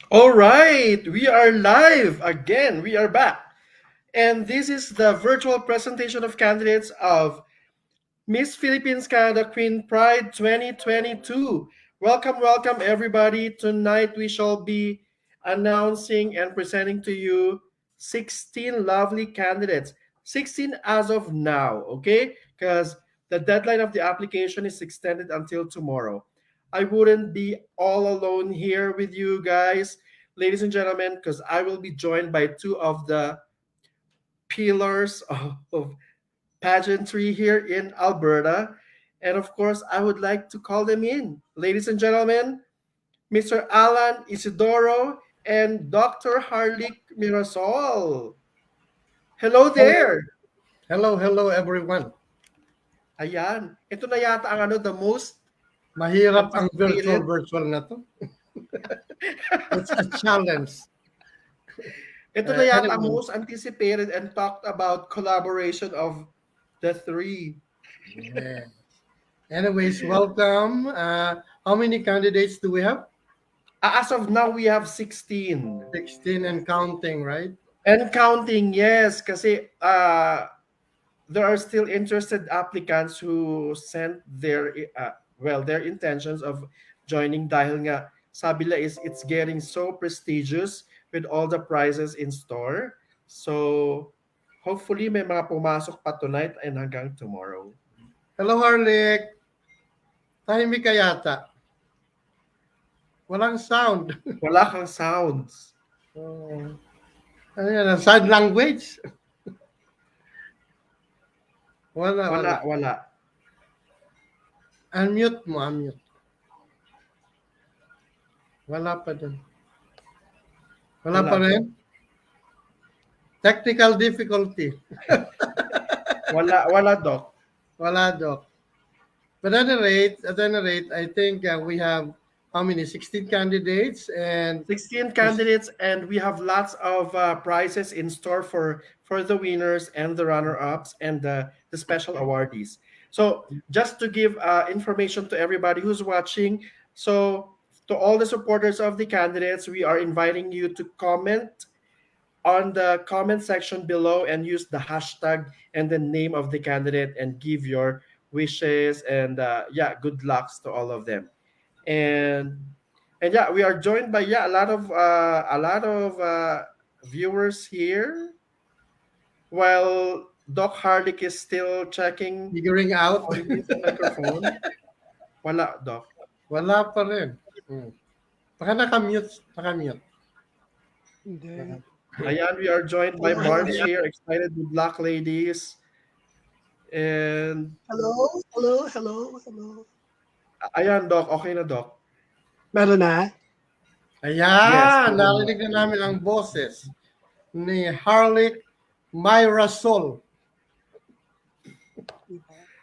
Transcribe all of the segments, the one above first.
All right, we are live again. We are back. And this is the virtual presentation of candidates of Miss Philippines Canada Queen Pride 2022. Welcome, welcome, everybody. Tonight we shall be announcing and presenting to you 16 lovely candidates. 16 as of now, okay? Because the deadline of the application is extended until tomorrow. I wouldn't be all alone here with you guys, ladies and gentlemen, because I will be joined by two of the pillars of pageantry here in Alberta. And of course, I would like to call them in. Ladies and gentlemen, Mr. Alan Isidoro and Dr. Harlik Mirasol. Hello Hello, there! hello, everyone. Ayan. Ito na yata ang the most Mahirap ang anticipated. virtual na to. It's a challenge. Ito na yata ang Anyway, most anticipated and talked about collaboration of the three. yeah. Anyways, welcome. How many candidates do we have? As of now, we have 16. 16 and counting, right? And counting, yes. Kasi there are still interested applicants who sent their their intentions of joining dahil nga sabi nila is it's getting so prestigious with all the prizes in store. So hopefully may mga pumasok pa tonight and hanggang tomorrow. Hello, Harlik. Tahimik ka yata. Walang sound. Wala kang sounds. Oh, ano yan? Sign language? Wala, Wala, wala. wala. Unmute mo, unmute. Wala pa dun. Wala Wala pa pa. rin? Technical difficulty. Wala, Doc. Wala, Doc. But at any rate, I think we have how many? 16 candidates, and 16 candidates, and we have lots of prizes in store for the winners and the runner-ups and the special awardees. So just to give information to everybody who's watching, so to all the supporters of the candidates, we are inviting you to comment on the comment section below and use the hashtag and the name of the candidate and give your wishes and yeah, good lucks to all of them. and and yeah, we are joined by a lot of viewers here while Doc Hardick is still checking figuring out. on his microphone. Wala, Doc. Wala pa rin. Hmm. Baka nakamute. Hindi. Ayan, we are joined by Hello, Barbs hello. here, excited with Black Ladies. And Hello. ayan, Doc, okay na, Doc. Meron na? Yes, Ayan, meron na. narinig na namin ang boses ni Harlik Mirasol.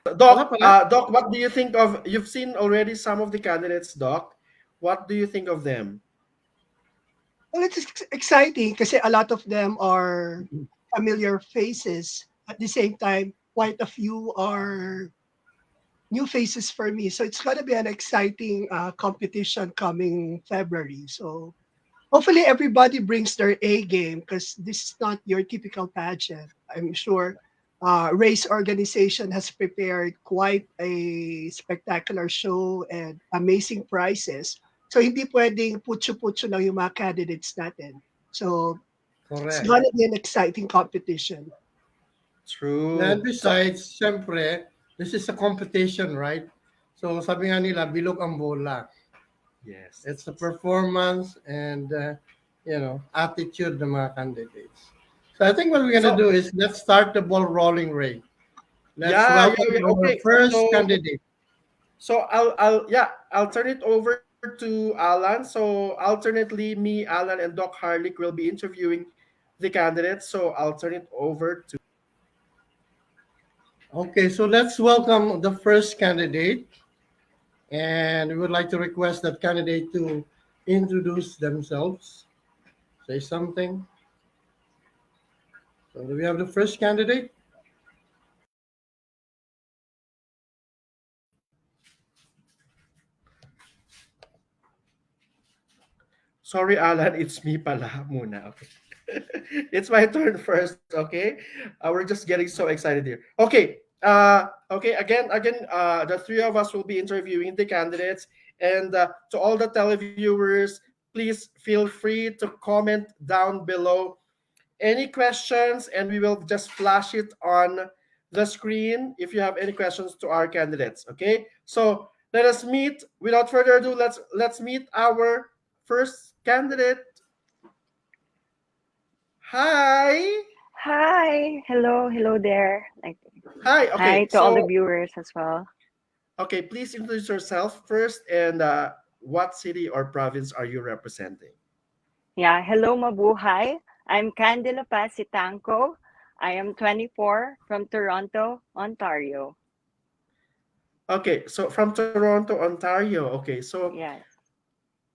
Doc, Wala pala. Doc, what do you think of? You've seen already some of the candidates, Doc. What do you think of them? Well, it's exciting kasi a lot of them are familiar faces. At the same time, quite a few are new faces for me. So it's going to be an exciting competition coming February. So hopefully everybody brings their A game because this is not your typical pageant. I'm sure race organization has prepared quite a spectacular show and amazing prizes. So hindi pwedeng putyo-putyo lang yung mga candidates natin. So it's Correct. gonna be an exciting competition. True. And besides, syempre, this is a competition, right? So sabi nga nila, bilog ang bola. Yes. It's a performance and, attitude ng mga candidates. So I think what we're going to do is let's start the ball rolling, Ray. Let's welcome our Okay. first candidate. So I'll turn it over to Alan. So alternately, me, Alan, and Doc Harlick will be interviewing the candidates. So I'll turn it over to. Okay, so let's welcome the first candidate. And we would like to request that candidate to introduce themselves, say something. So do we have the first candidate? Sorry, Alan, it's me pala muna. Okay. It's my turn first, okay? We're just getting so excited here. Okay. Okay, again, the three of us will be interviewing the candidates. And to all the televiewers, please feel free to comment down below any questions, and we will just flash it on the screen if you have any questions to our candidates. Okay, so let us meet. Without further ado, let's meet our first candidate. Hi. Hi, hello there. Like, Hi. hi Okay, to all the so viewers as well. okay, please introduce yourself first, and what city or province are you representing? Yeah, hello mabuhay. I'm Candela Pasitanco. I am 24 from Toronto, Ontario. Okay, so from Toronto, Ontario. Okay, so Yes.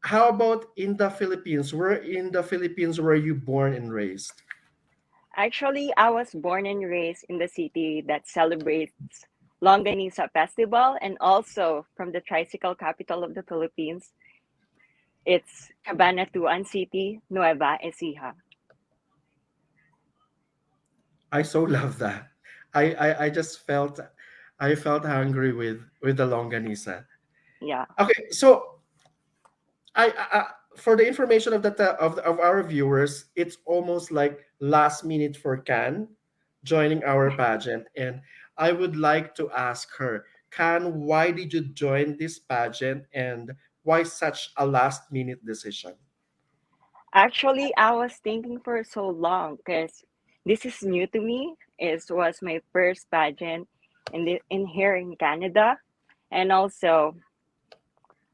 how about in the Philippines? Where in the Philippines were you born and raised? Actually, I was born and raised in the city that celebrates Longanisa Festival and also from the tricycle capital of the Philippines. It's Cabanatuan City, Nueva Ecija. I so love that. I just felt I felt hungry with the longanisa. Yeah. Okay, so for the information of of our viewers, it's almost like last minute for Can joining our pageant, and I would like to ask her, Can, why did you join this pageant, and why such a last minute decision? Actually, I was thinking for so long because this is new to me. It was my first pageant in here in Canada, and also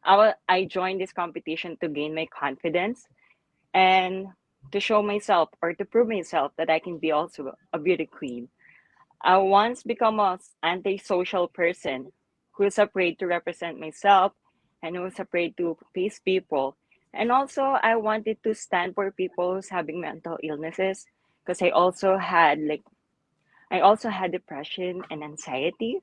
I joined this competition to gain my confidence and to show myself or to prove myself that I can be also a beauty queen. I once become a antisocial person who's afraid to represent myself and who's afraid to face people. And also, I wanted to stand for people who's having mental illnesses because I also had depression and anxiety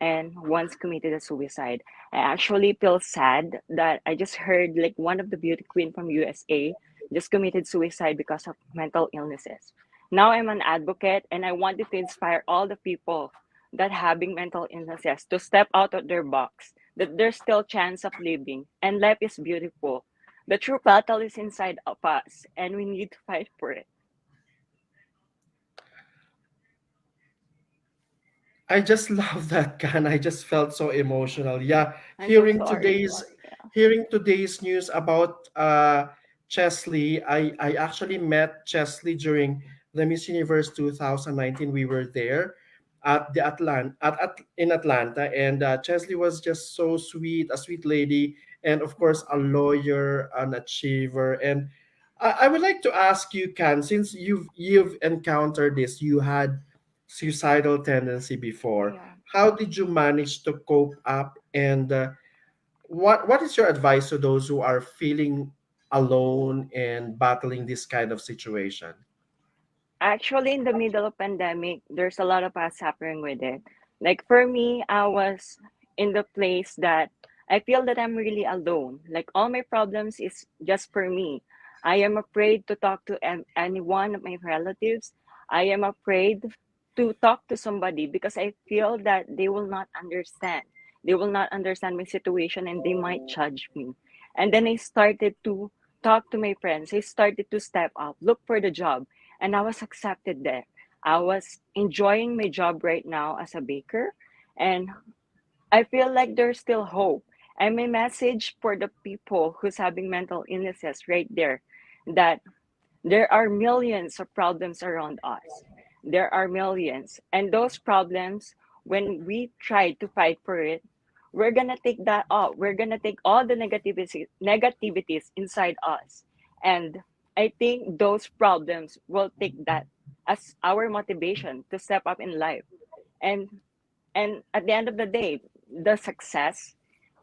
and once committed a suicide. I actually feel sad that I just heard like one of the beauty queen from USA just committed suicide because of mental illnesses. Now I'm an advocate and I wanted to inspire all the people that having mental illnesses to step out of their box, that there's still chance of living and life is beautiful. The true battle is inside of us and we need to fight for it. I just love that, Can. I just felt so emotional. Yeah, I'm so hearing sorry. today's news about Chesley. I actually met Chesley during the Miss Universe 2019. We were there at the in Atlanta, and Chesley was just so sweet, a sweet lady, and of course a lawyer, an achiever. And I would like to ask you, Can, since you've encountered this, you had suicidal tendency before. Yeah. How did you manage to cope up, and what is your advice to those who are feeling alone and battling this kind of situation? Actually, in the middle of pandemic, there's a lot of us suffering with it. Like for me, I was in the place that I feel that I'm really alone. Like all my problems is just for me. I am afraid to talk to any one of my relatives. I am afraid to talk to somebody because I feel that they will not understand. They will not understand my situation and they might judge me. And then I started to talk to my friends. I started to step up, look for the job and I was accepted there. I was enjoying my job right now as a baker, and I feel like there's still hope. And my message for the people who's having mental illnesses right there that there are millions of problems around us. There are millions. And those problems, when we try to fight for it, we're gonna take that out. We're gonna take all the negativities inside us. And I think those problems will take that as our motivation to step up in life. And and at the end of the day, the success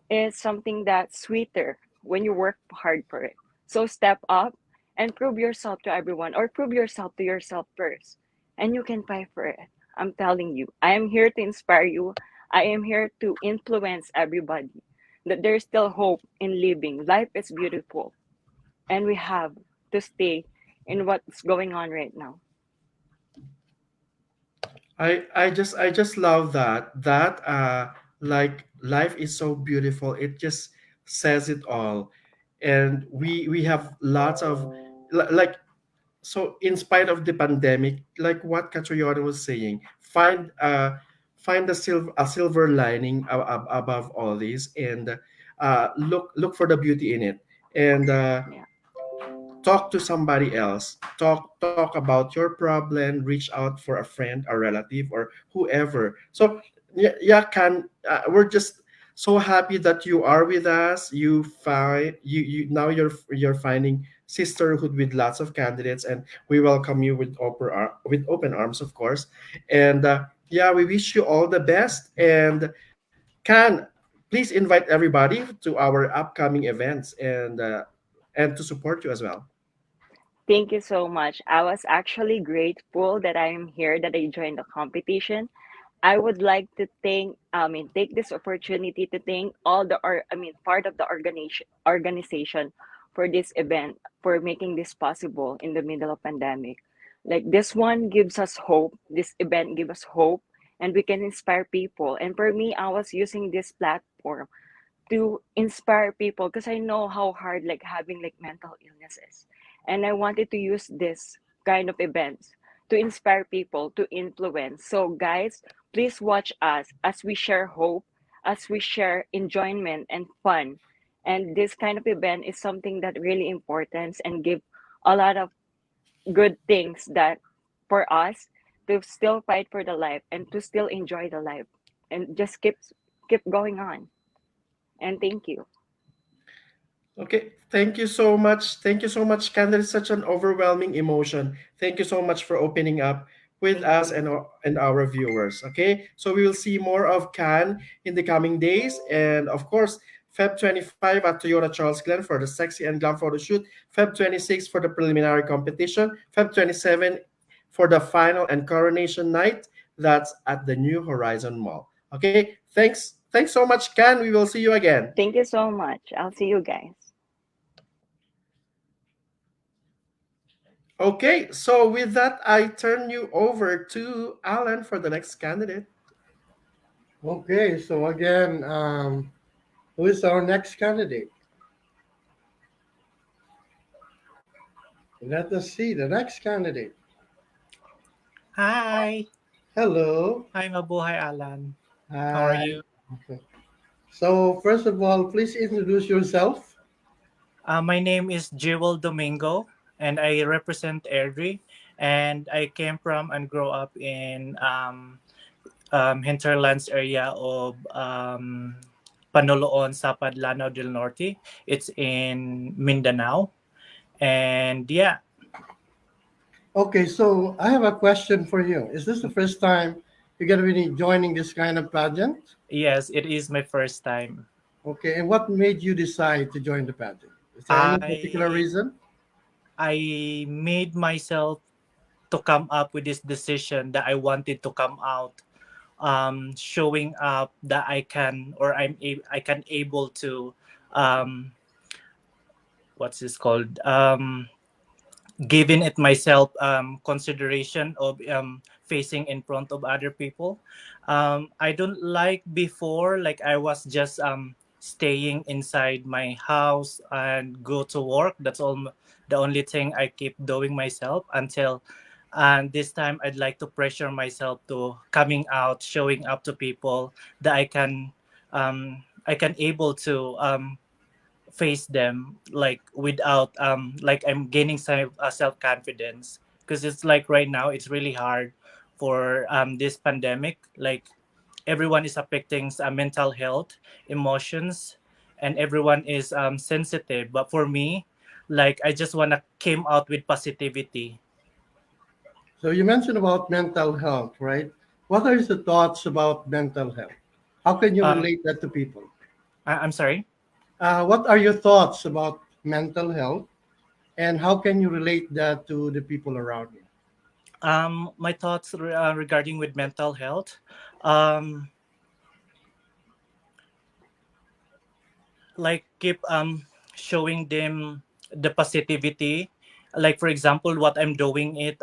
is something that's sweeter when you work hard for it. So step up and prove yourself to everyone or prove yourself to yourself first. And you can fight for it. I'm telling you, I am here to inspire you. I am here to influence everybody that there's still hope in living. Life is beautiful and we have to stay in what's going on right now. I just love that like life is so beautiful. It just says it all, and we have lots of like so in spite of the pandemic, like what Catriona was saying, find a silver lining above all this, and look for the beauty in it, and Yeah. talk to somebody else, talk about your problem, reach out for a friend, a relative, or whoever. So yeah, yeah, can we're just so happy that you are with us. You find you now you're finding sisterhood with lots of candidates, and we welcome you with with open arms, of course. And yeah, we wish you all the best, and can please invite everybody to our upcoming events, and to support you as well. Thank you so much. I was actually grateful that I am here, that I joined the competition. I would like to take this opportunity to thank all part of the organization for this event, for making this possible in the middle of pandemic. Like this one gives us hope. This event gives us hope, and we can inspire people. And for me, I was using this platform to inspire people because I know how hard like having like mental illness is. And I wanted to use this kind of events to inspire people, to influence. So guys, please watch us as we share hope, as we share enjoyment and fun. And this kind of event is something that really important and give a lot of good things that for us to still fight for the life and to still enjoy the life and just keep going on. And thank you. Okay, thank you so much. Thank you so much, Candle. It's such an overwhelming emotion. Thank you so much for opening up with Thank us you. and our viewers. Okay, so we will see more of Can in the coming days. And of course, Feb 25 at Toyota Charles Glen for the Sexy and Glam photo shoot, Feb 26 for the preliminary competition, Feb 27 for the final and coronation night. That's at the New Horizon Mall. Okay, thanks so much, Can. We will see you again. Thank you so much. I'll see you guys. Okay, so with that, I turn you over to Alan for the next candidate. Okay, so again, who is our next candidate? Let us see the next candidate. Hi, Hello. I'm Mabuhay Alan. How are Hi. you? Okay. So first of all, please introduce yourself. My name is Jewel Domingo, and I represent Airdrie. And I came from and grew up in hinterlands area of Panoloon, Sapad, Lanao del Norte. It's in Mindanao. And yeah, Okay, so I have a question for you. Is this the first time you're going to be joining this kind of pageant? yes, it is my first time. Okay, and what made you decide to join the pageant? Is there any particular I reason? I made myself to come up with this decision that I wanted to come out showing up that I can or I can able to um, what's this called giving it myself consideration of facing in front of other people. I don't like before like I was just staying inside my house and go to work. That's all the only thing I keep doing myself until and this time I'd like to pressure myself to coming out, showing up to people that I can able to face them like without like I'm gaining some self confidence because it's like right now it's really hard for this pandemic. Like everyone is affecting mental health, emotions, and everyone is sensitive. But for me, like I just wanna came out with positivity. So you mentioned about mental health, right? What are your thoughts about mental health? How can you Um, relate that to people? I'm sorry. What are your thoughts about mental health, and how can you relate that to the people around you? My thoughts regarding with mental health. Um, like keep showing them the positivity, like for example what I'm doing it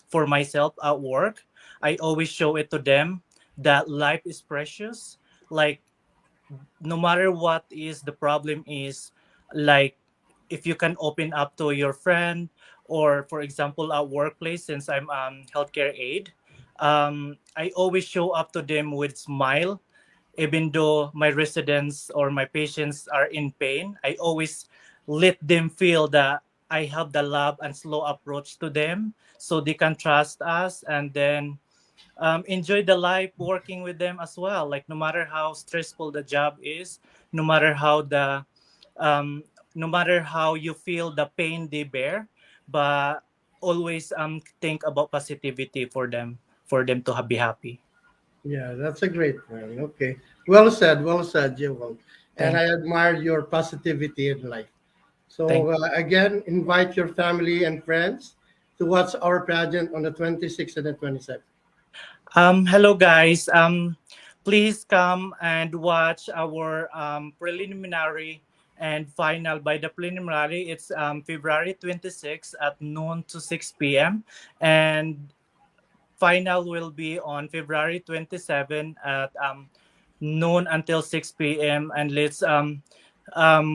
for myself at work. I always show it to them that life is precious. Like no matter what is the problem is, like if you can open up to your friend or for example at workplace, since I'm healthcare aide, I always show up to them with smile. Even though my residents or my patients are in pain, I always let them feel that I have the love and slow approach to them, so they can trust us, and then enjoy the life working with them as well. Like, no matter how stressful the job is, no matter how the um, no matter how you feel the pain they bear, but always think about positivity for them to be happy. Yeah, that's a great one. Okay. Well said, Jewel. And Thank I admire your positivity in life. thank So, again, invite your family and friends to watch our pageant on the 26th and the 27th. Hello guys. Please come and watch our preliminary and final. By the preliminary, it's February 26th at noon to 6 p.m. and final will be on February 27 at noon until 6 p.m. And let's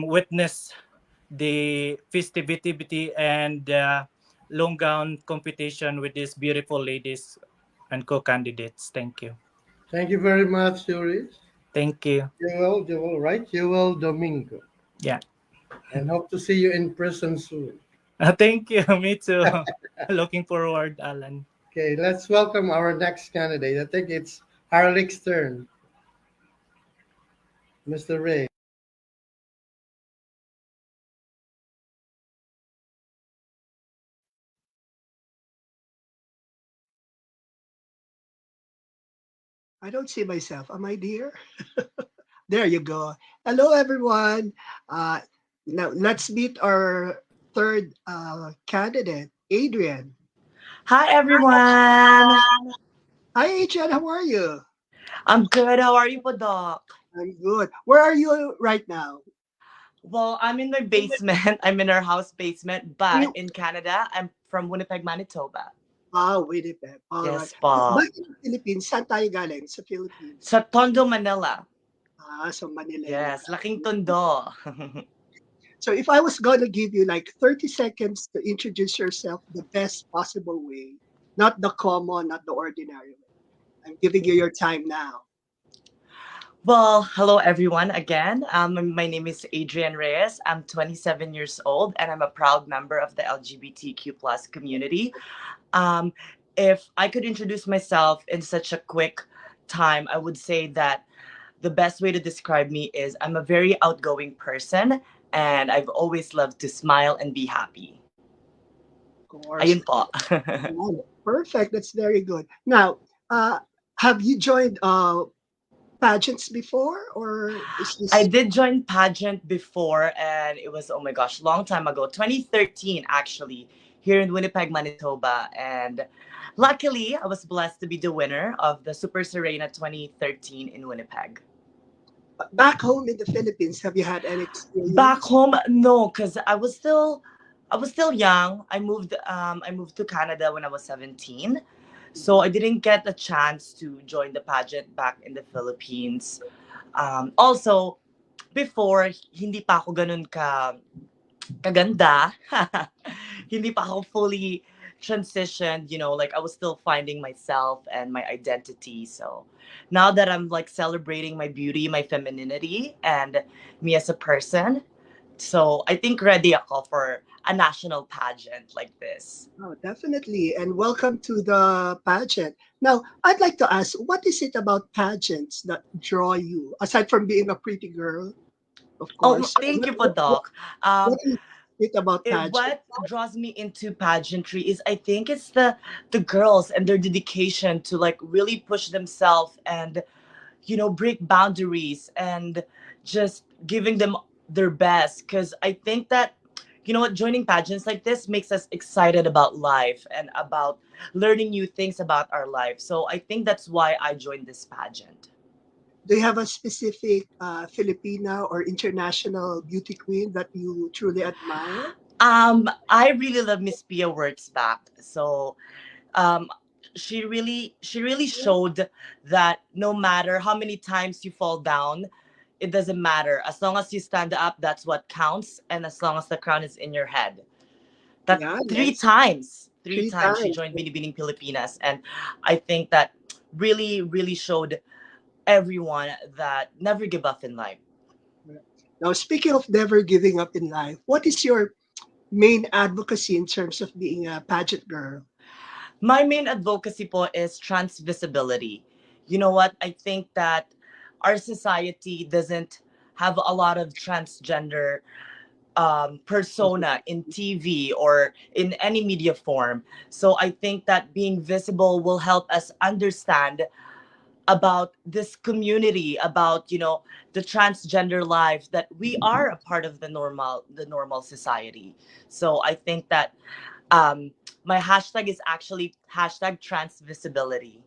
witness the festivity and long gown competition with these beautiful ladies and co-candidates. Thank you. Thank you very much, Yuri. Thank you. Jewel, right? Jewel Domingo. Yeah. And hope to see you in person soon. Thank you. Me too. Looking forward, Alan. Okay, let's welcome our next candidate. I think it's Harlick's turn, Mr. Ray. I don't see myself. Am I there? There you go. Hello, everyone. Uh, Now let's meet our third candidate, Adrian. Hi everyone. Hi, Adrian. How are you? I'm good. How are you, Podok? I'm good. Where are you right now? Well, I'm in my basement. I'm in our house basement, but You, in Canada, I'm from Winnipeg, Manitoba. Winnipeg. All right. Yes, pa. Back in the Philippines, saan tayo galing? Sa Philippines. Sa Tondo, Manila. So Manila. Yes, laking Tondo. So if I was going to give you like 30 seconds to introduce yourself the best possible way, not the common, not the ordinary way. I'm giving you your time now. Well, hello everyone again. My name is Adrian Reyes. I'm 27 years old and I'm a proud member of the LGBTQ plus community. Um, if I could introduce myself in such a quick time, I would say that the best way to describe me is I'm a very outgoing person and I've always loved to smile and be happy. Of course. Ayun po. Oh, perfect. That's very good. Now, uh, have you joined pageants before, or is I this did join pageant before and it was, oh my gosh, long time ago, 2013 actually, here in Winnipeg, Manitoba. And luckily, I was blessed to be the winner of the Super Serena 2013 in Winnipeg. back home in the Philippines? Have you had any Back experience? home, no, because I was still young. I moved to Canada when I was 17. So I didn't get a chance to join the pageant back in the Philippines. Also, before, hindi pa ako ganun kaganda. Hindi pa ako fully transitioned, like I was still finding myself and my identity. So now that I'm like celebrating my beauty, my femininity, and me as a person, so I think ready ako for a national pageant like this. Oh, definitely. And welcome to the pageant. Now, I'd like to ask, what is it about pageants that draw you, aside from being a pretty girl, of Oh, course? thank you po, Doc. What is it about pageant? What draws me into pageantry is I think it's the girls and their dedication to like really push themselves and break boundaries and just giving them their best, because I think that what, joining pageants like this makes us excited about life and about learning new things about our life. So I think that's why I joined this pageant. Do you have a specific Filipina or international beauty queen that you truly admire? I really love Miss Pia Works back. So um she really showed that no matter how many times you fall down, it doesn't matter. As long as you stand up, that's what counts, and as long as the crown is in your head. That Yeah, three yes. times, three Three times she times. joined Binibining Pilipinas, and I think that really showed everyone that never give up in life. Now, speaking of never giving up in life, what is your main advocacy in terms of being a pageant girl? My main advocacy po is trans visibility. You know what? I think that our society doesn't have a lot of transgender persona in TV or in any media form. So I think that being visible will help us understand about this community, about the transgender life, that we are a part of the normal society. So I think that um, my hashtag is actually hashtag trans visibility.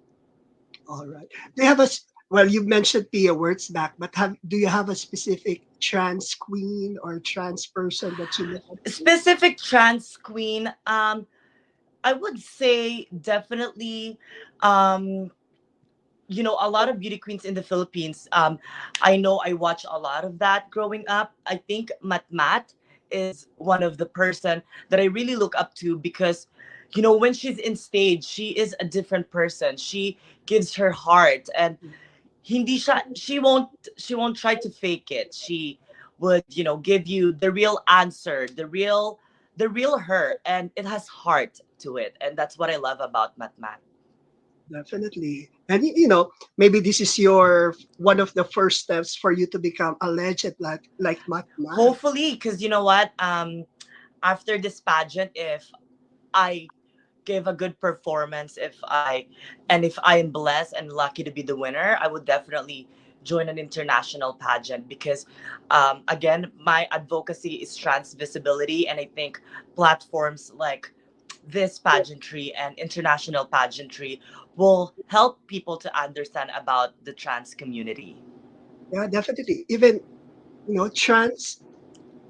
All right. Do you have well, you mentioned Pia words back, but do you have a specific trans queen or trans person that you look up to? Specific trans queen, I would say definitely, um, a lot of beauty queens in the Philippines. I know I watch a lot of that growing up. I think Matmat is one of the person that I really look up to because, when she's in stage, she is a different person. She gives her heart, and she won't try to fake it. She would, give you the real answer, the real her, and it has heart to it, and that's what I love about Matmat. Definitely. And maybe this is your one of the first steps for you to become a legend like Matt Man. Hopefully, because you know what? After this pageant, if I give a good performance, if I am blessed and lucky to be the winner, I would definitely join an international pageant because, again, my advocacy is trans visibility, and I think platforms like this pageantry and international pageantry will help people to understand about the trans community. Yeah, definitely. Even trans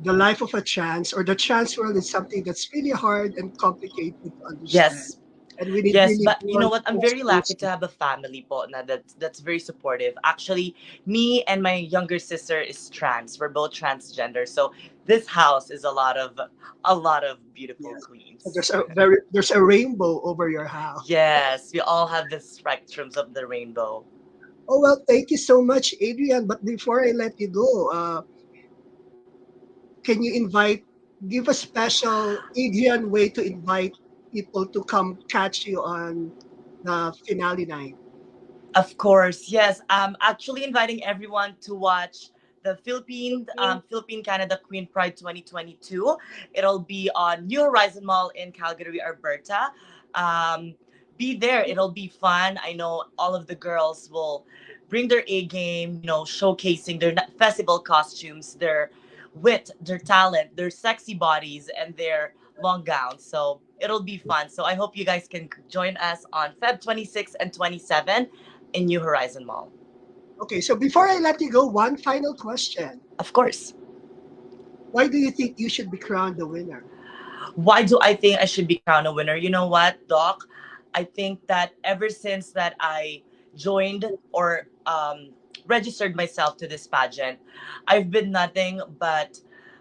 the life of a trans or the trans world is something that's really hard and complicated to understand. Yes. And we need Yes, really but you know good what? I'm very lucky to spokesperson. have a family po na that's very supportive. Actually, me and my younger sister is trans. We're both transgender. So this house is a lot of beautiful Yes. So queens. there's a rainbow over your house. Yes, we all have the spectrums of the rainbow. Oh well, thank you so much, Adrian. But before I let you go, can you give a special Adrian way to invite people to come catch you on the finale night? Of course, yes. I'm actually inviting everyone to watch the Philippine Canada Queen Pride 2022. It'll be on New Horizon Mall in Calgary, Alberta. Um, be there. It'll be fun. I know all of the girls will bring their A game. Showcasing their festival costumes, their wit, their talent, their sexy bodies, and their long gowns. So it'll be fun. So I hope you guys can join us on Feb 26 and 27 in New Horizon Mall. Okay, so before I let you go, one final question. Of course. Why do you think you should be crowned the winner? Why do I think I should be crowned a winner? You know what, Doc? I think that ever since that I joined or registered myself to this pageant, I've been nothing but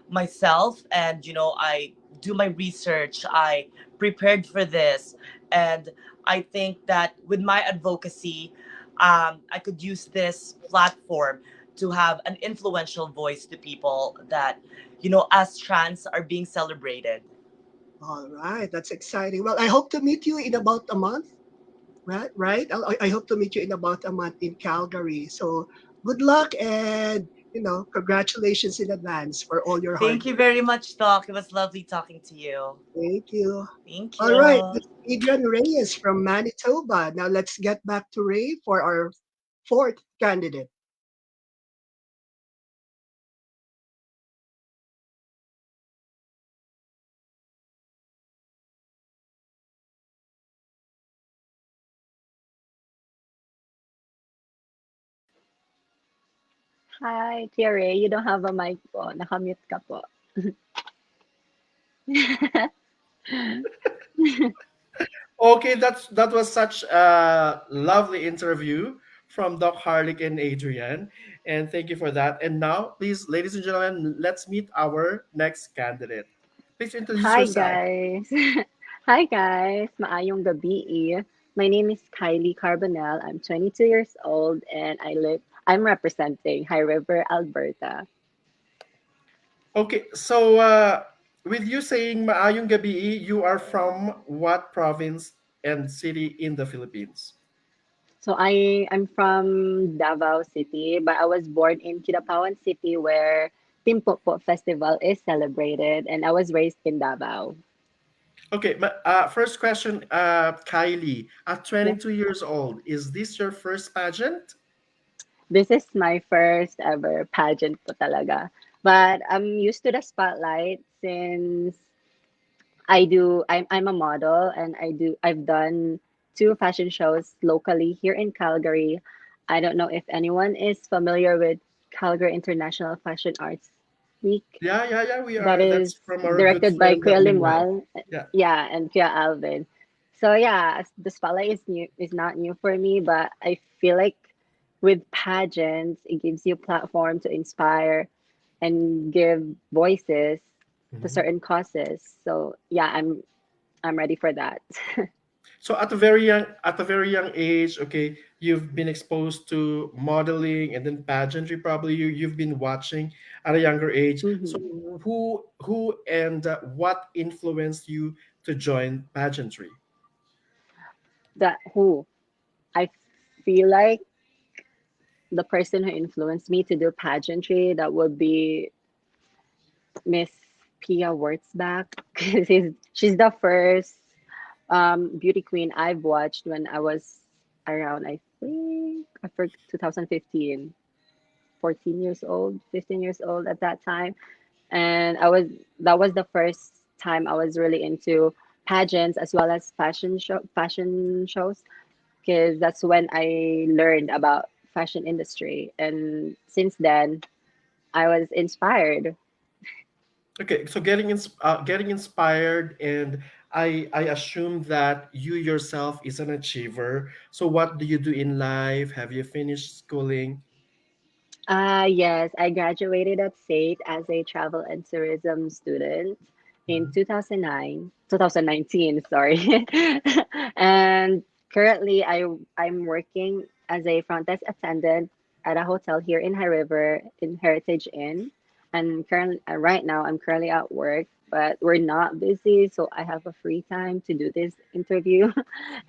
myself, and I do my research. I prepared for this, and I think that with my advocacy, I could use this platform to have an influential voice to people that as trans are being celebrated. All right, that's exciting. Well, I hope to meet you in about a month, right? Right? I hope to meet you in about a month in Calgary. So good luck and congratulations in advance for all your hard Thank you work. very much, Doc. It was lovely talking to you. Thank you. Thank All right, you. that's Adrian Reyes from Manitoba. Now let's get back to Ray for our fourth candidate. Hi, Thierry. You don't have a mic po. Nakamute ka po. Okay, that was such a lovely interview from Doc Harlick and Adrian, and thank you for that. And now, please, ladies and gentlemen, let's meet our next candidate. Please introduce Hi yourself. guys. Hi guys. Maayong gabi. My name is Kylie Carbonell. I'm 22 years old and I'm representing High River, Alberta. Okay, so with you saying Maayong Gabi, you are from what province and city in the Philippines? So I'm from Davao City, but I was born in Kidapawan City where Timpokpo Festival is celebrated and I was raised in Davao. Okay, first question, Kylie, at Yeah. 22 years old, is this your first pageant? This is my first ever pageant po talaga. But I'm used to the spotlight since I'm a model and I've done two fashion shows locally here in Calgary. I don't know if anyone is familiar with Calgary International Fashion Arts Week. Yeah, we That are. That's is from our good directed by friend Kuya Limuel. Limuel. Yeah. Yeah, and Kuya Alvin. So yeah, the spotlight is not new for me, but I feel like with pageants, it gives you a platform to inspire and give voices to Mhm. certain causes. So yeah, I'm ready for that. So at a very young age, okay, you've been exposed to modeling and then pageantry. Probably you've been watching at a younger age. So Hmm. who and what influenced you to join pageantry? That who I feel like the person who influenced me to do pageantry that would be Miss Pia Wurtzbach because she's the first beauty queen I've watched when I was around I forgot 2015, 14 years old, 15 years old at that time. And that was the first time I was really into pageants as well as fashion shows because that's when I learned about fashion industry, and since then I was inspired. Okay, so getting inspired, and I assume that you yourself is an achiever. So what do you do in life? Have you finished schooling? Yes, I graduated at SAIT as a travel and tourism student in Mhm. 2019, sorry. And currently I'm working as a front desk attendant at a hotel here in High River in Heritage Inn. And currently right now I'm currently at work, but we're not busy, so I have a free time to do this interview.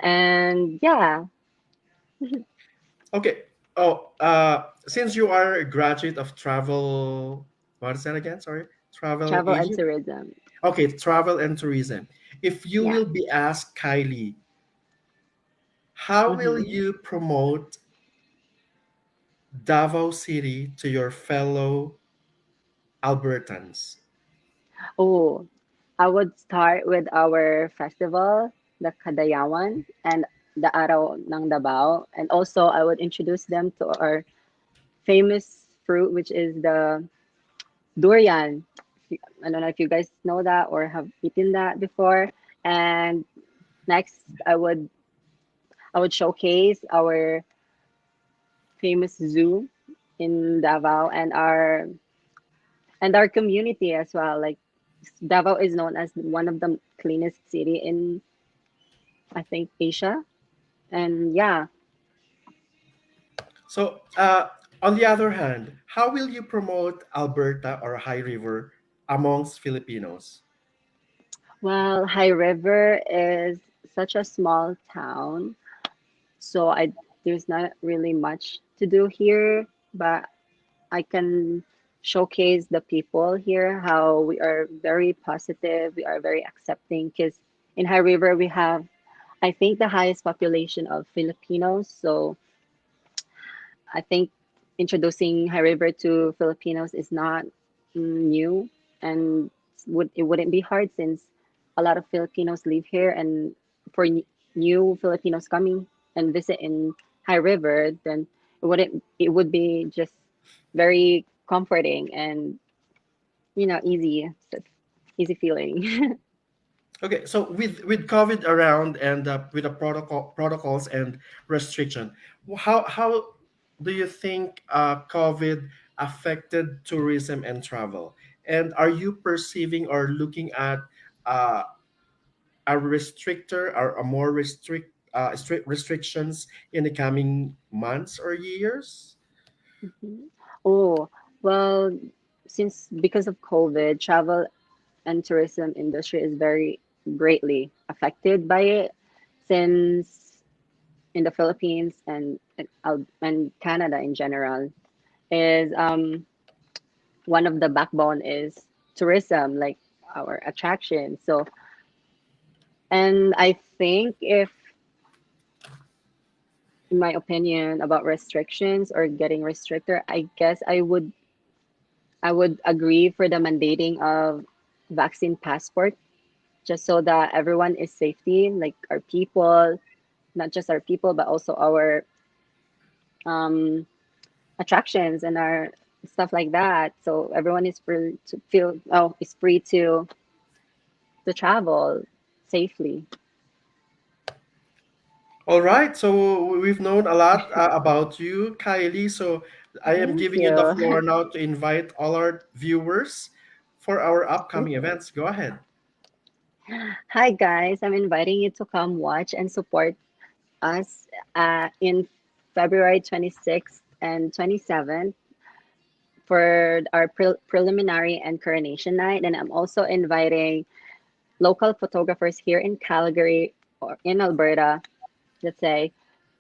And yeah. Okay. Oh, since you are a graduate of travel, what is that again? Sorry, travel Travel and agent. tourism. Okay, travel and tourism. If you Yeah. will be asked, Kylie, how will Mm-hmm. you promote Davao City to your fellow Albertans? Oh, I would start with our festival, the Kadayawan, and the Araw ng Dabao. And also, I would introduce them to our famous fruit, which is the durian. I don't know if you guys know that or have eaten that before. And next, I would showcase our famous zoo in Davao and our community as well. Like Davao is known as one of the cleanest city in I think Asia. And yeah, So, on the other hand, how will you promote Alberta or High River amongst Filipinos? well, High River is such a small town, so I there's not really much to do here, but I can showcase the people here how we are very positive, we are very accepting because in High River we have I think the highest population of Filipinos, so I think introducing High River to Filipinos is not new, and it wouldn't be hard since a lot of Filipinos live here, and for new Filipinos coming and visit in High River, then it would be just very comforting and easy, easy feeling. Okay, so with COVID around and with the protocols and restriction, how do you think COVID affected tourism and travel? And are you perceiving or looking at uh, a restrictor or a more strict restrictions in the coming months or years? Mhm. Oh, well, since because of COVID, travel and tourism industry is very greatly affected by it since in the Philippines and Canada in general is one of the backbone is tourism, like our attraction. So, and I think if, in my opinion, about restrictions or getting restrictor, I guess I would agree for the mandating of vaccine passport just so that everyone is safety, like our people, not just our people, but also our um, attractions and our stuff like that. So everyone is free to feel, oh, is free to travel safely. All right, so we've known a lot about you, Kylie. So I am Thank giving you the you. floor now to invite all our viewers for our upcoming Super. events. Go ahead. Hi guys, I'm inviting you to come watch and support us in February 26th and 27th for our preliminary and coronation night. And I'm also inviting local photographers here in Calgary or in Alberta, let's say,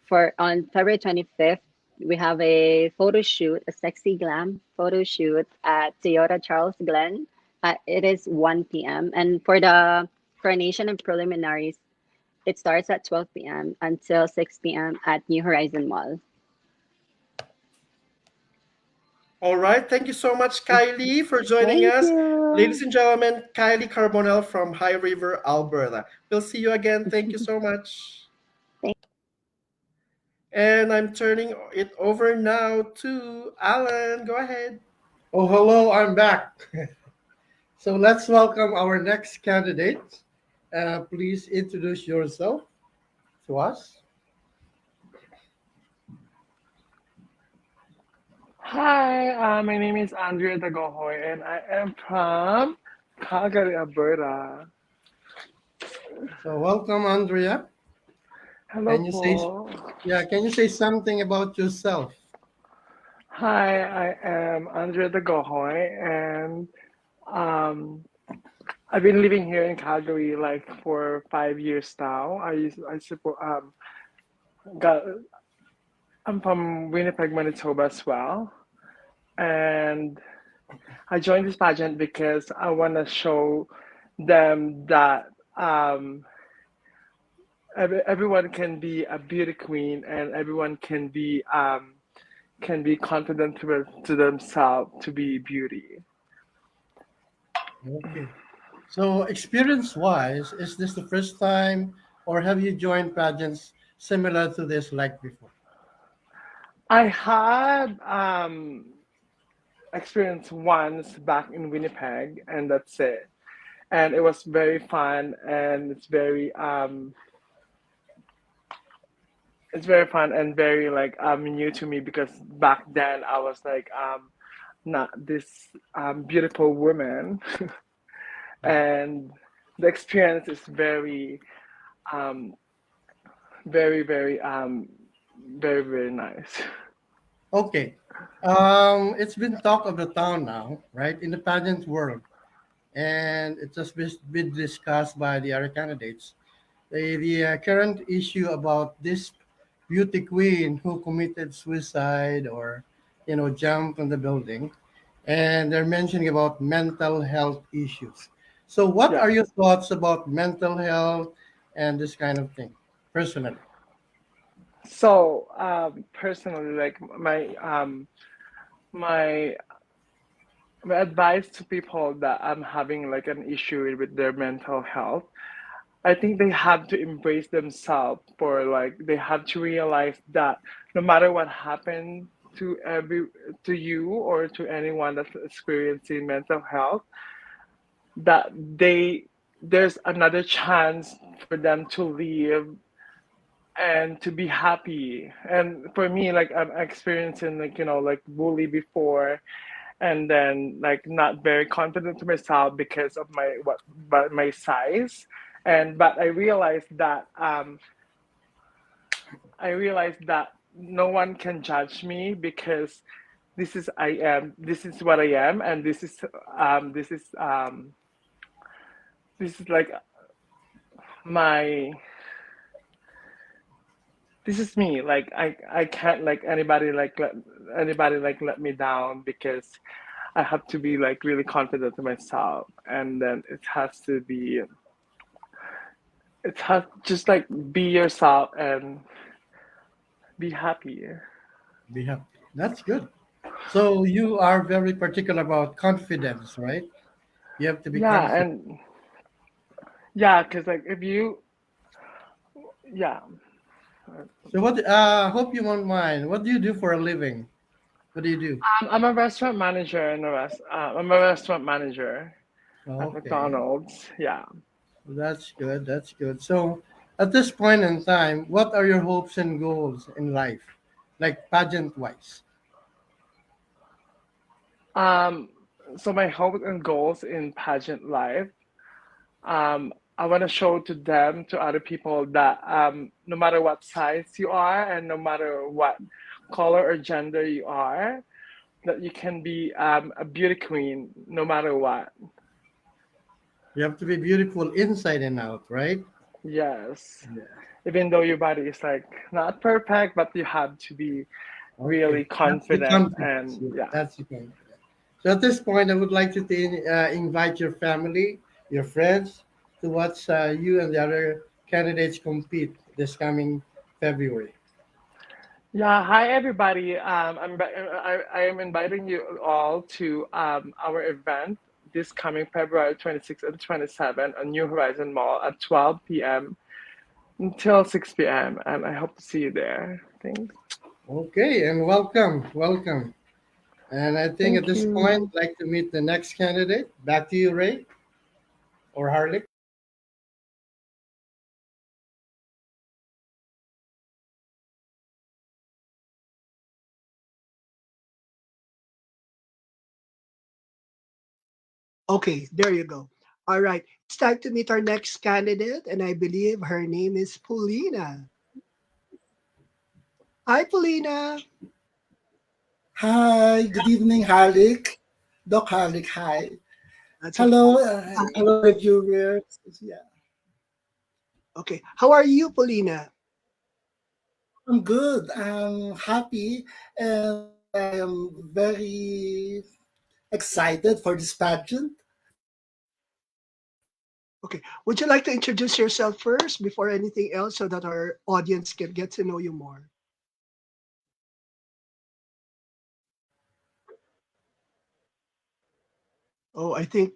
for on February 25th. We have a photo shoot, a sexy glam photo shoot at Toyota Charles Glen. It is 1 p.m. And for the coronation and preliminaries, it starts at 12 p.m. until 6 p.m. at New Horizon Mall. All right, thank you so much, Kylie, for joining Thank us. Ladies you. and gentlemen, Kylie Carbonell from High River, Alberta. We'll see you again. Thank you so much. And I'm turning it over now to Alan. Go ahead. Oh, hello, I'm back. So let's welcome our next candidate. Please introduce yourself to us. Hi, my name is Andrea Dagohoy, and I am from Calgary, Alberta. So welcome, Andrea. Hello Can you say, po. yeah, can you say something about yourself? Hi, I am Andrea Dagohoy, and um, I've been living here in Calgary like for 5 years now. I suppose got I'm from Winnipeg, Manitoba as well, and I joined this pageant because I want to show them that everyone can be a beauty queen and everyone can be confident to themselves to be beauty. Okay. So experience-wise, is this the first time, or have you joined pageants similar to this like before? I had experience once back in Winnipeg, and that's it. And it was very fun, and it's very fun and very like new to me because back then I was like not this beautiful woman, and the experience is um very very nice. Okay. It's been talk of the town now, right, in the pageant world, and it has been discussed by the other candidates. The current issue about this beauty queen who committed suicide or, jumped from the building, and they're mentioning about mental health issues. So, what Yeah. are your thoughts about mental health and this kind of thing, personally? So personally, like my my advice to people that I'm having like an issue with their mental health, I think they have to embrace themselves for like they have to realize that no matter what happened to every to you or to anyone that's experiencing mental health, that there's another chance for them to live and to be happy. And for me, like I'm experiencing like like bully before, and then like not very confident to myself because of my what but my size. And but I realized that no one can judge me because this is what I am, and um this is um this is like my this is me. Like I can't like anybody like let me down because I have to be like really confident in myself, and then it has just like be yourself and be happy. Be happy. That's good. So you are very particular about confidence, right? You have to be Yeah, confident. and yeah, because like if you yeah, So what? Hope you won't mind. What do you do for a living? What do you do? I'm a restaurant manager I'm a restaurant manager at Okay, McDonald's. Yeah. that's good. That's good. So at this point in time, what are your hopes and goals in life, like pageant wise? Um, so my hopes and goals in pageant life, I want to show to them, to other people, that no matter what size you are and no matter what color or gender you are, that you can be a beauty queen no matter what. You have to be beautiful inside and out, right? Yes. Yeah. Even though your body is like not perfect, but you have to be Okay, really that's the confident confidence. and Yeah, yeah. that's the confidence. So at this point, I would like to invite your family, your friends, to watch you and the other candidates compete this coming February. Yeah, hi everybody. I am inviting you all to our event this coming February 26th and 27th on New Horizon Mall at 12 p.m. until 6 p.m. And I hope to see you there. Thanks. Okay, and welcome, welcome. And I think at Thank this point, you. I'd like to meet the next candidate. Back to you, Ray or Harley. Okay, there you go. All right, it's time to meet our next candidate, and I believe her name is Paulina. Hi, Paulina. Hi, good evening, Harlik. Doc Harlik, hi. That's okay. Hello, Hi. hello, viewers. Yeah, Okay, how are you, Paulina? I'm good. I'm happy, and I am very excited for this pageant. Okay, would you like to introduce yourself first before anything else so that our audience can get to know you more? Oh, I think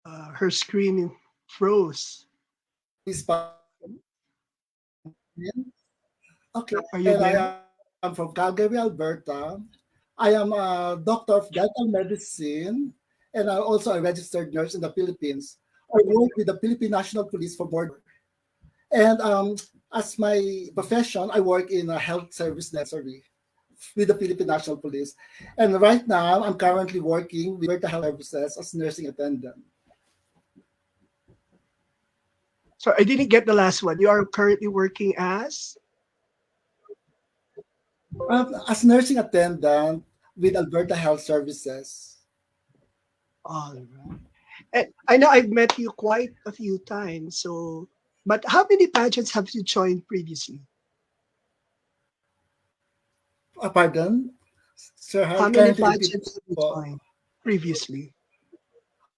her screen froze. This pageant. Okay, Are you and there? I am from Calgary, Alberta. I am a doctor of dental medicine, and I'm also a registered nurse in the Philippines. I work with the Philippine National Police for more. And as my profession, I work in a health service dispensary with the Philippine National Police. And right now, I'm currently working with Alberta Health Services as nursing attendant. So I didn't get the last one. You are currently working as? As nursing attendant with Alberta Health Services. All right. And I know I've met you quite a few times. So, but how many pageants have you joined previously? Pardon? Sir, How many can you repeat pageants have you po? joined previously?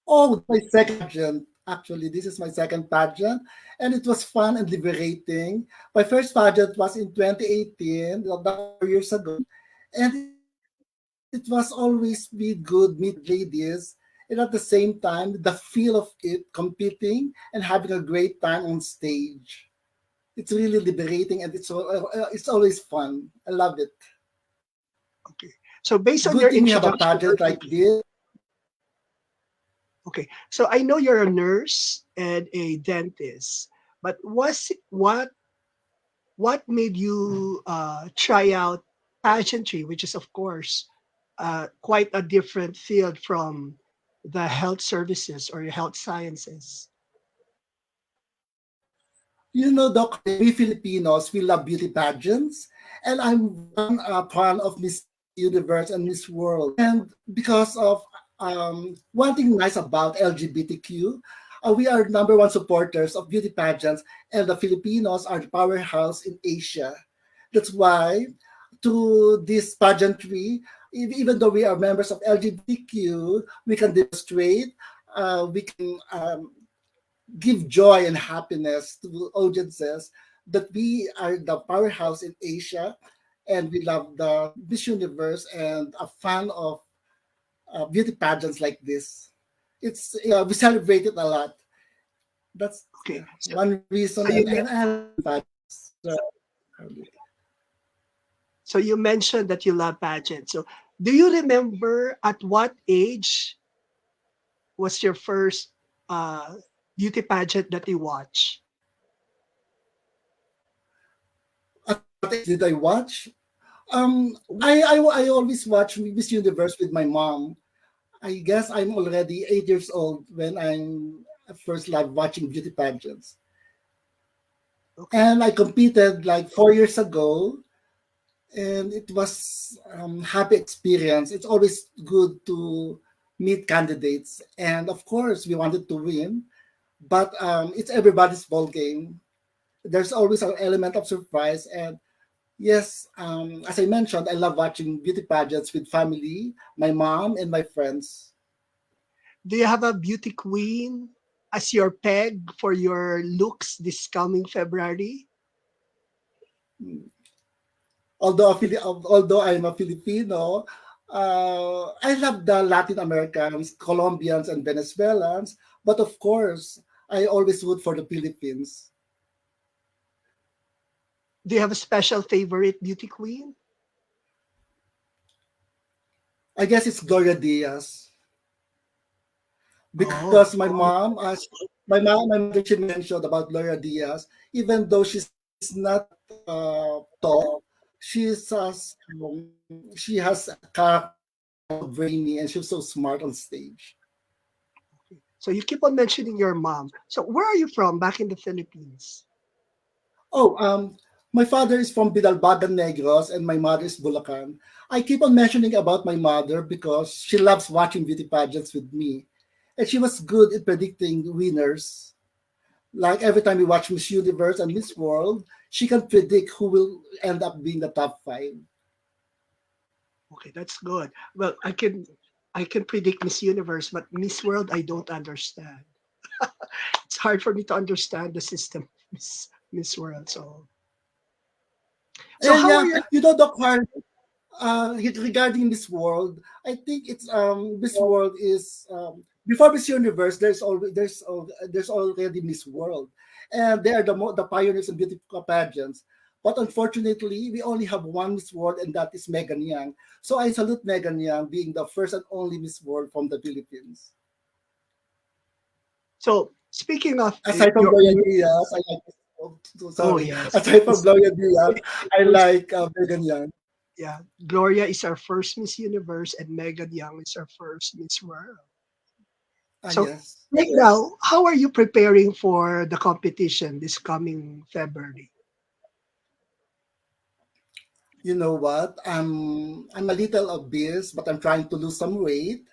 Oh, my second pageant. Actually, this is my second pageant, and it was fun and liberating. My first pageant was in 2018, about 4 years ago, and it was always be good meet ladies, and at the same time, the feel of it, competing and having a great time on stage. It's really liberating, and it's always fun. I love it. Okay. So based on Good your thing we have a introduction pageant like earlier, this. okay. So I know you're a nurse and a dentist, but what made you try out pageantry, which is of course quite a different field from the health services or health sciences. You know, Doc, we Filipinos, we love beauty pageants, and I'm one fan of Miss Universe and Miss World. And because of one thing nice about LGBTQ, we are number one supporters of beauty pageants, and the Filipinos are the powerhouse in Asia. That's why, to this pageantry, even though we are members of LGBTQ, we can demonstrate, we can give joy and happiness to audiences that we are the powerhouse in Asia and we love the Miss Universe and a fan of beauty pageants like this. It's we celebrate it a lot. That's Okay, so one reason, so you and pageants. So, so you mentioned that you love pageants. So do you remember at what age was your first uh, beauty pageant that you watched? what did I watch? I always watch Miss Universe with my mom. I guess I'm already 8 years old when I first loved watching beauty pageants. Okay. And I competed like 4 years ago, and it was happy experience. It's always good to meet candidates, and of course, we wanted to win, but it's everybody's ball game. There's always an element of surprise, and yes, as I mentioned, I love watching beauty pageants with family, my mom, and my friends. Do you have a beauty queen as your peg for your looks this coming February? Although I'm a Filipino, I love the Latin Americans, Colombians, and Venezuelans. But of course, I always root for the Philippines. Do you have a special favorite beauty queen? I guess it's Gloria Diaz Oh, because my mother, she mentioned about Gloria Diaz. Even though she's not tall, she's she has a character of brainy, and she's so smart on stage. so you keep on mentioning your mom. So where are you from back in the Philippines? Oh, my father is from Bidalbagan Negros and my mother is Bulacan. I keep on mentioning about my mother because she loves watching beauty pageants with me. And she was good at predicting winners. Like every time we watch Miss Universe and Miss World, she can predict who will end up being the top five. Okay, that's good. Well, I can predict Miss Universe, but Miss World I don't understand. It's hard for me to understand the system, Miss World. So And how are yeah, you? you know, Doc Hart, regarding Miss World, I think it's Miss World is before Miss Universe. There's already Miss World, and they are the pioneers in beauty pageants. But unfortunately, we only have one Miss World, and that is Megan Young. So I salute Megan Young being the first and only Miss World from the Philippines. So speaking of Aside from your, Gloria Diaz, I like. Oh, so oh sorry. yes, Aside from Miss Gloria Diaz, I first, like Megan Young. yeah, Gloria is our first Miss Universe, and Megan Young is our first Miss World. Ah, So yes. right now, how are you preparing for the competition this coming February? You know what? I'm a little obese, but I'm trying to lose some weight,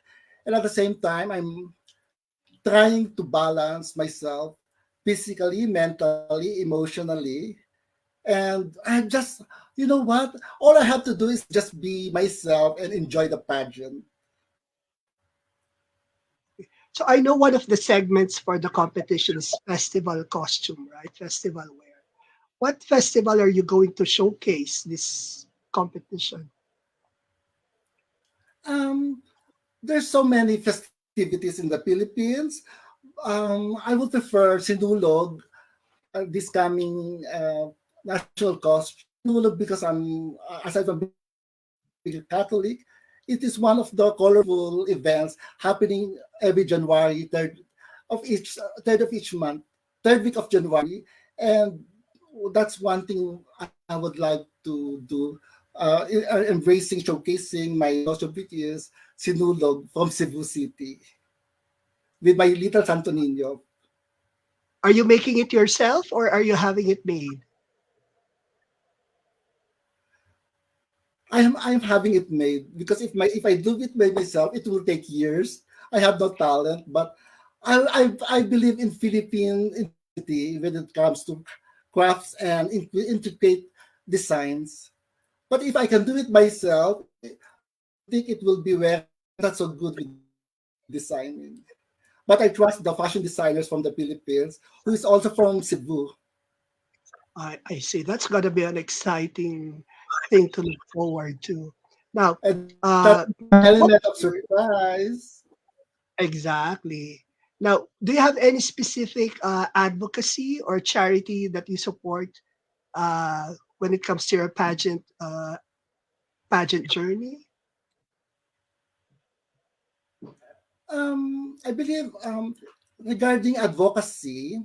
and at the same time, I'm trying to balance myself physically, mentally, emotionally, and I just, you know what? All I have to do is just be myself and enjoy the pageant. So I know one of the segments for the competition is festival costume, right? Festival wear. What festival are you going to showcase this competition? Um, there's so many festivities in the Philippines. I would prefer Sinulog, this coming national costume. Sinulog because aside from being a Catholic, it is one of the colorful events happening every January, third of each month, third week of January, and that's one thing I would like to do embracing, showcasing my social beauties, Sinulog from Cebu City with my little Santo Niño. Are you making it yourself or are you having it made? I'm having it made because if I do it by myself, it will take years. I have no talent, but I believe in Philippine ingenuity when it comes to crafts and intricate designs. But if I can do it myself, I think it will be where I'm not so good with designing. But I trust the fashion designers from the Philippines, who is also from Cebu. I see. That's going to be an exciting thing to look forward to. Now, And that's uh, an what element of surprise. exactly? Now, do you have any specific advocacy or charity that you support when it comes to your pageant journey? I believe regarding advocacy,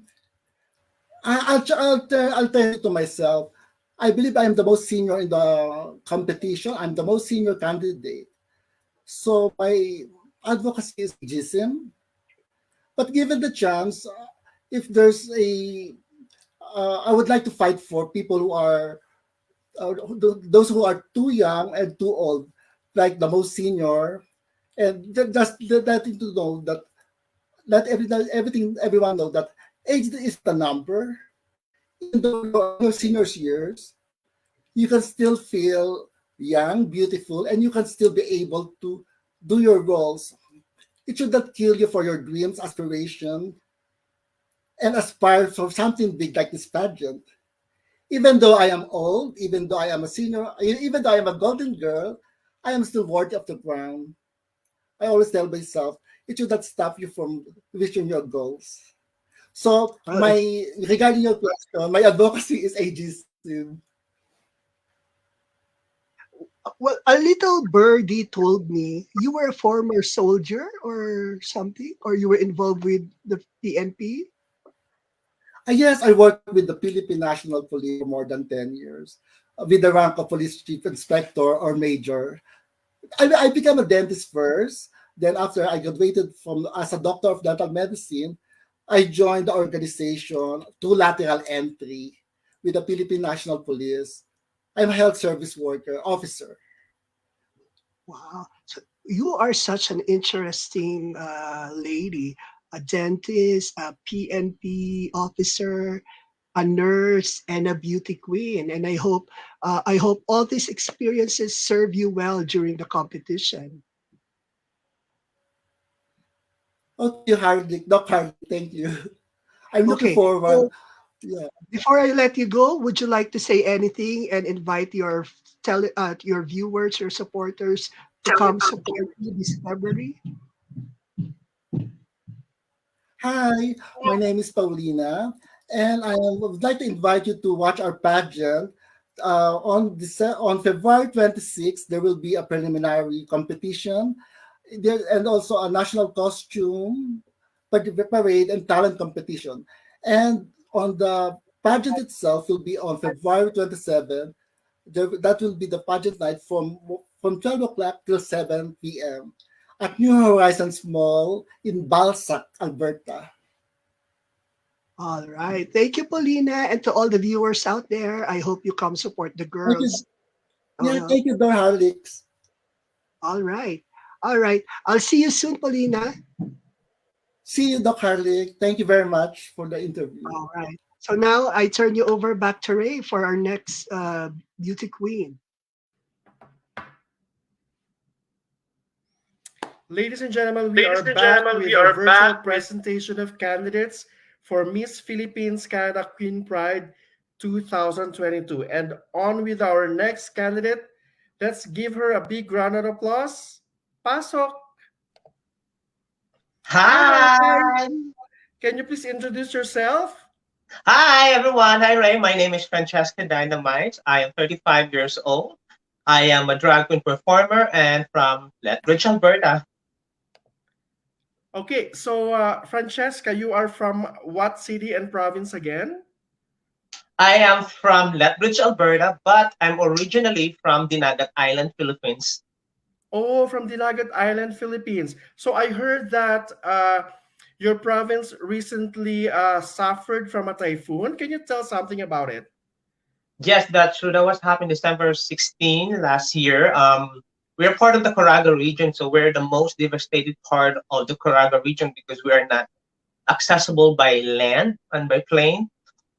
I'll tell it to myself. I believe I'm the most senior in the competition. I'm the most senior candidate. So my advocacy is GISM. But given the chance, if there's I would like to fight for people who are, those who are too young and too old, like the most senior, and just that to know that everyone know that age is the number. Even though you're in your seniors years, you can still feel young, beautiful, and you can still be able to do your roles. It should not kill you for your dreams, aspiration, and aspire for something big like this pageant. Even though I am old, even though I am a senior, even though I am a golden girl, I am still worthy of the crown. I always tell myself, it should not stop you from reaching your goals. So Well, my regarding your question, my advocacy is ageism. well, a little birdie told me you were a former soldier or something, or you were involved with the PNP. Yes, I worked with the Philippine National Police for more than 10 years with the rank of police chief inspector or major. I became a dentist first. Then after I graduated from as a doctor of dental medicine, I joined the organization to lateral entry with the Philippine National Police. I'm a health service worker officer. Wow. So you are such an interesting lady, a dentist, a PNP officer, a nurse, and a beauty queen. And I hope all these experiences serve you well during the competition. Okay, Hardik, Doc Hardik, thank you. I'm looking Okay. forward. So Yeah. before I let you go, would you like to say anything and invite your viewers, your supporters to come support you this February? Hi, my name is Paulina, and I would like to invite you to watch our pageant. On February 26th, there will be a preliminary competition there, and also a national costume parade and talent competition. And on the pageant itself will be on February 27th. That will be the pageant night from 12 o'clock till 7 p.m. at New Horizons Mall in Balsac, Alberta. All right. Thank you, Paulina, and to all the viewers out there. I hope you come support the Thank you. girls. Yeah, Uh, thank you, Dor Harlix. all right. All right. I'll see you soon, Paulina. See you, Doc Harlix. Thank you very much for the interview. All right. So now I turn you over back to Ray for our next beauty queen. Ladies and gentlemen, we Ladies are and back gentlemen, we with a are virtual back with presentation of candidates for Miss Philippines Canada Queen Pride 2022. And on with our next candidate. Let's give her a big round of applause. Pasok. Hi. Hi. Can you please introduce yourself? Hi, everyone. Hi, Ray. My name is Francesca Dynamite. I am 35 years old. I am a drag queen performer and from Lethbridge, Alberta. Okay, so Francesca, you are from what city and province again? I am from Lethbridge, Alberta, but I'm originally from Dinagat Island, Philippines. Oh, from Dinagat Island, Philippines. So I heard that your province recently suffered from a typhoon. Can you tell something about it? Yes, that's true. That was happened December 16 last year. We're part of the Caraga region, so we're the most devastated part of the Caraga region because we are not accessible by land and by plane,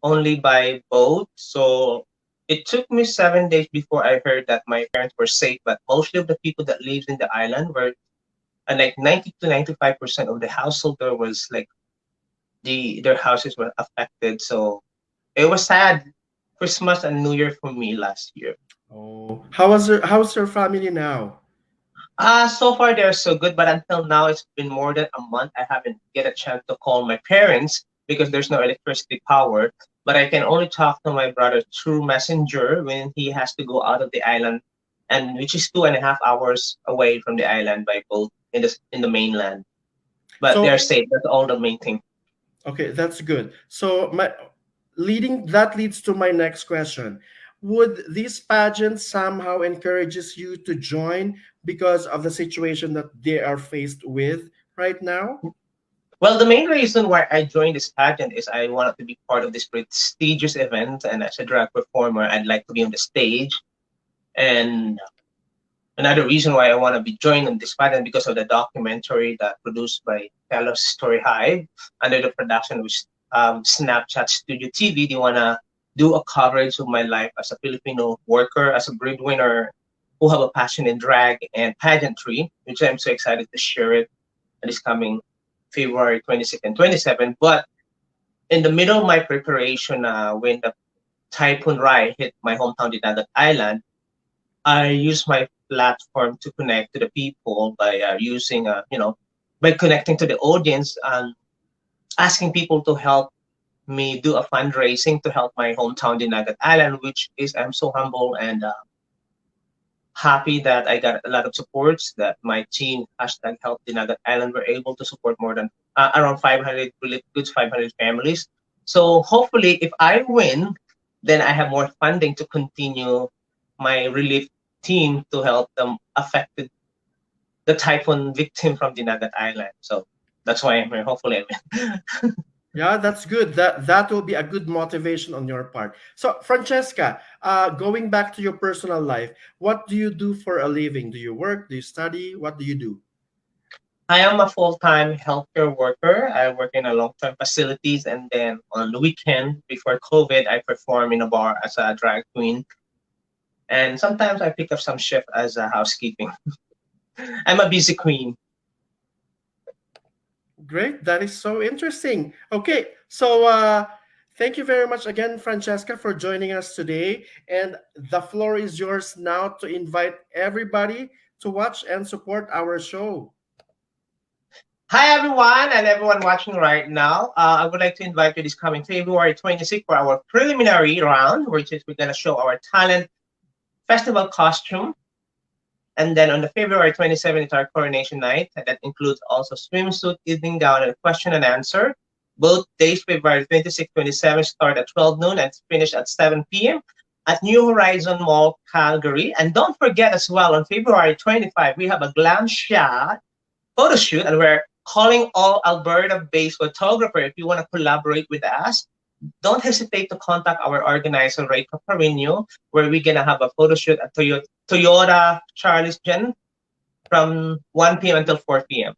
only by boat. So it took me 7 days before I heard that my parents were safe, but mostly of the people that lives in the island were, and like 90 to 95% of the household there was like their houses were affected. So it was sad Christmas and New Year for me last year. Oh, how's your family now? So far they're so good, but until now it's been more than a month. I haven't get a chance to call my parents because there's no electricity power. But I can only talk to my brother through Messenger when he has to go out of the island, and which is 2.5 hours away from the island by boat in the mainland. But they're So safe. That's all the main thing. okay, that's good. So my leading that leads to my next question. Would this pageant somehow encourages you to join because of the situation that they are faced with right now? Well, the main reason why I joined this pageant is I wanted to be part of this prestigious event, and as a drag performer, I'd like to be on the stage. And another reason why I want to be joining this pageant because of the documentary that produced by Telos Story Hive under the production of Snapchat Studio TV. They want to do a coverage of my life as a Filipino worker, as a breadwinner who have a passion in drag and pageantry, which I'm so excited to share it this coming February 26th and 27th. But in the middle of my preparation, when the Typhoon Rai hit my hometown, Dinagat Island, I use my platform to connect to the people by using, by connecting to the audience and asking people to help me do a fundraising to help my hometown, Dinagat Island, which is I'm so humble and happy that I got a lot of supports that my team hashtag Help Dinagat Island were able to support more than around 500 really good 500 families. So hopefully, if I win, then I have more funding to continue my relief team to help them affected the typhoon victim from Dinagat Island. So that's why I'm here. Hopefully, I win. Yeah, that's good. That will be a good motivation on your part. So, Francesca, going back to your personal life, what do you do for a living? Do you work? Do you study? What do you do? I am a full-time healthcare worker. I work in a long-term facilities, and then on the weekend before COVID, I perform in a bar as a drag queen. And sometimes I pick up some shift as a housekeeping. I'm a busy queen. Great. That is so interesting. Okay. So, thank you very much again, Francesca, for joining us today. And the floor is yours now to invite everybody to watch and support our show. Hi, everyone, and everyone watching right now. I would like to invite you this coming February 26th for our preliminary round, which is we're going to show our talent festival costume. And then on the February 27th, it's our coronation night. And that includes also swimsuit, evening gown, and question and answer. Both days, February 26, 27, start at 12 noon and finish at 7 p.m. at New Horizon Mall, Calgary. And don't forget as well, on February 25, we have a glam shot photo shoot, and we're calling all Alberta-based photographer. If you want to collaborate with us, don't hesitate to contact our organizer, Ray Caparino, where we're going to have a photo shoot at Toyota Charles Gen from 1 p.m. until 4 p.m.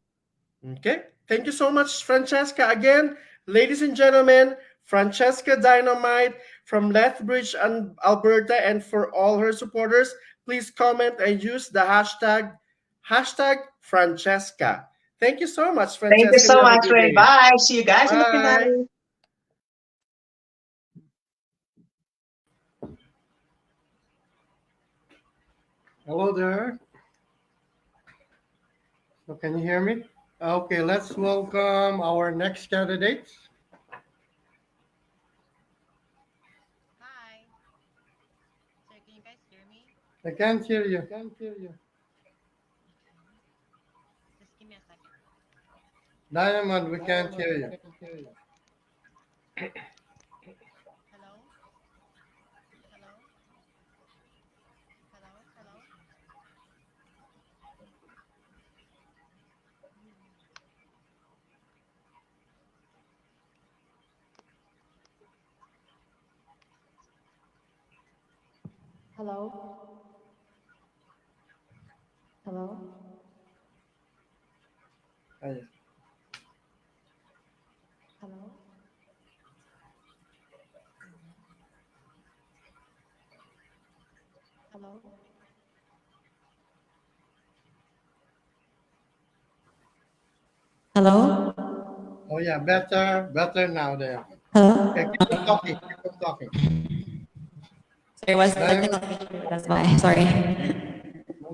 Okay. Thank you so much, Francesca. Again, ladies and gentlemen, Francesca Dynamite from Lethbridge and Alberta, and for all her supporters, please comment and use the hashtag Francesca. Thank you so much, Thank you Francesca. You so have a much, good Ray. day. Bye. See you guys in the Bye. finale. Hello there. So can you hear me? Okay, let's welcome our next candidates. Hi. Sir, can you guys hear me? I can't hear you. Can't hear you. Just give me a second. Diamond, we can't hear you. Hello? Hello? Hello? Ayun. Hello? Hello? Hello? Oh yeah, better now there. Okay, Hello? keep on talking. Keep on talking. Sorry, was Diamond. technical issue. That's why. Sorry.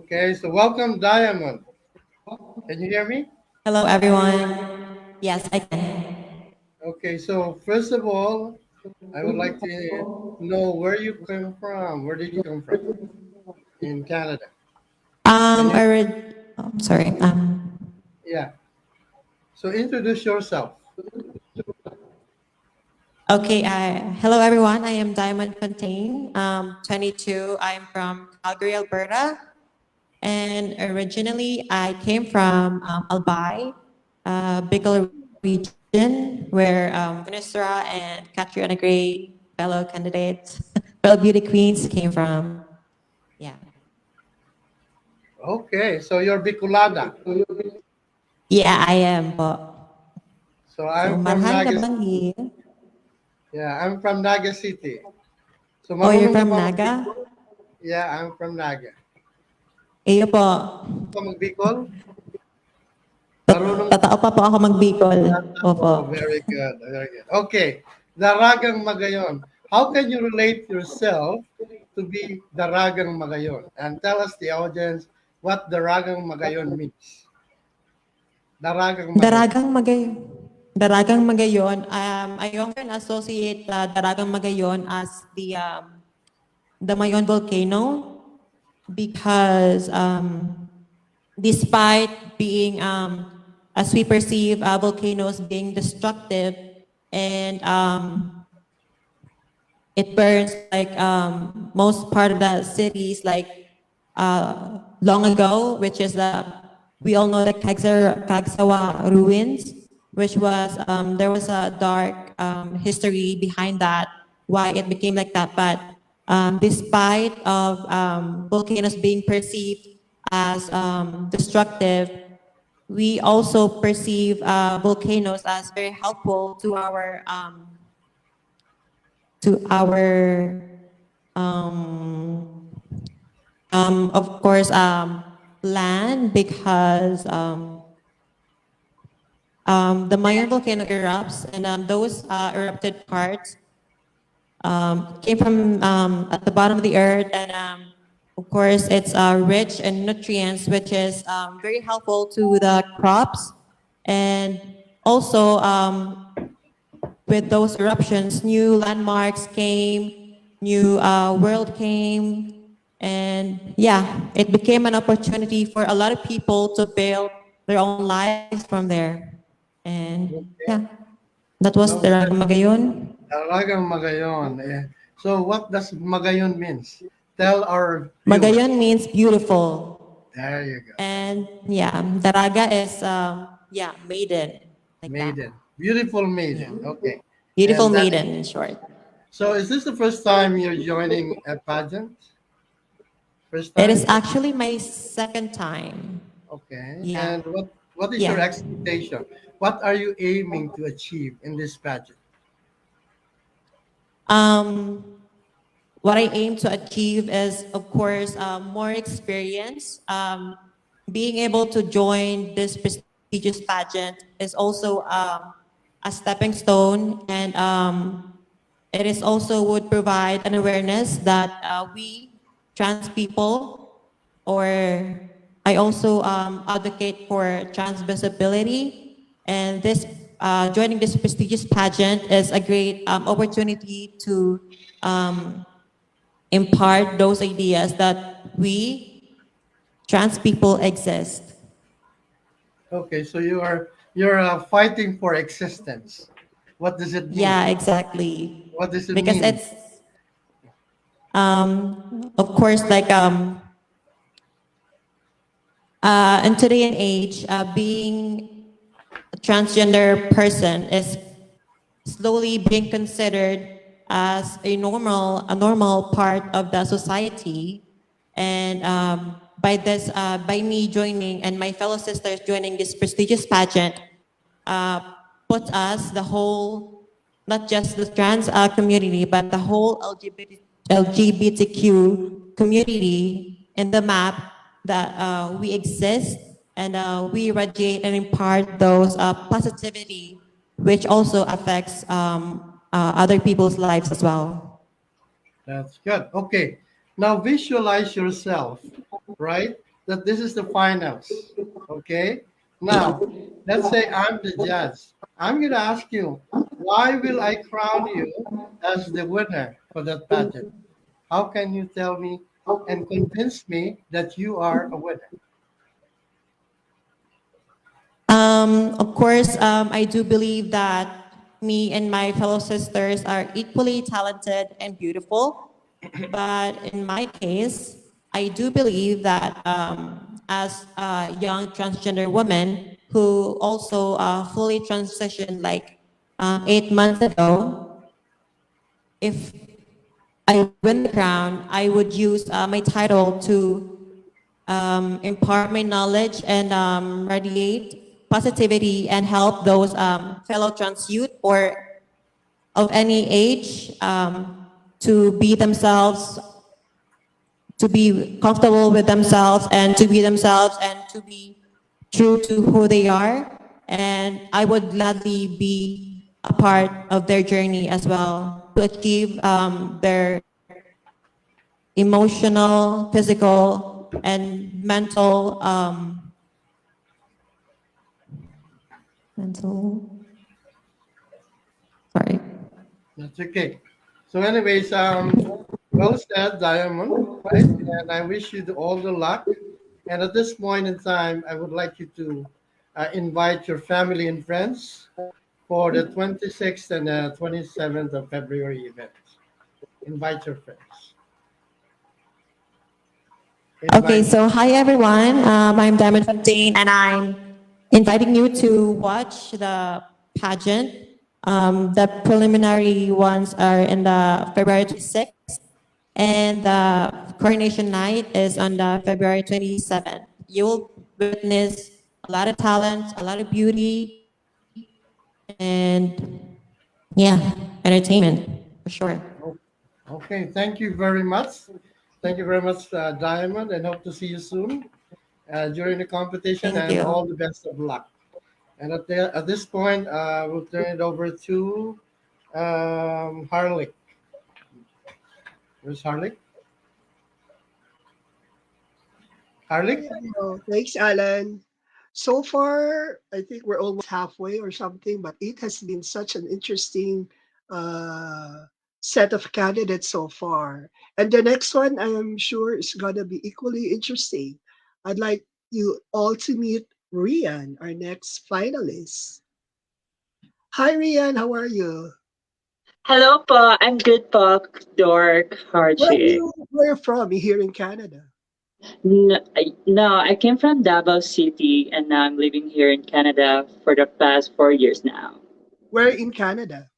Okay, so welcome, Diamond. Can you hear me? Hello, everyone. Yes, I can. Okay, so first of all, I would like to know where you came from. Where did you come from in Canada? Can you? Sorry. Yeah. So introduce yourself. Okay. Hello, everyone. I am Diamond Fontaine. 22. I'm from Calgary, Alberta. And originally, I came from Albay, Bicol region, where Vanessa and Catriona Gray, fellow candidates, fellow beauty queens came from. Yeah. Okay, so you're Bicolana. Yeah, I am po. So So, I'm from marhang Naga. nabanggit. Yeah, I'm from Naga City. So Oh, you're marunong ka from ba Naga? mag-Bicol? Yeah, I'm from Naga. Iyo po. Ka mag-Bicol? Marunong Tatao pa po ako mag-Bicol. Opo. Oh, very good. Very good. Okay. Daragang Magayon. How can you relate yourself to be Daragang Magayon? And tell us, the audience, what Daragang Magayon means. Daragang Magayon. Daragang Magayon. Daragang Magayon. I often associate Daragang Magayon as the Mayon volcano because despite being, as we perceive volcanoes being destructive and it burns like most part of the cities like long ago, which is we all know the Kagsawa ruins, which was there was a dark history behind that, why it became like that. But despite of volcanoes being perceived as destructive, we also perceive volcanoes as very helpful to our of course land because the Mayon volcano erupts and those erupted parts came from at the bottom of the earth and of course it's rich in nutrients which is very helpful to the crops and also with those eruptions, new landmarks came, new world came, and yeah, it became an opportunity for a lot of people to build their own lives from there. And yeah, that was the Okay. Magayon. Daragang Magayon. Eh. So what does Magayon means? Tell our viewers. Magayon means beautiful. There you go. And yeah, Daraga is, yeah, maiden, like that. Maiden. Beautiful Yeah. maiden. Okay. Beautiful And that, maiden, in short. so is this the first time you're joining a pageant? First It time? is actually my second time. Okay. Yeah. And what is your Yeah. expectation? What are you aiming to achieve in this pageant? Um, what I aim to achieve is, of course, more experience. Being able to join this prestigious pageant is also a stepping stone, and it is also would provide an awareness that we trans people, or I also advocate for trans visibility, and this joining this prestigious pageant is a great opportunity to impart those ideas that we trans people exist. Okay, so you're fighting for existence. What does it mean? Yeah, exactly. What does it Because mean? it's of course like in today and age, being a transgender person is slowly being considered as a normal part of the society. And by me joining and my fellow sisters joining this prestigious pageant, uh, puts us, the whole, not just the trans community, but the whole LGBTQ community in the map that we exist, and we radiate and impart those positivity, which also affects other people's lives as well. That's good. Okay. Now visualize yourself, right? That this is the finals. Okay. Now, let's say I'm the judge. I'm going to ask you, why will I crown you as the winner for that pageant? How can you tell me and convince me that you are a winner? Of course, I do believe that me and my fellow sisters are equally talented and beautiful. But in my case, I do believe that as a young transgender woman who also fully transitioned like 8 months ago, if I win the crown, I would use my title to impart my knowledge and radiate positivity and help those fellow trans youth or of any age to be themselves, to be comfortable with themselves and to be themselves and to be true to who they are. And I would gladly be a part of their journey as well to achieve their emotional, physical, and mental, sorry. That's okay. So, anyways, well said, Diamond, right? And I wish you all the luck. And at this point in time, I would like you to invite your family and friends for the 26th and 27th of February event. Invite your friends. Okay, Invite. so hi everyone. I'm Diamond Fontaine, and I'm inviting you to watch the pageant. The preliminary ones are in the February 26th, and the coronation night is on the February 27th. You will witness a lot of talent, a lot of beauty, and yeah, entertainment for sure. Okay, thank you very much. Thank you very much, Diamond, and hope to see you soon during the competition, Thank and you. all the best of luck. And at this point, we'll turn it over to Harley. Where's Harley? Harley? Thanks, Alan. So far, I think we're almost halfway or something, but it has been such an interesting uh, set of candidates so far. And the next one, I'm sure, is going to be equally interesting. I'd like you all to meet Rian, our next finalist. Hi, Rian. How are you? Hello po, I'm good po, Dork Hardship. Where are you from? You here in Canada? No, I came from Davao City and now I'm living here in Canada for the past 4 years now. Where in Canada?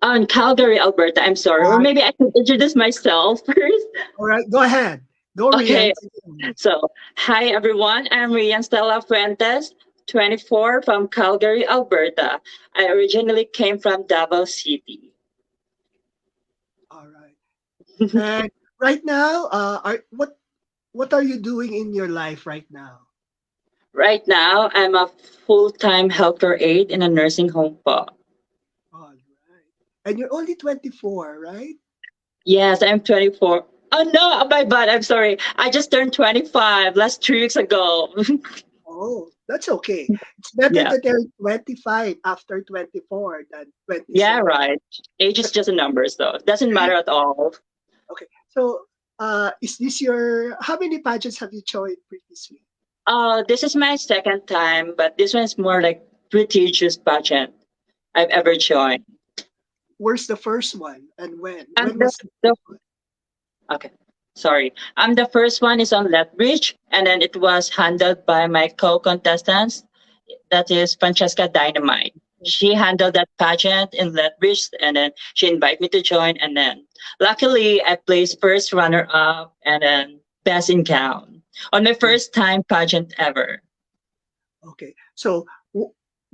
Oh, in Calgary, Alberta. I'm sorry. Or maybe I can introduce myself first. All right, go ahead. Go, Okay. Rian. So, hi everyone. I'm Rian Stella Fuentes, 24 from Calgary, Alberta. I originally came from Davao City. All right. And right now, what are you doing in your life right now? Right now, I'm a full-time healthcare aide in a nursing home po. All right. And you're only 24, right? Yes, I'm 24. Oh no, my bad. I'm sorry. I just turned 25 last 3 weeks ago. Oh, that's okay. It's better Yeah. to turn 25 after 24 than 27. Yeah, right. Age is just a number, so it doesn't matter at all. Okay. So, is this how many pageants have you joined previously? This is my second time, but this one's more like prestigious pageant I've ever joined. Where's the first one and when? And When was okay, sorry. The first one is on Lethbridge, and then it was handled by my co-contestants. That is Francesca Dynamite. she handled that pageant in Lethbridge, and then she invited me to join. And then, luckily, I placed first runner up and then best in gown on my first time pageant ever. Okay. So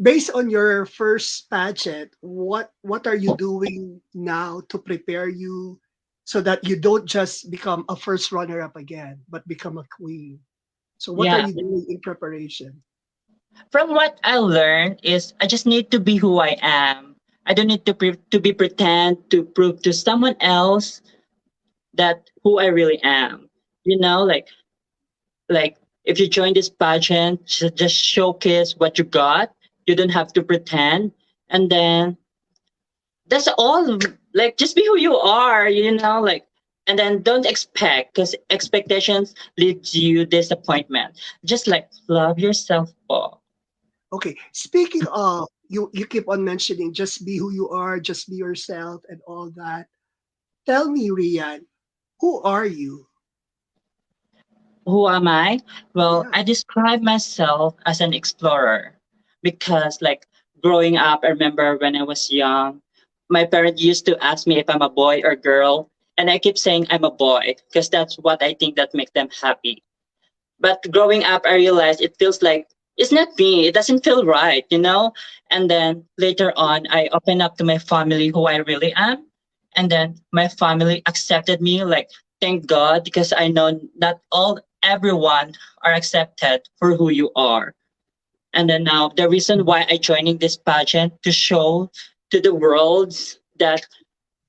based on your first pageant, what are you doing now to prepare you so that you don't just become a first runner up again, but become a queen? So what are Yeah. you doing in preparation? From what I learned is I just need to be who I am. I don't need to be pretend to prove to someone else that who I really am. You know, like if you join this pageant, just showcase what you got. You don't have to pretend, and then that's all. Like just be who you are. You know, like and then don't expect because expectations lead you disappointment. Just like love yourself, Paul. Okay. Speaking of, you keep on mentioning just be who you are, just be yourself and all that. Tell me, Rian, who are you? Who am I? Well, Yeah. I describe myself as an explorer because, like, growing up, I remember when I was young, my parents used to ask me if I'm a boy or girl, and I keep saying I'm a boy because that's what I think that makes them happy. But growing up, I realized it feels like it's not me. It doesn't feel right, you know? And then later on, I opened up to my family who I really am. And then my family accepted me. Like, thank God, because I know not all, everyone are accepted for who you are. And then now the reason why I joining this pageant to show to the world that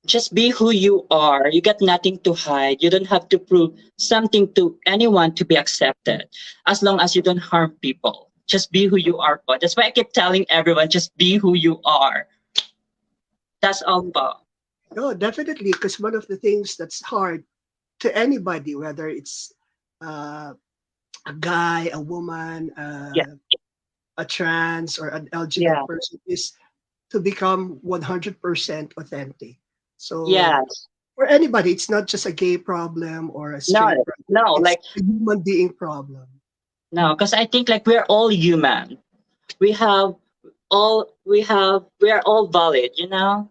just be who you are. You got nothing to hide. You don't have to prove something to anyone to be accepted. As long as you don't harm people. Just be who you are, po. That's why I keep telling everyone, just be who you are. That's all, po. No, definitely, because one of the things that's hard to anybody, whether it's uh, a guy, a woman, Yeah. a trans, or an LGBT Yeah. person, is to become 100% authentic. So Yes. for anybody, it's not just a gay problem or a No, straight problem. no, It's like, a human being problem. no, because I think like we're all human. We have we are all valid, you know?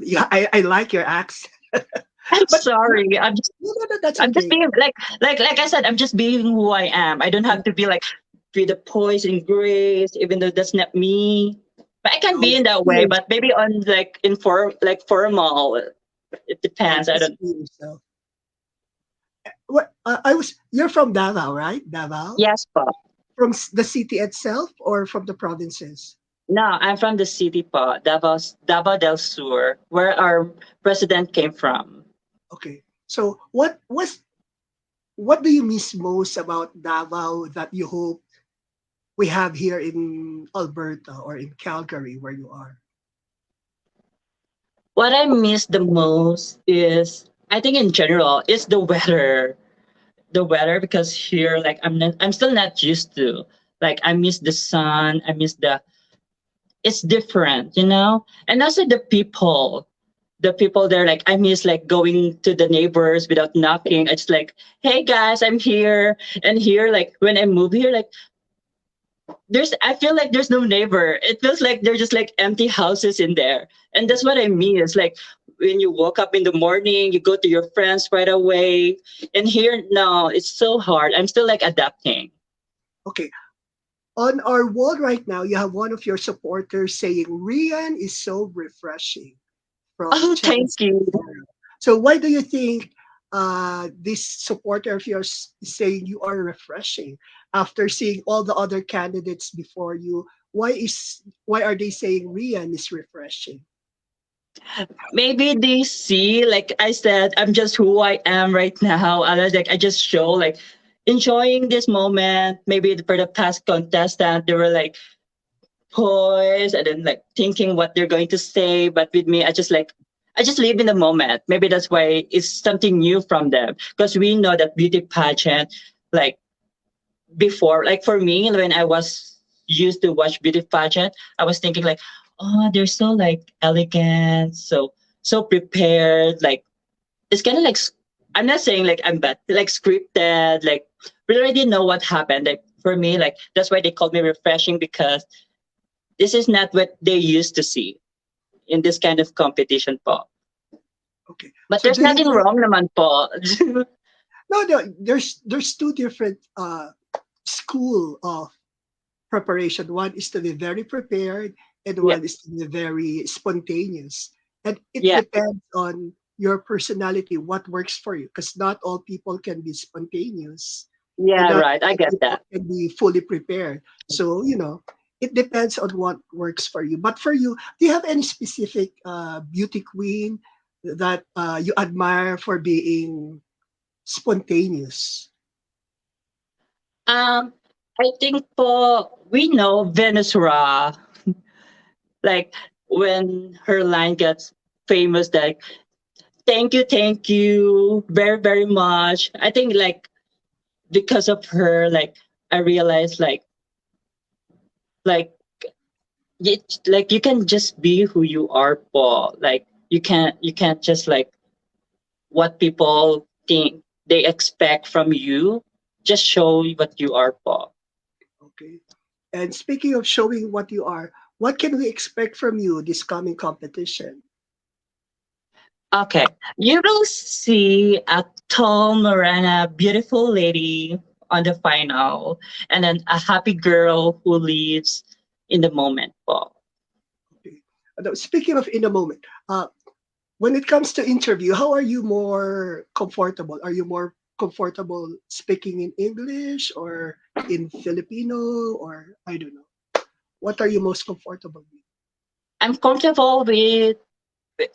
Yeah, I like your accent. I'm But sorry. no, that's I'm just okay. being like I said, I'm just being who I am. I don't have to be like with the poise and grace, even though that's not me. But I can No, be in just that be way, yourself. but maybe on like like formal. It No, depends. I just don't be yourself. You're from Davao, right? Davao? yes, Pop. From the city itself or from the provinces? No, I'm from the city pa, Davao del Sur, where our president came from. Okay. So what do you miss most about Davao that you hope we have here in Alberta or in Calgary where you are? What I miss the most is I think in general is the weather. The weather because here like I'm still not used to. Like I miss the sun, I miss the it's different, you know? And also the people. The people there, like I miss like going to the neighbors without knocking. It's like, hey guys, I'm here. And here, like when I move here, like I feel like there's no neighbor. It feels like there's just like empty houses in there. And that's what I mean. It's like when you woke up in the morning, you go to your friends right away. And here, no, it's so hard. I'm still like adapting. Okay. On our wall right now, you have one of your supporters saying Rian is so refreshing from Oh, thank Chelsea. you. So why do you think this supporter of yours is saying you are refreshing after seeing all the other candidates before you? Why are they saying Rian is refreshing? Maybe they see, like I said, I'm just who I am right now. I just show like enjoying this moment. Maybe for the past contestant, they were like poised and then like thinking what they're going to say. But with me, I just live in the moment. Maybe that's why it's something new from them because we know that beauty pageant, like before, like for me, when I was used to watch beauty pageant, I was thinking like, oh, they're so like elegant, so prepared. Like it's kind of like I'm not saying like I'm bad, like scripted. Like we already know what happened. Like for me. Like that's why they called me refreshing, because this is not what they used to see in this kind of competition po. Okay. But So there's do you nothing have, wrong naman po. no, there's two different school of preparation. One is to be very prepared, and Yeah, one is to be very spontaneous. And it yeah, depends on your personality, what works for you, because not all people can be spontaneous, and yeah, not right. I all get people that. can be fully prepared. So, it depends on what works for you. But for you, do you have any specific beauty queen that you admire for being spontaneous? Um, I think po we know Venus Ra, like when her line gets famous, like thank you very very much. I think like because of her, like I realized like like you can just be who you are po. Like you can't just like what people think they expect from you. Just show what you are po. Okay. And speaking of showing what you are, what can we expect from you this coming competition? Okay, you will see a tall Morena, beautiful lady on the final, and then a happy girl who lives in the moment po. Okay. Speaking of in a moment, when it comes to interview, how are you more comfortable? Are you more comfortable speaking in English or in Filipino, or I don't know? What are you most comfortable with? I'm comfortable with,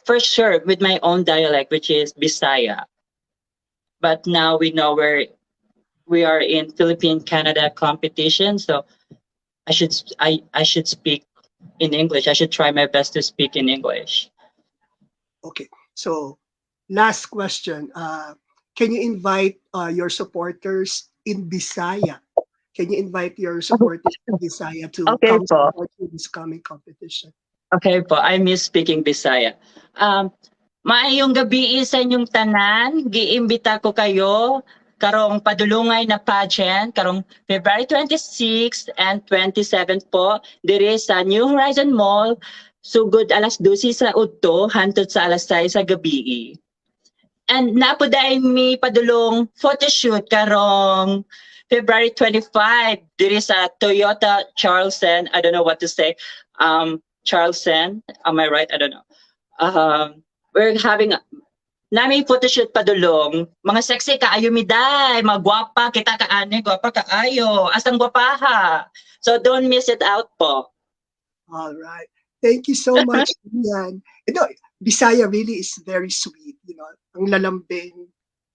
for sure, with my own dialect, which is Bisaya. But now we know we are in Philippine Canada competition, so I should speak in English. I should try my best to speak in English. Okay. So, last question. Can you invite your supporters in Bisaya? Can you invite your supporters in Bisaya to Okay come po. support you this coming competition? Okay po. I miss speaking Bisaya. Maayong gabi sa inyong tanan. Giimbita ko kayo karong padulungay na pageant karong February 26 and 27 po diri sa New Horizon Mall, sugod alas 12 sa udto hantod sa alas 6 sa gabi. And napoday mi padulong photoshoot karong February 25 diri sa Toyota Charleston. I don't know what to say. Charleston, am I right? I don't know. We're having nami photoshoot padulong. Mga sexy kaayo mi day, mga gwapa kita kaani, gwapa kaayo, asang gwapaha. So don't miss it out po. All right. Thank you so much, Ian. Bisaya really is very sweet. Ang lalambing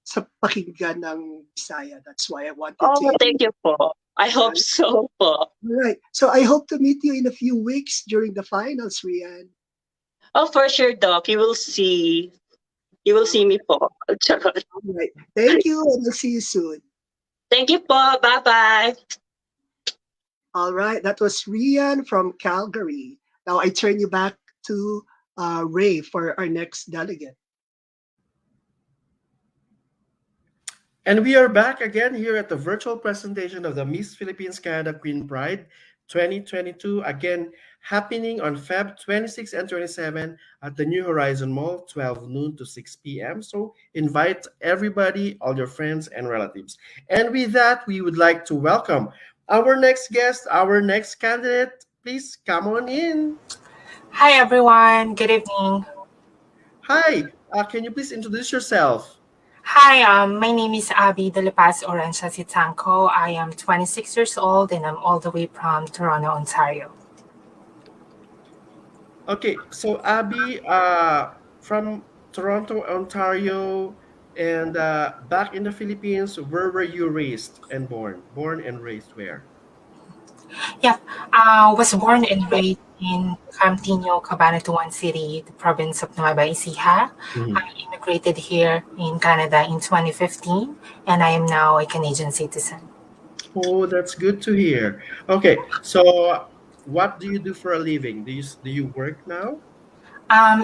sa pakinggan ng Bisaya. That's why I wanted Oh, to. thank you po. I hope so po. All right. So I hope to meet you in a few weeks during the finals, Rian. Oh, for sure, Doc. You will see. You will see me po. Charot. All right. Thank you, and I'll see you soon. Thank you po. Bye-bye. All right. That was Rian from Calgary. Now I turn you back to Ray for our next delegate. And we are back again here at the virtual presentation of the Miss Philippines Canada Queen Pride 2022, again happening on Feb 26 and 27 at the New Horizon Mall, 12 noon to 6 p.m. So invite everybody, all your friends and relatives. And with that, we would like to welcome our next guest, our next candidate. Please come on in. Hi everyone, good evening. Hi, can you please introduce yourself? Hi, my name is Abby De La Paz Oranza Sitanco. I am 26 years old and I'm all the way from Toronto, Ontario. Okay, so Abby, from Toronto, Ontario, and back in the Philippines, where were you raised and born? Born and raised where? Yep, I was born and raised in Camtino, Cabanatuan City, the province of Nueva Ecija. Mhm. I immigrated here in Canada in 2015 and I am now a Canadian citizen. Oh, that's good to hear. Okay, so what do you do for a living? Do you work now?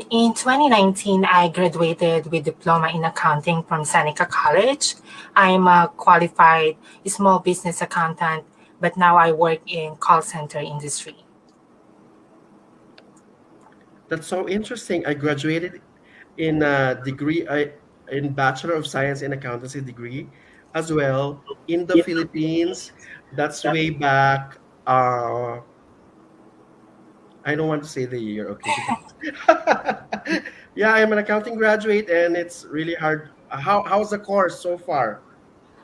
In 2019, I graduated with diploma in accounting from Seneca College. I'm a qualified small business accountant but now I work in call center industry. That's so interesting. I graduated in a degree, in Bachelor of Science in Accountancy degree as well in the Philippines. That's way back. I don't want to say the year, okay? Because yeah, I'm an accounting graduate, and it's really hard. How's the course so far?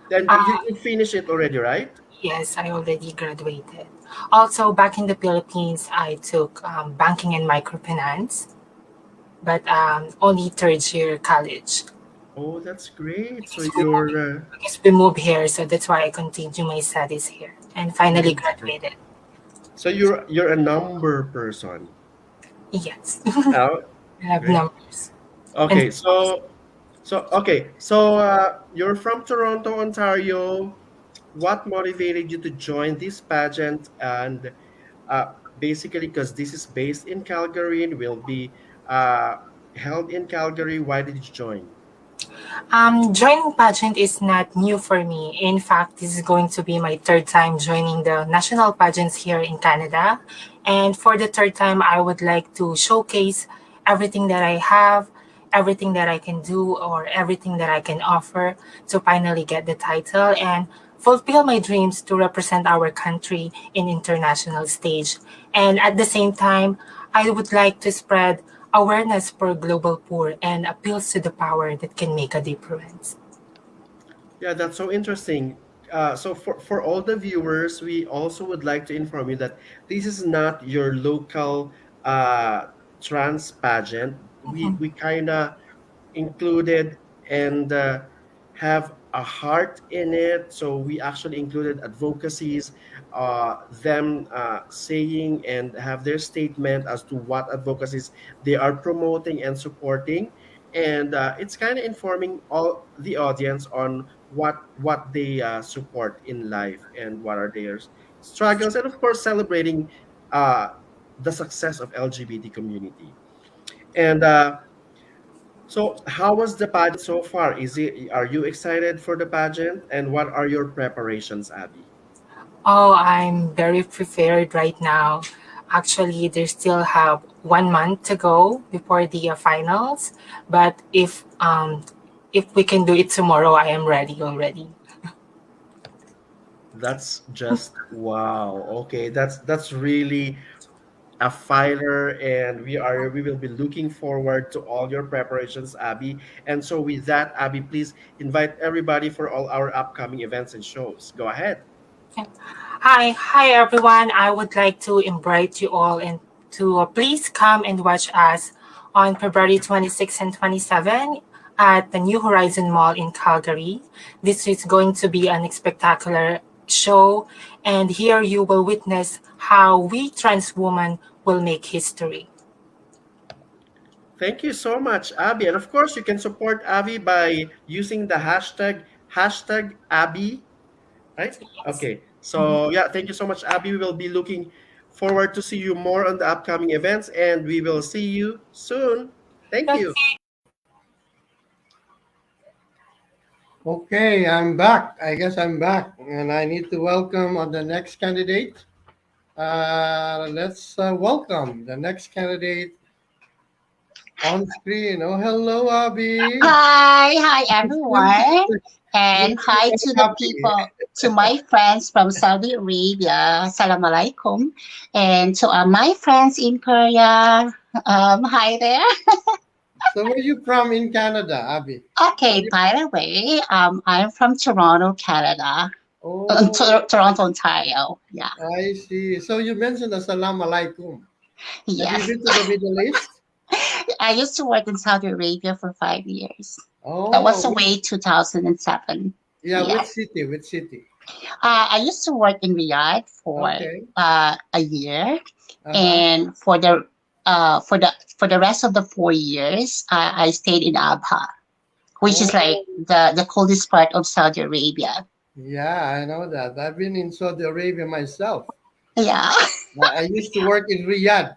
Then Uh, you finish it already, right? yes, I already graduated. Also, back in the Philippines, I took banking and microfinance, but only third year college. Oh, that's great. So Because we moved, you're because we moved here, so that's why I continue my studies here and finally that's great. graduated. So you're a number person. Yes, Oh, I have great. numbers. And Okay, you're from Toronto, Ontario. What motivated you to join this pageant? And uh, basically, because this is based in Calgary and will be uh, held in Calgary, why did you join? joining pageant is not new for me. In fact, this is going to be my third time joining the national pageants here in Canada. And for the third time, I would like to showcase everything that I have, everything that I can do, or everything that I can offer to finally get the title and fulfill my dreams to represent our country in international stage. And at the same time, I would like to spread awareness for global poor and appeals to the power that can make a difference. Yeah, that's so interesting. So for all the viewers, we also would like to inform you that this is not your local uh, trans pageant. We kind of included and have a heart in it. So we actually included advocacies, them saying and have their statement as to what advocacies they are promoting and supporting. And it's kind of informing all the audience on what they support in life and what are their struggles, and of course celebrating uh, the success of LGBT community. And so, how was the pageant so far? Are you excited for the pageant? And what are your preparations, Abby? Oh, I'm very prepared right now. Actually, they still have 1 month to go before the finals. But if we can do it tomorrow, I am ready already. That's just wow. Okay, that's really a fighter, and we will be looking forward to all your preparations, Abby. And so with that, Abby, please invite everybody for all our upcoming events and shows. Go ahead. Hi everyone. I would like to invite you all and to please come and watch us on February 26 and 27 at the New Horizon Mall in Calgary. This is going to be an spectacular show, and here you will witness how we trans women will make history. Thank you so much, Abby. And of course, you can support Abby by using the hashtag Abby, right? Yes. Okay. So yeah, thank you so much, Abby. We will be looking forward to see you more on the upcoming events, and we will see you soon. Thank That's you. it. Okay, I'm back. I guess I'm back, and I need to welcome on the next candidate. Let's welcome the next candidate on screen. Oh, hello, Abby. Hi You seem, everyone, you and seem hi very to the happy. people, to my friends from Saudi Arabia. Salam alaikum, and to my friends in Korea. Hi there. So, where are you from in Canada, Abby? Are Okay, you? by the way, I'm from Toronto, Canada, Oh, Toronto, Ontario. Yeah, I see. So you mentioned Assalamu alaikum. Have you yes. been to the Middle East? I used to work in Saudi Arabia for 5 years. That was Oh, away 2007. yeah. Which Yes. city? Which city? I used to work in Riyadh for Okay. a year, Uh-huh. and for the rest of the 4 years, I stayed in Abha, which is like Oh, the coldest part of Saudi Arabia. yeah, I know that. I've been in Saudi Arabia myself. Yeah. I used to work in Riyadh.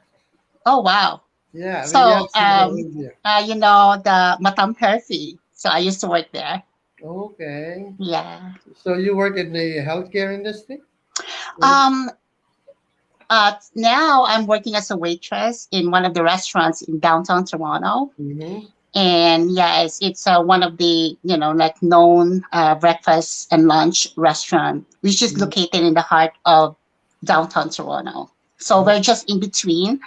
Oh wow. Yeah, So Riyadh, Saudi Arabia. you know the Matam Perfi. So I used to work there. Okay. Yeah. So you work in the healthcare industry? Um, Now I'm working as a waitress in one of the restaurants in downtown Toronto. Mm-hmm. And yeah, it's one of the like known breakfast and lunch restaurant, which is located in the heart of downtown Toronto. So we're just in between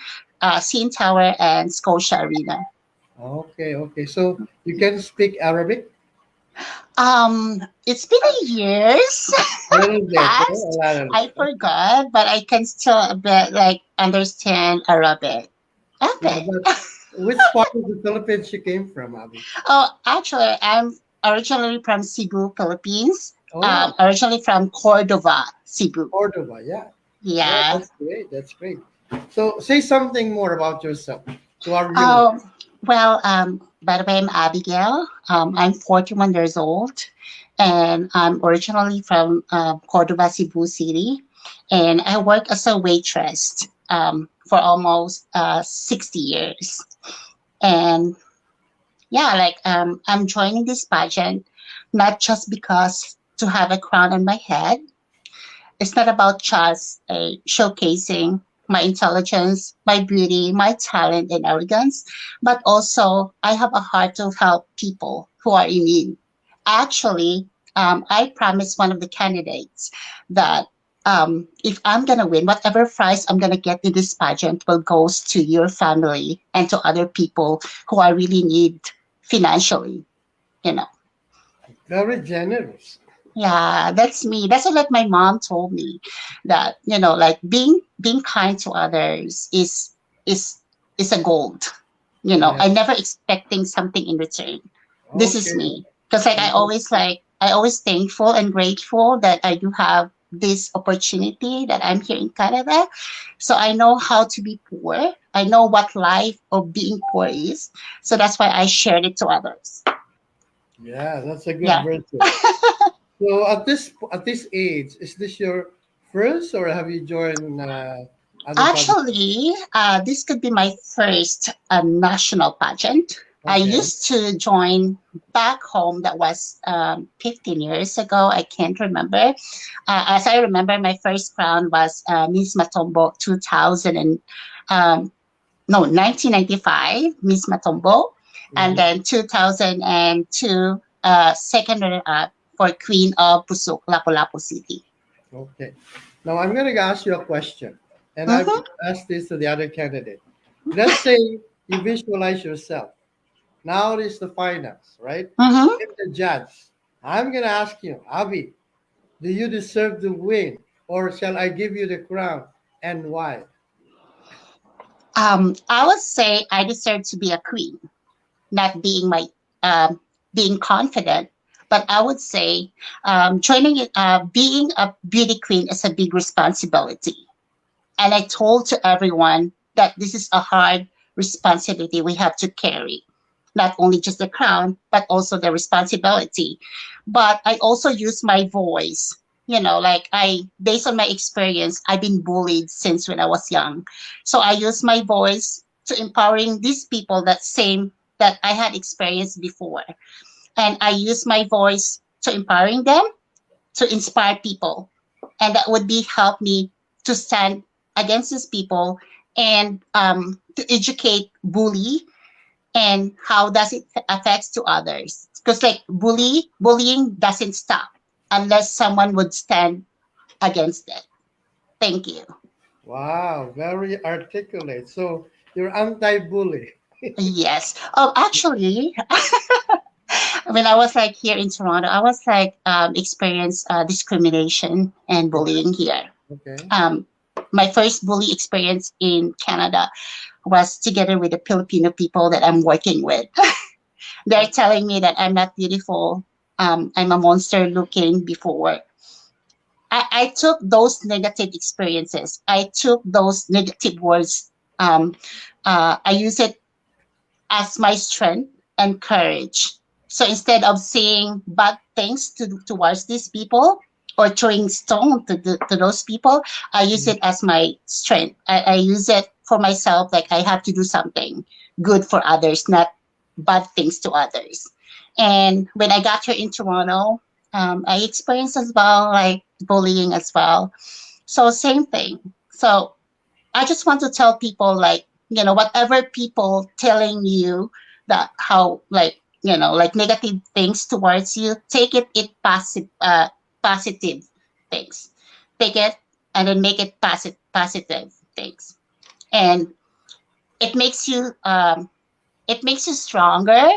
CN Tower and Scotia Arena. Okay, okay. So you can speak Arabic? It's been a years A little bit, a past. little I bit. forgot, but I can still a bit like understand Arabic. A Yeah, bit. but which part of the Philippines you came from, Abby? Oh, actually, I'm originally from Cebu, Philippines. Oh, Originally from Cordova, Cebu. Cordova, yeah. Oh, Yeah. that's great. That's great. So say something more about yourself to our viewers. Oh, well, by the way, I'm Abigail. I'm 41 years old, and I'm originally from Cordova, Cebu City, and I work as a waitress for almost 60 years. And yeah, like I'm joining this pageant not just because to have a crown on my head. It's not about just showcasing my intelligence, my beauty, my talent, and arrogance, but also I have a heart to help people who are in need. Actually, I promised one of the candidates that if I'm gonna win, whatever prize I'm gonna get in this pageant will goes to your family and to other people who are really need financially. You know. Very generous. Yeah, that's me. That's what like my mom told me that like being kind to others is is a gold. Yeah. I never expecting something in return. This is Okay. me because like I always thankful and grateful that I do have this opportunity that I'm here in Canada. So I know how to be poor. I know what life of being poor is. So that's why I shared it to others. Yeah, that's a good Yeah. virtue. So at this age, is this your first, or have you joined other public? Actually, this could be my first national pageant. I Okay. used to join back home. That was 15 years ago. I can't remember. As I remember, my first crown was Miss Matombo 2000 and no 1995 Miss Matombo, and Mhm. then 2002 second runner up for Queen of Pusuk Lapu-Lapu City. Okay. Now I'm going to ask you a question, and I've Mm-hmm. asked this to the other candidate. Let's say you visualize yourself. Now it is the finals, right? Mm-hmm. I'm the judge. I'm going to ask you, Avi, do you deserve to win, or shall I give you the crown, and why? I would say I deserve to be a queen, not um, being confident. But I would say being a beauty queen is a big responsibility. And I told to everyone that this is a hard responsibility we have to carry. Not only just the crown, but also the responsibility. But I also use my voice. Like based on my experience, I've been bullied since when I was young. So I use my voice to empowering these people that I had experienced before. And I use my voice to empowering them to inspire people. And that would be help me to stand against these people and to educate bully and how does it affects to others. Because like bullying doesn't stop unless someone would stand against it. Thank you. Wow, very articulate. So you're anti-bully. Yes. Oh, actually, when I was like here in Toronto, I was like experienced discrimination and bullying here. Okay. My first bully experience in Canada was together with the Filipino people that I'm working with. They're telling me that I'm not beautiful. I'm a monster looking before. I took those negative experiences. I took those negative words. I use it as my strength and courage. So instead of saying bad things towards these people or throwing stone to those people, I use it as my strength. I use it for myself, like I have to do something good for others, not bad things to others. And when I got here in Toronto, I experienced as well like bullying as well. So same thing. So I just want to tell people, like, whatever people telling you that how, like, like negative things towards you, take it positive things. Take it and then make it positive things. And it makes you stronger,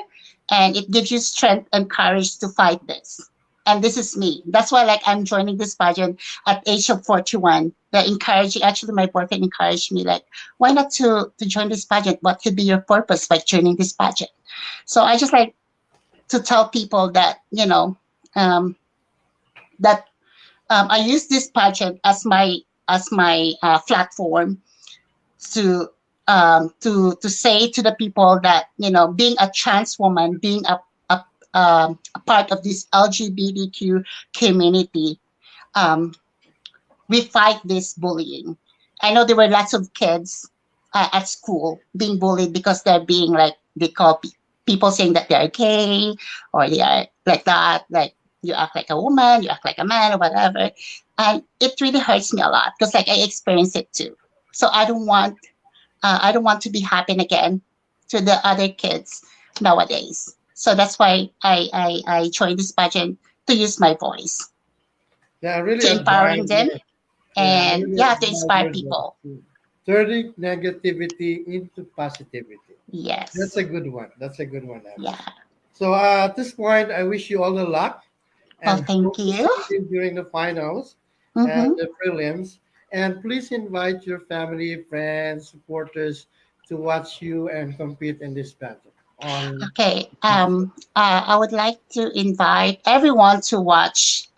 and it gives you strength and courage to fight this. And this is me. That's why, like, I'm joining this pageant at age of 41. They're encouraging, actually my boyfriend encouraged me, like, why not to join this pageant? What could be your purpose by joining this pageant? So I just like to tell people that, that I use this pageant as my platform to to say to the people that, being a trans woman, being a part of this LGBTQ community, we fight this bullying. I know there were lots of kids at school being bullied because they're being, like, they call people saying that they're gay, or they are like that, like, you act like a woman, you act like a man, or whatever. And it really hurts me a lot because, like, I experienced it too. So I don't want to be happen again to the other kids nowadays. So that's why I joined this pageant, to use my voice, Yeah, I really to admire empowering them, you. Yeah, I and really yeah, to admire inspire your people. turning negativity into positivity. That's Yes. a good one. That's a good one, Abby. Yeah. So at this point, I wish you all the luck Well, and thank hope to you. see you during the finals and Mm-hmm. the prelims. And please invite your family, friends, supporters to watch you and compete in this battle. On Okay. I would like to invite everyone to watch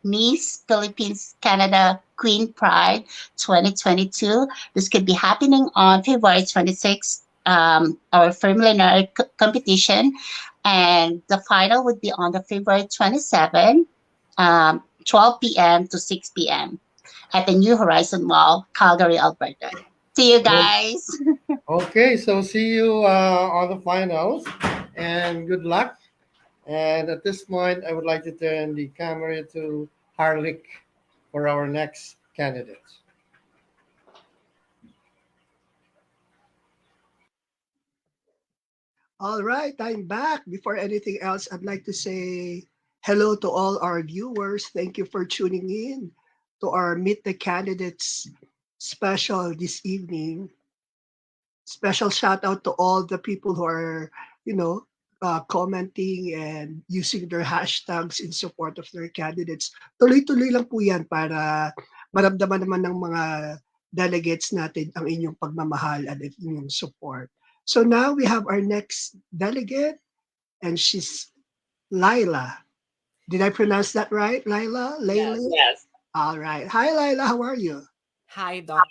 Miss Philippines Canada Queen Pride 2022. This could be happening on February 26th, our preliminary competition, and the final would be on the February 27th, 12 p.m. to 6 p.m. at the New Horizon Mall, Calgary, Alberta. See you guys. Okay, so see you on the finals and good luck. And at this point, I would like to turn the camera to Harlick for our next candidate. All right, I'm back. Before anything else, I'd like to say hello to all our viewers. Thank you for tuning in to our Meet the Candidates special this evening. Special shout out to all the people who are, you know, commenting and using their hashtags in support of their candidates. Tuloy-tuloy lang po yan para maramdaman naman ng mga delegates natin ang inyong pagmamahal and inyong support. So now we have our next delegate, and she's Laila. Did I pronounce that right, Laila? Layla? Yes. All right. Hi, Laila. How are you? Hi, Dr.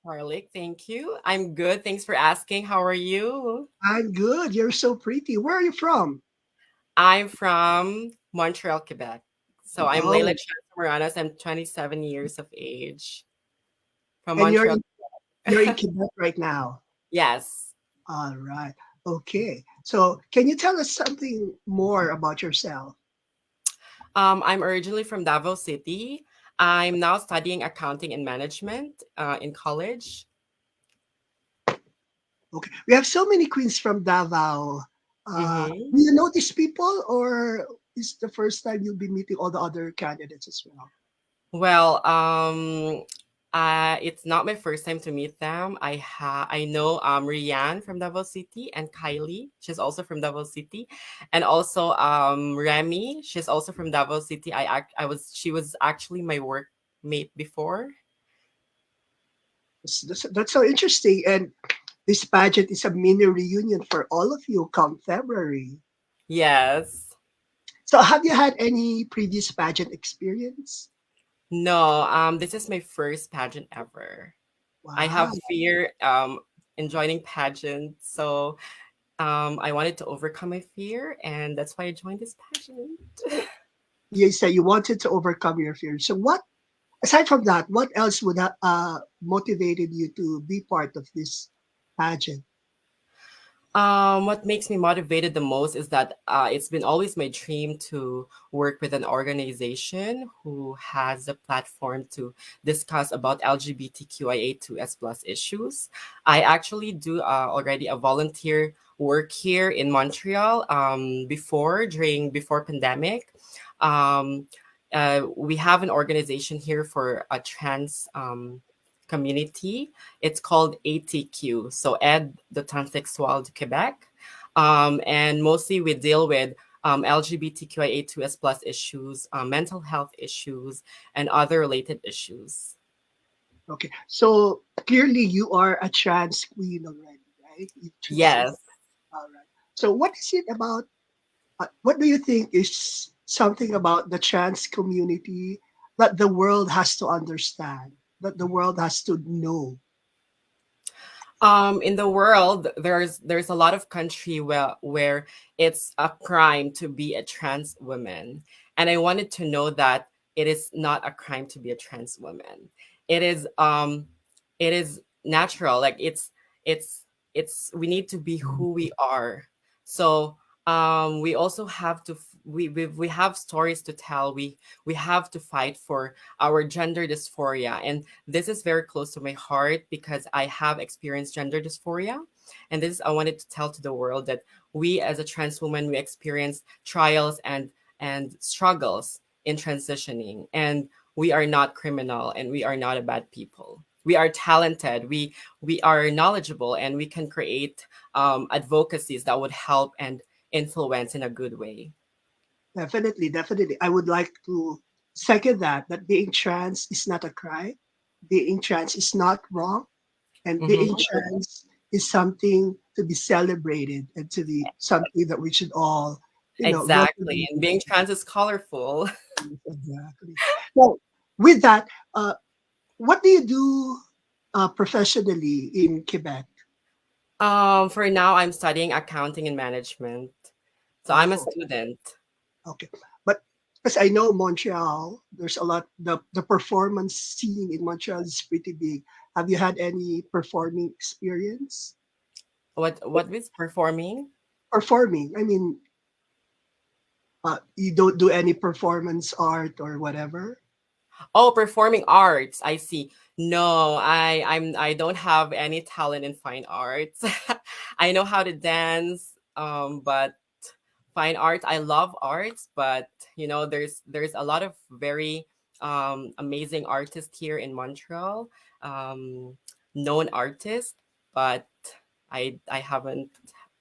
Harlick. Thank you. I'm good. Thanks for asking. How are you? I'm good. You're so pretty. Where are you from? I'm from Montreal, Quebec. So I'm Oh, Layla Moranas. I'm 27 years of age from and Montreal. you're in Quebec right now. Yes. All right. Okay. So can you tell us something more about yourself? I'm originally from Davao City. I'm now studying accounting and management in college. Okay. We have so many queens from Davao. Mhm. Do you know these people, or is the first time you'll be meeting all the other candidates as well? Well, it's not my first time to meet them. I know Rianne from Davao City and Kylie. She's also from Davao City, and also Remy. She's also from Davao City. She was actually my workmate before. That's so interesting. And this pageant is a mini reunion for all of you come February. Yes. So have you had any previous pageant experience? No, this is my first pageant ever. I have Wow. fear in joining pageants, so I wanted to overcome my fear, and that's why I joined this pageant. You said you wanted to overcome your fear. So what, aside from that, what else would have motivated you to be part of this pageant? What makes me motivated the most is that it's been always my dream to work with an organization who has a platform to discuss about LGBTQIA2S plus issues. I actually do already a volunteer work here in Montreal before pandemic. Um, we have an organization here for a trans community. It's called ATQ, so Aide de Transsexual du Québec. And mostly we deal with LGBTQIA2S plus issues, mental health issues, and other related issues. Okay, so clearly you are a trans queen already, right? You choose Yes. all right. So what is it about? What do you think is something about the trans community that the world has to understand, that the world has to know? In the world, there's a lot of country where it's a crime to be a trans woman, and I wanted to know that it is not a crime to be a trans woman. It is it is natural. Like it's we need to be who we are. So we also have to we have stories to tell. We have to fight for our gender dysphoria, and this is very close to my heart because I have experienced gender dysphoria. And this I wanted to tell to the world that we as a trans woman, we experience trials and struggles in transitioning. And we are not criminal and we are not a bad people. We are talented, we are knowledgeable, and we can create advocacies that would help and influence in a good way. Definitely, definitely. I would like to second that being trans is not a crime, being trans is not wrong, and being Mhm. trans is something to be celebrated and to be something that we should all, Exactly. recognize. And being trans is colorful. Exactly. So, with that, what do you do professionally in Quebec? For now, I'm studying accounting and management. So I'm a Oh, student. okay. But because I know Montreal, there's a lot, the performance scene in Montreal is pretty big. Have you had any performing experience? What is performing? Performing, I mean, you don't do any performance art or whatever? Oh, performing arts. I see. No, I don't have any talent in fine arts. I know how to dance, but fine art, I love arts, but there's a lot of very amazing artists here in Montreal, um, known artists, but I haven't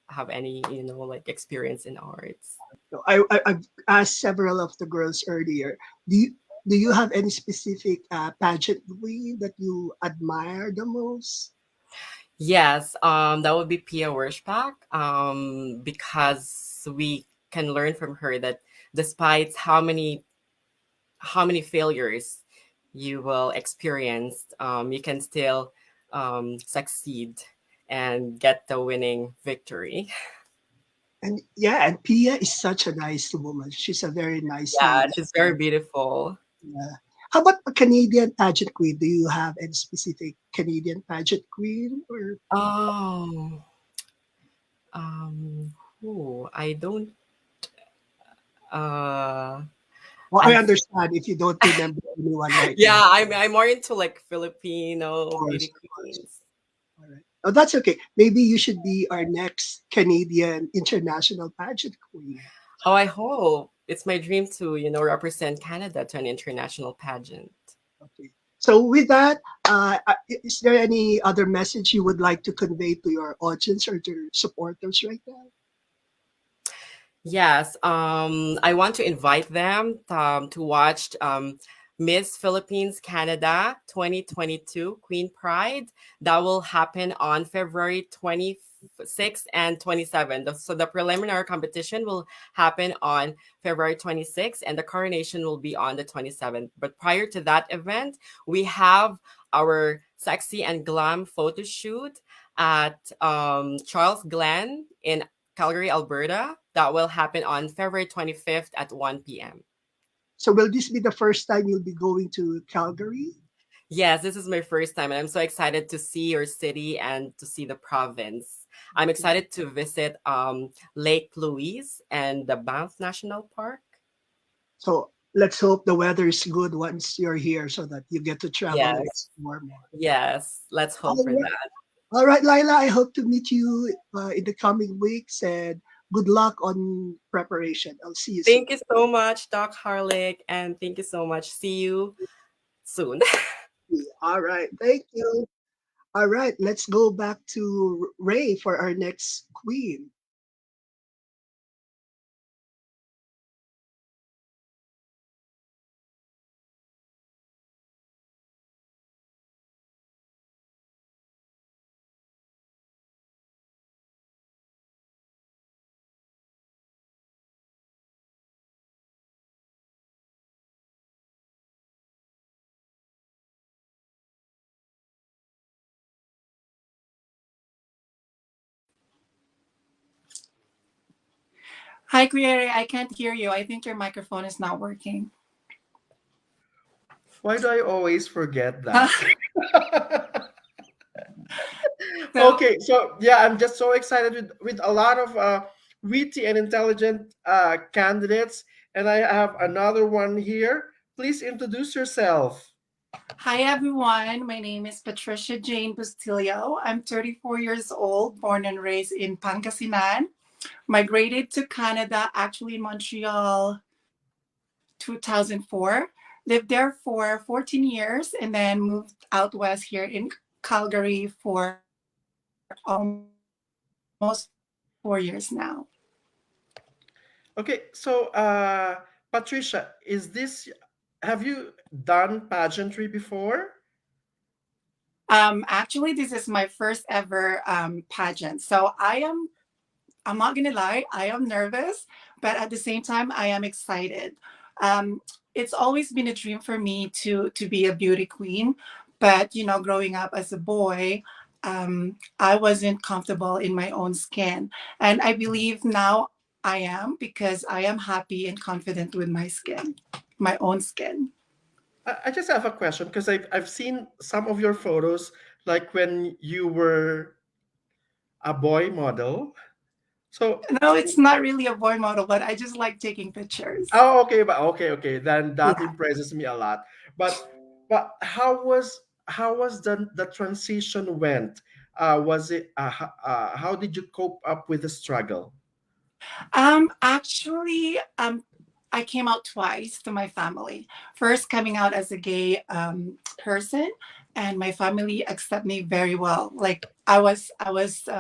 have any like experience in arts. So I've asked several of the girls earlier. Do you do you have any specific pageant queen that you admire the most? Yes, that would be Pia Wurschbach, because we can learn from her that despite how many failures you will experience, you can still succeed and get the winning victory. And yeah, and Pia is such a nice woman. She's a very nice Yeah, lady. she's very beautiful. Yeah. How about a Canadian pageant queen? Do you have any specific Canadian pageant queen or Oh, who I don't. Uh, well, I I understand if you don't remember anyone right now. yeah, I'm more into like Of Filipino course, beauty of course. queens. All right. Oh, that's okay. Maybe you should be our next Canadian international pageant queen. Oh, I hope it's my dream to represent Canada to an international pageant. Okay. So with that, is there any other message you would like to convey to your audience or to your supporters right now? Yes, I want to invite them to watch Miss Philippines Canada 2022 Queen Pride. That will happen on February 26th and 27th. So the preliminary competition will happen on February 26th and the coronation will be on the 27th. But prior to that event, we have our sexy and glam photo shoot at Charles Glen in Calgary, Alberta. That will happen on February 25th at 1 p.m. So will this be the first time you'll be going to Calgary? Yes, this is my first time, and I'm so excited to see your city and to see the province. I'm excited to visit Lake Louise and the Banff National Park. So let's hope the weather is good once you're here so that you get to travel and Yes, explore more. yes. Let's hope All for right, that. all right, Laila, I hope to meet you in the coming weeks and good luck on preparation. I'll see you soon. Thank you so much, Doc Harlick, and thank you so much. See you soon. All right, thank you. All right, let's go back to Ray for our next queen. Hi, Query. I can't hear you. I think your microphone is not working. Why do I always forget Huh? that? So, Okay, so yeah, I'm just so excited with a lot of witty and intelligent candidates, and I have another one here. Please introduce yourself. hi, everyone. My name is Patricia Jane Bustillo. I'm 34 years old, born and raised in Pangasinan. Migrated to Canada, actually in Montreal, 2004. Lived there for 14 years and then moved out west here in Calgary for almost 4 years now. Okay, so Patricia, have you done pageantry before? Actually, this is my first ever pageant. So I'm not gonna lie, I am nervous, but at the same time, I am excited. Um, it's always been a dream for me to be a beauty queen, but growing up as a boy, I wasn't comfortable in my own skin, and I believe now I am because I am happy and confident with my skin, my own skin. I just have a question because I've seen some of your photos, like when you were a boy model. So, No, it's not really a boy model, but I just like taking pictures. oh, okay, but okay. Then that Yeah. impresses me a lot. But how was the transition went? Was it how did you cope up with the struggle? Actually, I came out twice to my family. First, coming out as a gay person, and my family accept me very well. Like I was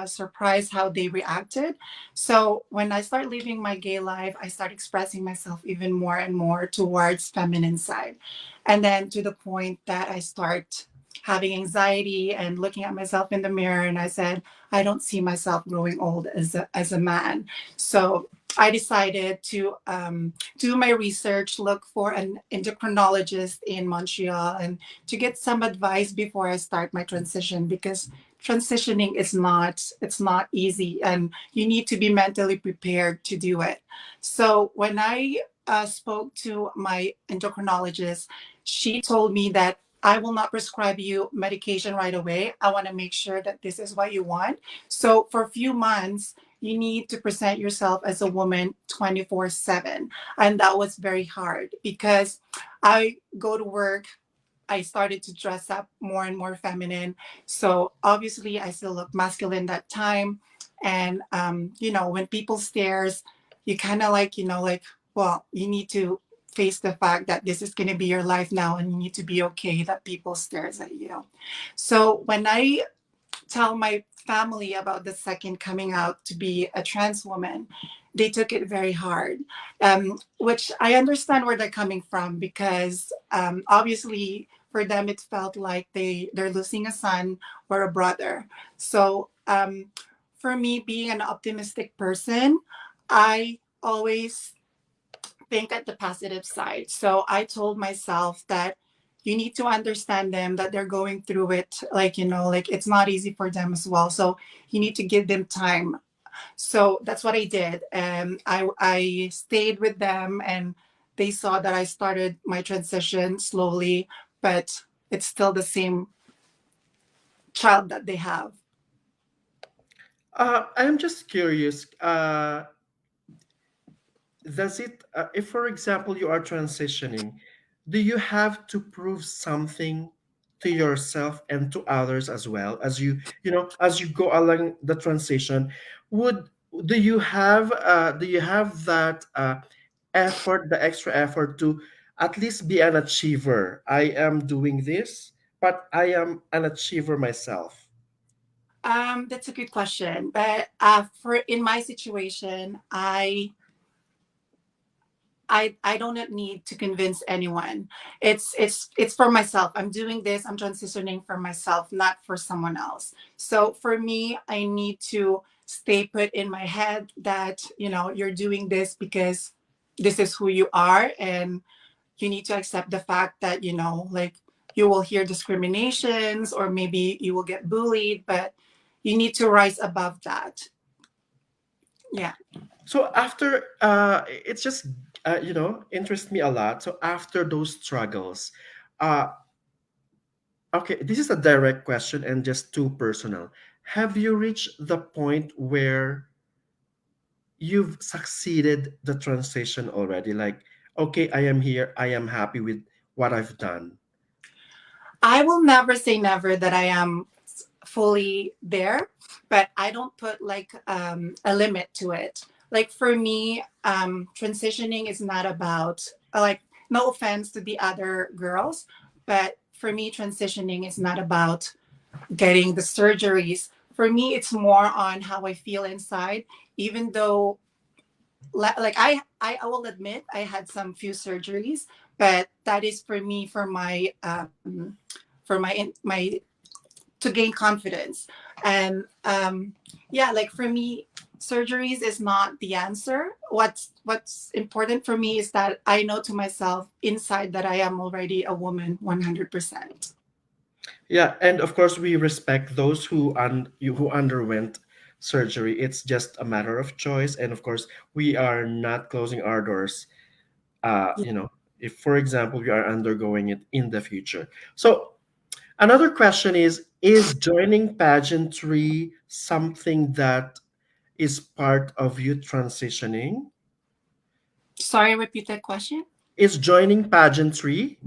surprised how they reacted. So when I start living my gay life, I start expressing myself even more and more towards feminine side, and then to the point that I start having anxiety and looking at myself in the mirror, and I said, I don't see myself growing old as a man. So I decided to do my research, look for an endocrinologist in Montreal, and to get some advice before I start my transition because transitioning is not it's not easy and you need to be mentally prepared to do it. So when I spoke to my endocrinologist, she told me that I will not prescribe you medication right away. I want to make sure that this is what you want. So for a few months, you need to present yourself as a woman 24/7. And that was very hard because I go to work, I started to dress up more and more feminine. So obviously I still look masculine that time. And when people stares, you kind of like, well, you need to face the fact that this is going to be your life now and you need to be okay that people stares at you. So when I tell my family about the second coming out to be a trans woman, they took it very hard, which I understand where they're coming from because obviously for them it felt like they're losing a son or a brother. So for me, being an optimistic person, I always think at the positive side. So I told myself that you need to understand them that they're going through it like it's not easy for them as well. So you need to give them time. So that's what I did. And I stayed with them and they saw that I started my transition slowly, but it's still the same child that they have. I'm just curious. Does it, if for example you are transitioning, do you have to prove something to yourself and to others as well as as you go along the transition? Would do you have that effort, the extra effort to at least be an achiever? I am doing this, but I am an achiever myself. That's a good question. But for in my situation, I don't need to convince anyone. It's for myself. I'm doing this. I'm transitioning for myself, not for someone else. So for me, I need to stay put in my head that you're doing this because this is who you are, and you need to accept the fact that like you will hear discriminations or maybe you will get bullied, but you need to rise above that. Yeah. So after it's just interests me a lot. So after those struggles, uh okay, this is a direct question and just too personal. Have you reached the point where you've succeeded the transition already? Like, okay, I am here, I am happy with what I've done. I will never say never that I am fully there, but I don't put like a limit to it. Like for me, transitioning is not about like, no offense to the other girls, but for me, transitioning is not about getting the surgeries. For me, it's more on how I feel inside, even though like I will admit I had some few surgeries, but that is for me for my to gain confidence. And yeah, like for me, surgeries is not the answer. What's important for me is that I know to myself inside that I am already a woman 100%. Yeah, and of course we respect those who underwent surgery. It's just a matter of choice, and of course we are not closing our doors. If for example we are undergoing it in the future. So another question is joining pageantry something that is part of you transitioning? Sorry, repeat that question. Is joining pageantry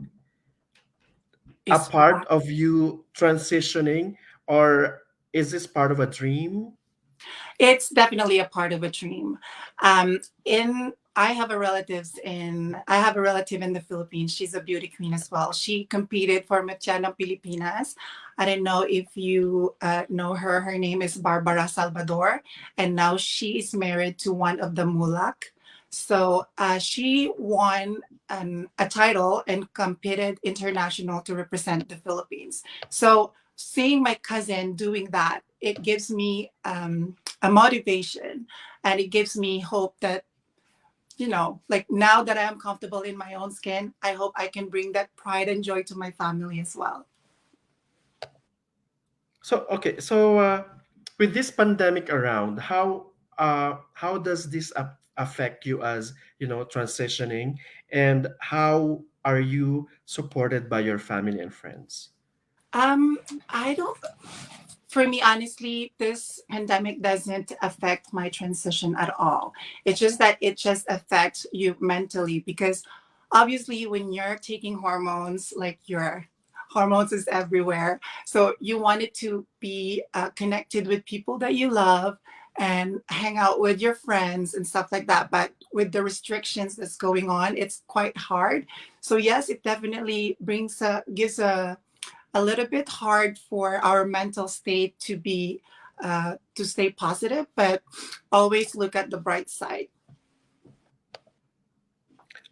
a Is part of you transitioning, or is this part of a dream? It's definitely a part of a dream. In I have a relative in the Philippines. She's a beauty queen as well. She competed for Metianang Pilipinas. I don't know if you know her. Her name is Barbara Salvador, and now she is married to one of the Mulak. So she won a title and competed international to represent the Philippines. So seeing my cousin doing that, it gives me a motivation, and it gives me hope that like now that I am comfortable in my own skin, I hope I can bring that pride and joy to my family as well. So okay, so with this pandemic around, how does this affect you as transitioning, and how are you supported by your family and friends? um I don't For me, honestly, this pandemic doesn't affect my transition at all. It's just that it just affects you mentally, because obviously when you're taking hormones, like your hormones is everywhere. So you wanted to be connected with people that you love and hang out with your friends and stuff like that. But with the restrictions that's going on, it's quite hard. So yes, it definitely gives a little bit hard for our mental state to stay positive, but always look at the bright side.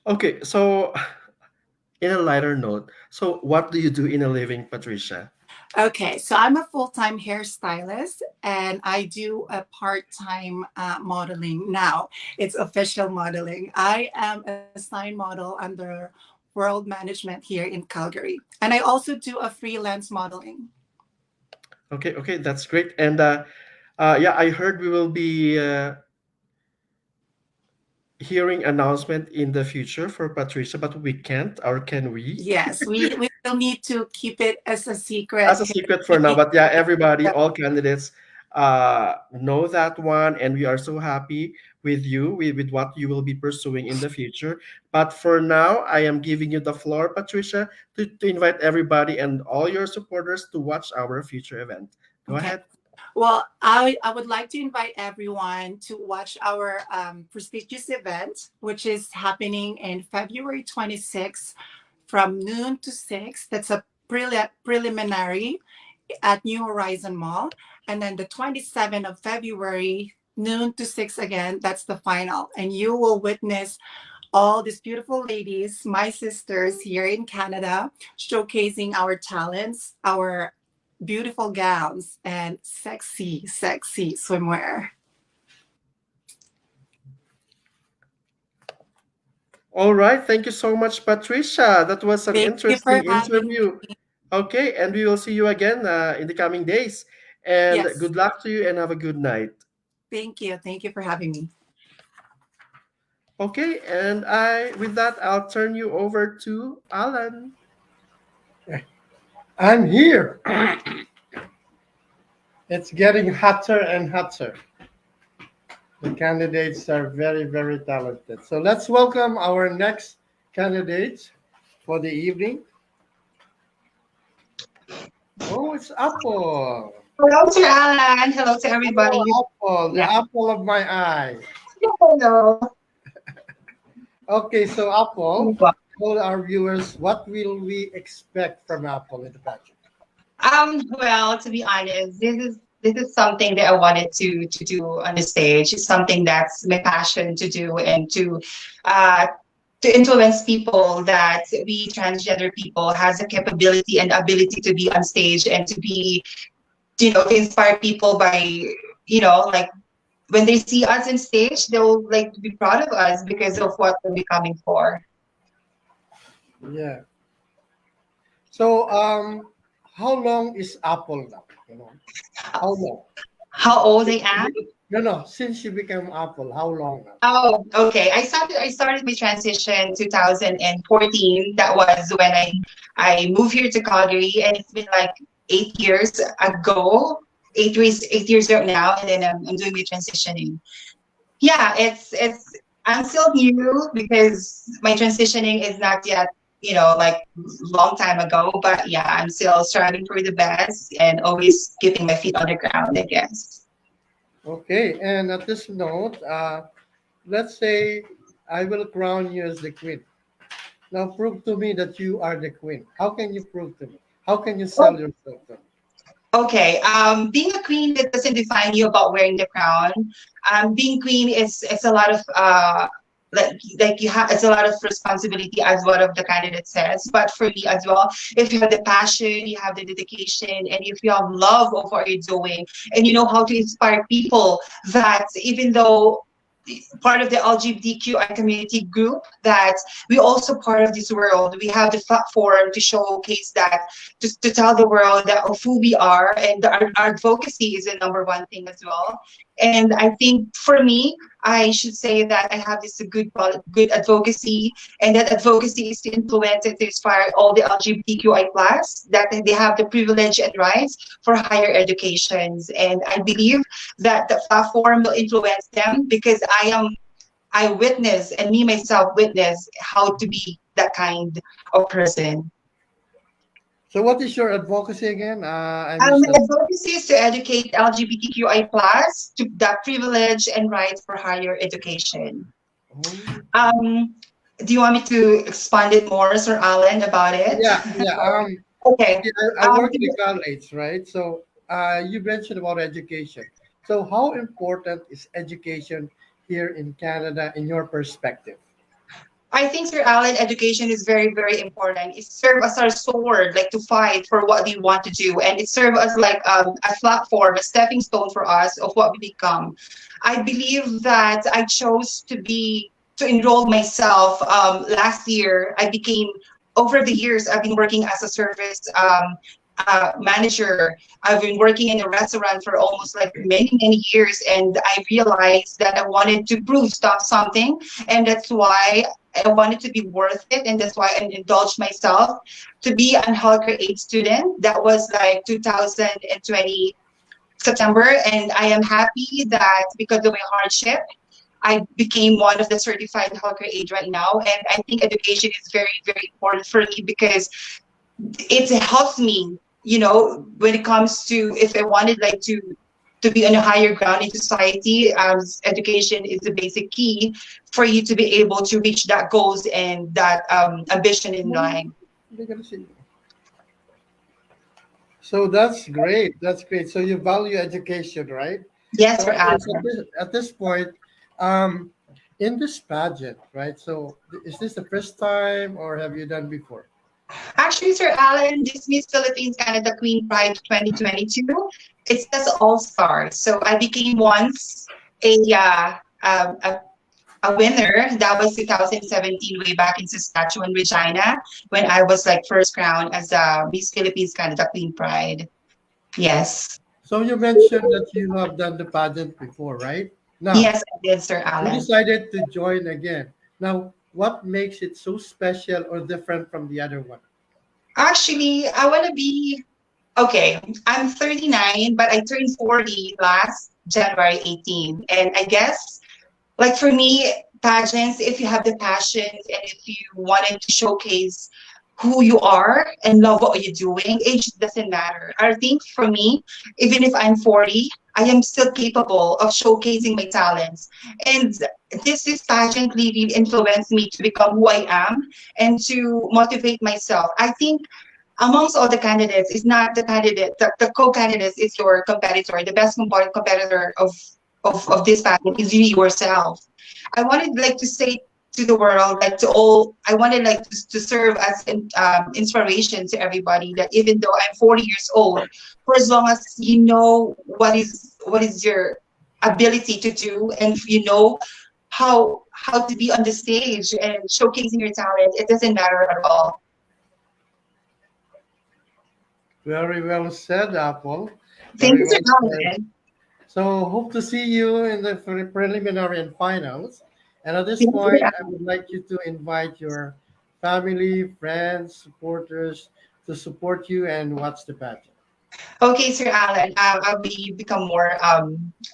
Okay, so in a lighter note, so what do you do in a living, Patricia? Okay, so I'm a full-time hairstylist, and I do a part-time modeling now. It's official modeling. I am a sign model under World Management here in Calgary, and I also do a freelance modeling. Okay, okay, that's great. And yeah, I heard we will be hearing announcement in the future for Patricia, but we can't, or can we? Yes, we still need to keep it as a secret. As a secret for now, but yeah, everybody, all candidates know that one, and we are so happy with you with what you will be pursuing in the future. But for now, I am giving you the floor, Patricia, to invite everybody and all your supporters to watch our future event. Go Okay. ahead. Well, I would like to invite everyone to watch our prestigious event, which is happening in February 26th from noon to 6. That's a preliminary at New Horizon Mall. And then the 27th of February, noon to 6 again, that's the final. And you will witness all these beautiful ladies, my sisters here in Canada, showcasing our talents, our beautiful gowns, and sexy, sexy swimwear. All right. Thank you so much, Patricia. That was an Thank you for interesting having interview. me. Okay, and we will see you again in the coming days. And Yes. good luck to you and have a good night. Thank you. Thank you for having me. Okay, and with that, I'll turn you over to Alan. I'm here. It's getting hotter and hotter. The candidates are very, very talented. So let's welcome our next candidates for the evening. Oh, it's Apple. Hello to Alan. Hello to everybody. Hello, Apple, the Yeah. apple of my eye. Hello. Okay, so Apple, tell our viewers what will we expect from Apple in the pageant? Well, to be honest, this is something that I wanted to do on the stage. It's something that's my passion to do and to influence people that we transgender people has the capability and ability to be on stage and to be, to inspire people by, like when they see us on stage, they'll like to be proud of us because of what we're coming for. Yeah. So, how long is Apple now? How long? How old I am? No. Since you became Apple, how long now? Oh, okay. I started my transition 2014. That was when I moved here to Calgary, and it's been like 8 years ago. 8 years ago now, and then I'm doing my transitioning. Yeah, it's I'm still new because my transitioning is not yet, like long time ago. But yeah, I'm still striving for the best and always keeping my feet on the ground, I guess. Okay, and at this note, let's say I will crown you as the queen. Now prove to me that you are the queen. How can you prove to me? How can you sell yourself to me? Okay, being a queen, that doesn't define you about wearing the crown. Being queen is a lot of like you have, it's a lot of responsibility, as one of the candidates says. But for me as well, if you have the passion, you have the dedication, and if you have love of what you're doing, and you know how to inspire people, that even though part of the LGBTQI community group, that we also part of this world. We have the platform to showcase that, to tell the world that of who we are, and our advocacy is the number one thing as well. And I think for me, I should say that I have this good advocacy, and that advocacy is to influence and to inspire all the LGBTQI plus, that they have the privilege and rights for higher educations. And I believe that the platform will influence them because I witness, and me myself witness, how to be that kind of person. So what is your advocacy again? I My missed that. advocacy is to educate LGBTQI plus to that privilege and rights for higher education. Do you want me to expand it more, Sir Alan, about it? Yeah. Okay. I work in college, right? So you mentioned about education. So how important is education here in Canada in your perspective? I think, Sir Alan, education is very, very important. It serves as our sword, like to fight for what we want to do, and it serves as like a platform, a stepping stone for us of what we become. I believe that I chose to enroll myself last year. Over the years, I've been working as a service manager. I've been working in a restaurant for almost like many, many years, and I realized that I wanted to prove something, and that's why I wanted to be worth it, and that's why I indulged myself to be an healthcare aid student. That was like 2020. September, and I am happy that because of my hardship, I became one of the certified healthcare aide right now. And I think education is very, very important for me because it helps me, when it comes to if I wanted like to be on a higher ground in society. Education is the basic key for you to be able to reach that goals and that ambition in life. So that's great. That's great. So you value education, right? Yes, So for at us. this point, um, in this pageant, right? So is this the first time, or have you done before? Actually, Sir Alan, this Miss Philippines Canada Queen Pride 2022, it says All Stars. So I became once a a winner. That was 2017, way back in Saskatchewan, Regina, when I was like first crowned as a Miss Philippines Canada Queen Pride. Yes. So you mentioned that you have done the pageant before, right? Now, Yes, I did, Sir you Alan. decided to join again. Now, what makes it so special or different from the other one? Actually, I want to be okay. I'm 39, but I turned 40 last January 18. And I guess, like for me, pageants, if you have the passion and if you wanted to showcase who you are and love what you're doing, age doesn't matter. I think for me, even if I'm 40, I am still capable of showcasing my talents. And this pageant really influenced me to become who I am and to motivate myself. I think amongst all the candidates, it's not the candidate, the co-candidates is your competitor. The best competitor of this pageant is you yourself. I wanted like to say to the world, like to all, I wanted like to serve as an inspiration to everybody that even though I'm 40 years old, for as long as you know what is your ability to do and you know how to be on the stage and showcasing your talent, it doesn't matter at all. Very well said, Apple. Thank Very you, Sir well said. Alan. So hope to see you in the preliminary and finals. And at this Thank you, Sir point, I Alan. would like you to invite your family, friends, supporters to support you and watch the pageant. Okay, Sir Alan, I'll become more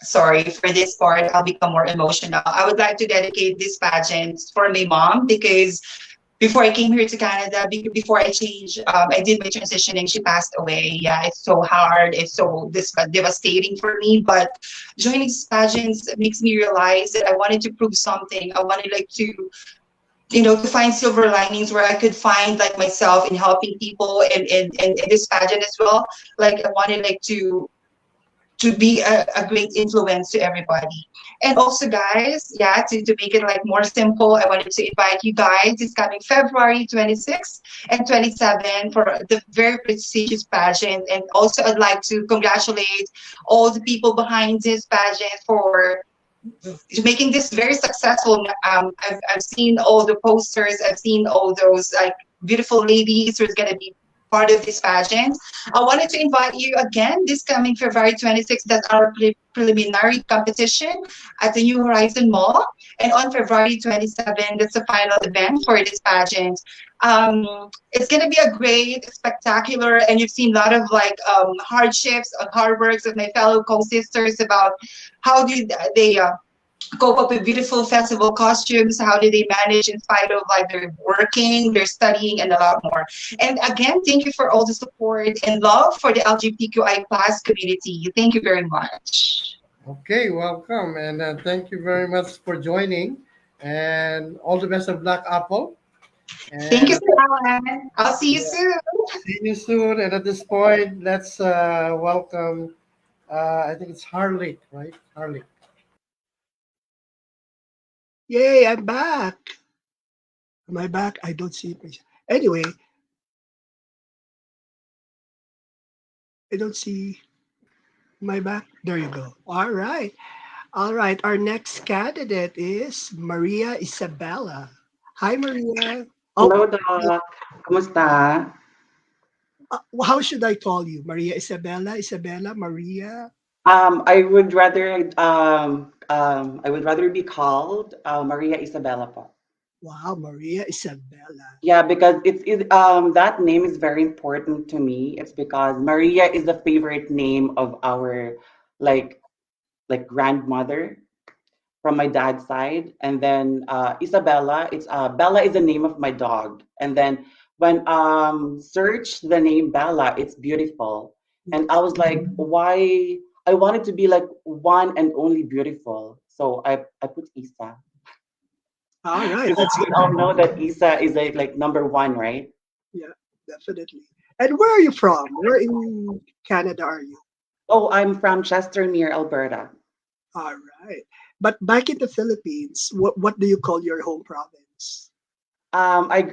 sorry for this part. I'll become more emotional. I would like to dedicate this pageant for my mom because before I came here to Canada, before I changed, I did my transitioning. She passed away. Yeah, it's so hard. It's so devastating for me. But joining these pageants makes me realize that I wanted to prove something. I wanted like to find silver linings where I could find like myself in helping people in this pageant as well. Like I wanted like to be a great influence to everybody. And also, guys, yeah, to make it like more simple, I wanted to invite you guys. It's coming February 26th and 27 for the very prestigious pageant. And also, I'd like to congratulate all the people behind this pageant for making this very successful. I've seen all the posters. I've seen all those like beautiful ladies who's gonna be part of this pageant. I wanted to invite you again this coming February 26th. That's our preliminary competition at the New Horizon Mall. And on February 27th, that's the final event for this pageant. It's going to be a great, spectacular, and you've seen a lot of like hardships, hard works of my fellow co-sisters about how did they cope up with beautiful festival costumes. How did they manage in spite of like they're working, they're studying, and a lot more. And again, thank you for all the support and love for the LGBTQI plus community. Thank you very much. Okay, welcome. And thank you very much for joining. And all the best of luck, Apple. Thank you, And Sir Alan. I'll see you yeah, soon. see you soon. And at this point, let's welcome, I think it's Harley, right? Harley. Yay, I'm back. Am I back? I don't see it. Anyway, I don't see my back. There you go. All right. All right. Our next candidate is Maria Isabella. Hi, Maria. Oh, Hello, Doc. Kumusta? how should I call you? Maria Isabella? Isabella? Maria? I would rather be called Maria Isabella po. Wow, Maria Isabella. Yeah, because that name is very important to me. It's because Maria is the favorite name of our like grandmother from my dad's side, and then Isabella. It's Bella is the name of my dog, and then when search the name Bella, it's beautiful, and I was like, why? I wanted to be like one and only beautiful, so I put Isa All right, because that's we good. all know that Isa is like number one, right? Yeah, definitely. And where are you from? Where in Canada are you? Oh, I'm from Chester near Alberta. All right. But back in the Philippines, what do you call your home province? I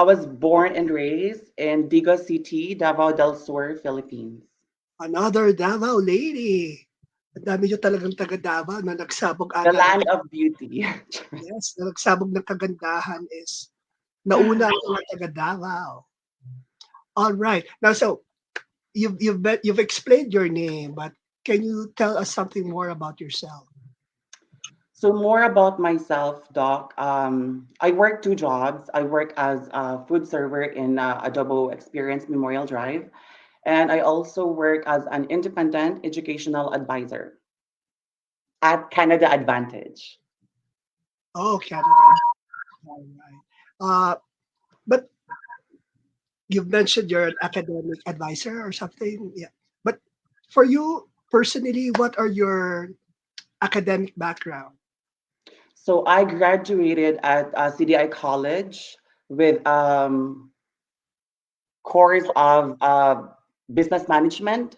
was born and raised in Digo City, Davao del Sur, Philippines. Another Davao lady. Ang dami nyo talagang taga Davao na nagsabog The ata ng, land of beauty. yes, na nagsabog ng kagandahan is nauna ang mga taga Davao. All right. Now, so you've explained your name, but can you tell us something more about yourself? So more about myself, Doc. I work two jobs. I work as a food server in Adobo Experience Memorial Drive, and I also work as an independent educational advisor at Canada Advantage. Oh, Canada. All right. But you've mentioned you're an academic advisor or something. Yeah. But for you personally, what are your academic background? So I graduated at CDI College with course of business management.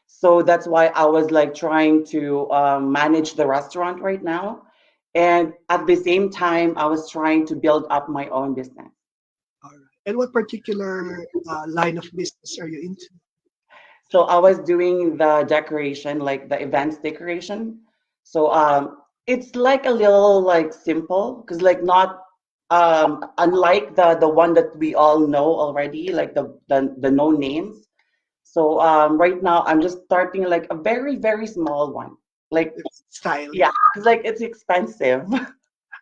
So that's why I was like trying to manage the restaurant right now. And at the same time, I was trying to build up my own business. All right. And what particular line of business are you into? So I was doing the decoration, like the events decoration. So it's like a little like simple because like not unlike the one that we all know already, like the no names. So right now I'm just starting like a very small one. Like Style. yeah, because like it's expensive.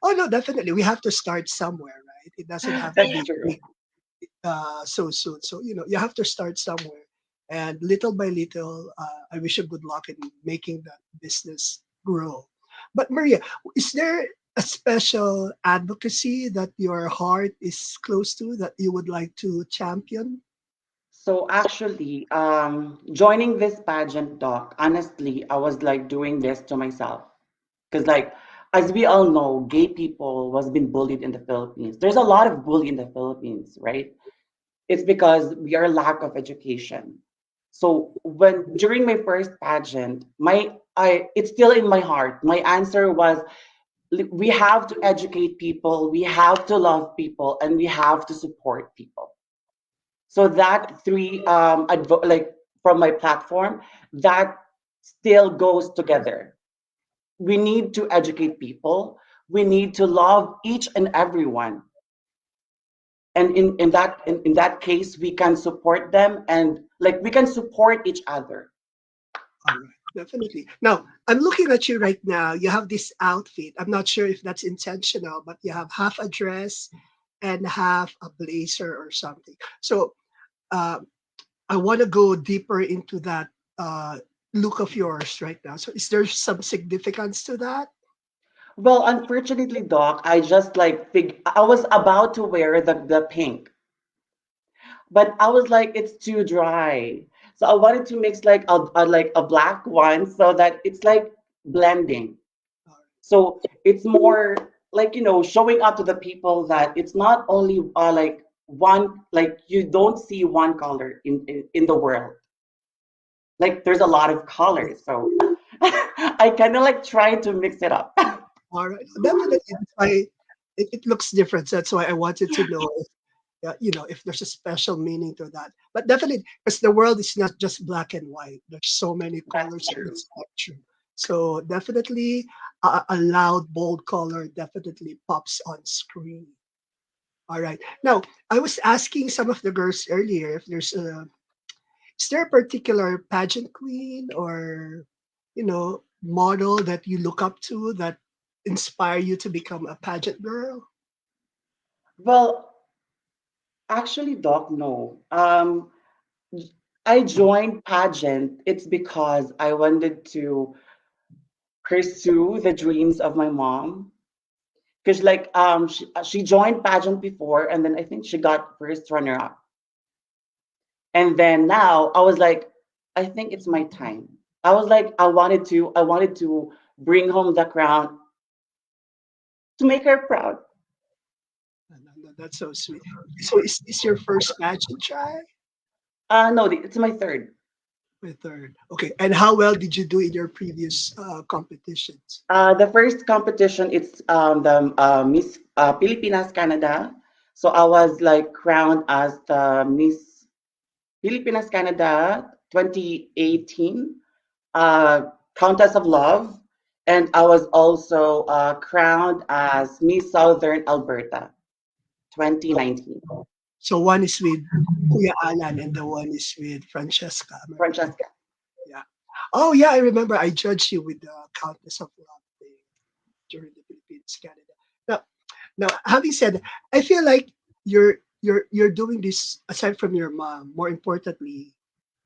Oh no, definitely. We have to start somewhere, right? It doesn't have to That's be true. big so soon. So you have to start somewhere, and little by little, I wish you good luck in making that business grow. But Maria, is there a special advocacy that your heart is close to that you would like to champion? So actually, joining this pageant, Doc, honestly, I was like doing this to myself. Because like, as we all know, gay people was been bullied in the Philippines. There's a lot of bully in the Philippines, right? It's because we are lack of education. So when during my first pageant, it's still in my heart. My answer was we have to educate people, we have to love people, and we have to support people. So that three like from my platform, that still goes together. We need to educate people. We need to love each and everyone. And in that case, we can support them and like we can support each other. All right, definitely. Now, I'm looking at you right now. You have this outfit. I'm not sure if that's intentional, but you have half a dress and half a blazer or something. So, uh, I want to go deeper into that look of yours right now. So, is there some significance to that? Well, unfortunately, Doc, I just like I was about to wear the pink, but I was like, it's too dry. So I wanted to mix like a black one so that it's like blending. So it's more like showing up to the people that it's not only like one, like you don't see one color in the world. Like there's a lot of colors, so I kind of like try to mix it up. All right, definitely. That's why it looks different. That's why I wanted to know if if there's a special meaning to that. But definitely, because the world is not just black and white. There's so many colors in the spectrum. So definitely, a loud, bold color definitely pops on screen. All right. Now, I was asking some of the girls earlier if is there a particular pageant queen or model that you look up to that inspire you to become a pageant girl? Well, actually, Doc, no. I joined pageant. It's because I wanted to pursue the dreams of my mom. Because like she joined pageant before, and then I think she got first runner up. And then now I was like, I think it's my time. I was like, I wanted to bring home the crown to make her proud. That's so sweet. So is this your first pageant try? No, it's my third. My third. Okay. And how well did you do in your previous competitions? The first competition, it's the Miss Pilipinas Canada. So I was like crowned as the Miss Pilipinas Canada 2018 Countess of Love, and I was also crowned as Miss Southern Alberta 2019. So one is with Kuya Alan and the one is with Francesca. Am I right? Francesca. Yeah. Oh yeah, I remember I judged you with the Countess of Love thing during the Philippines Canada. Now, having said that, I feel like you're doing this aside from your mom. More importantly,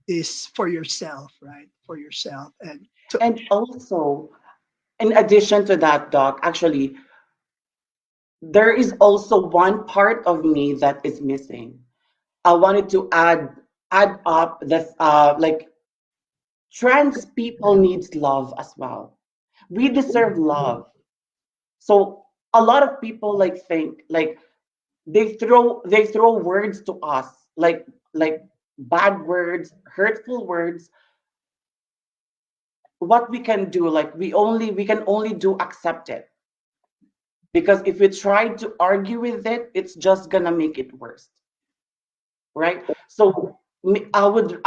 is for yourself, right? For yourself and to And also, in addition to that, Doc, actually, there is also one part of me that is missing. I wanted to add up this like trans people needs love as well. We deserve love. So a lot of people like think like they throw words to us like bad words, hurtful words. What we can do, like we can only do accept it, because if we try to argue with it, it's just gonna make it worse, right? So I would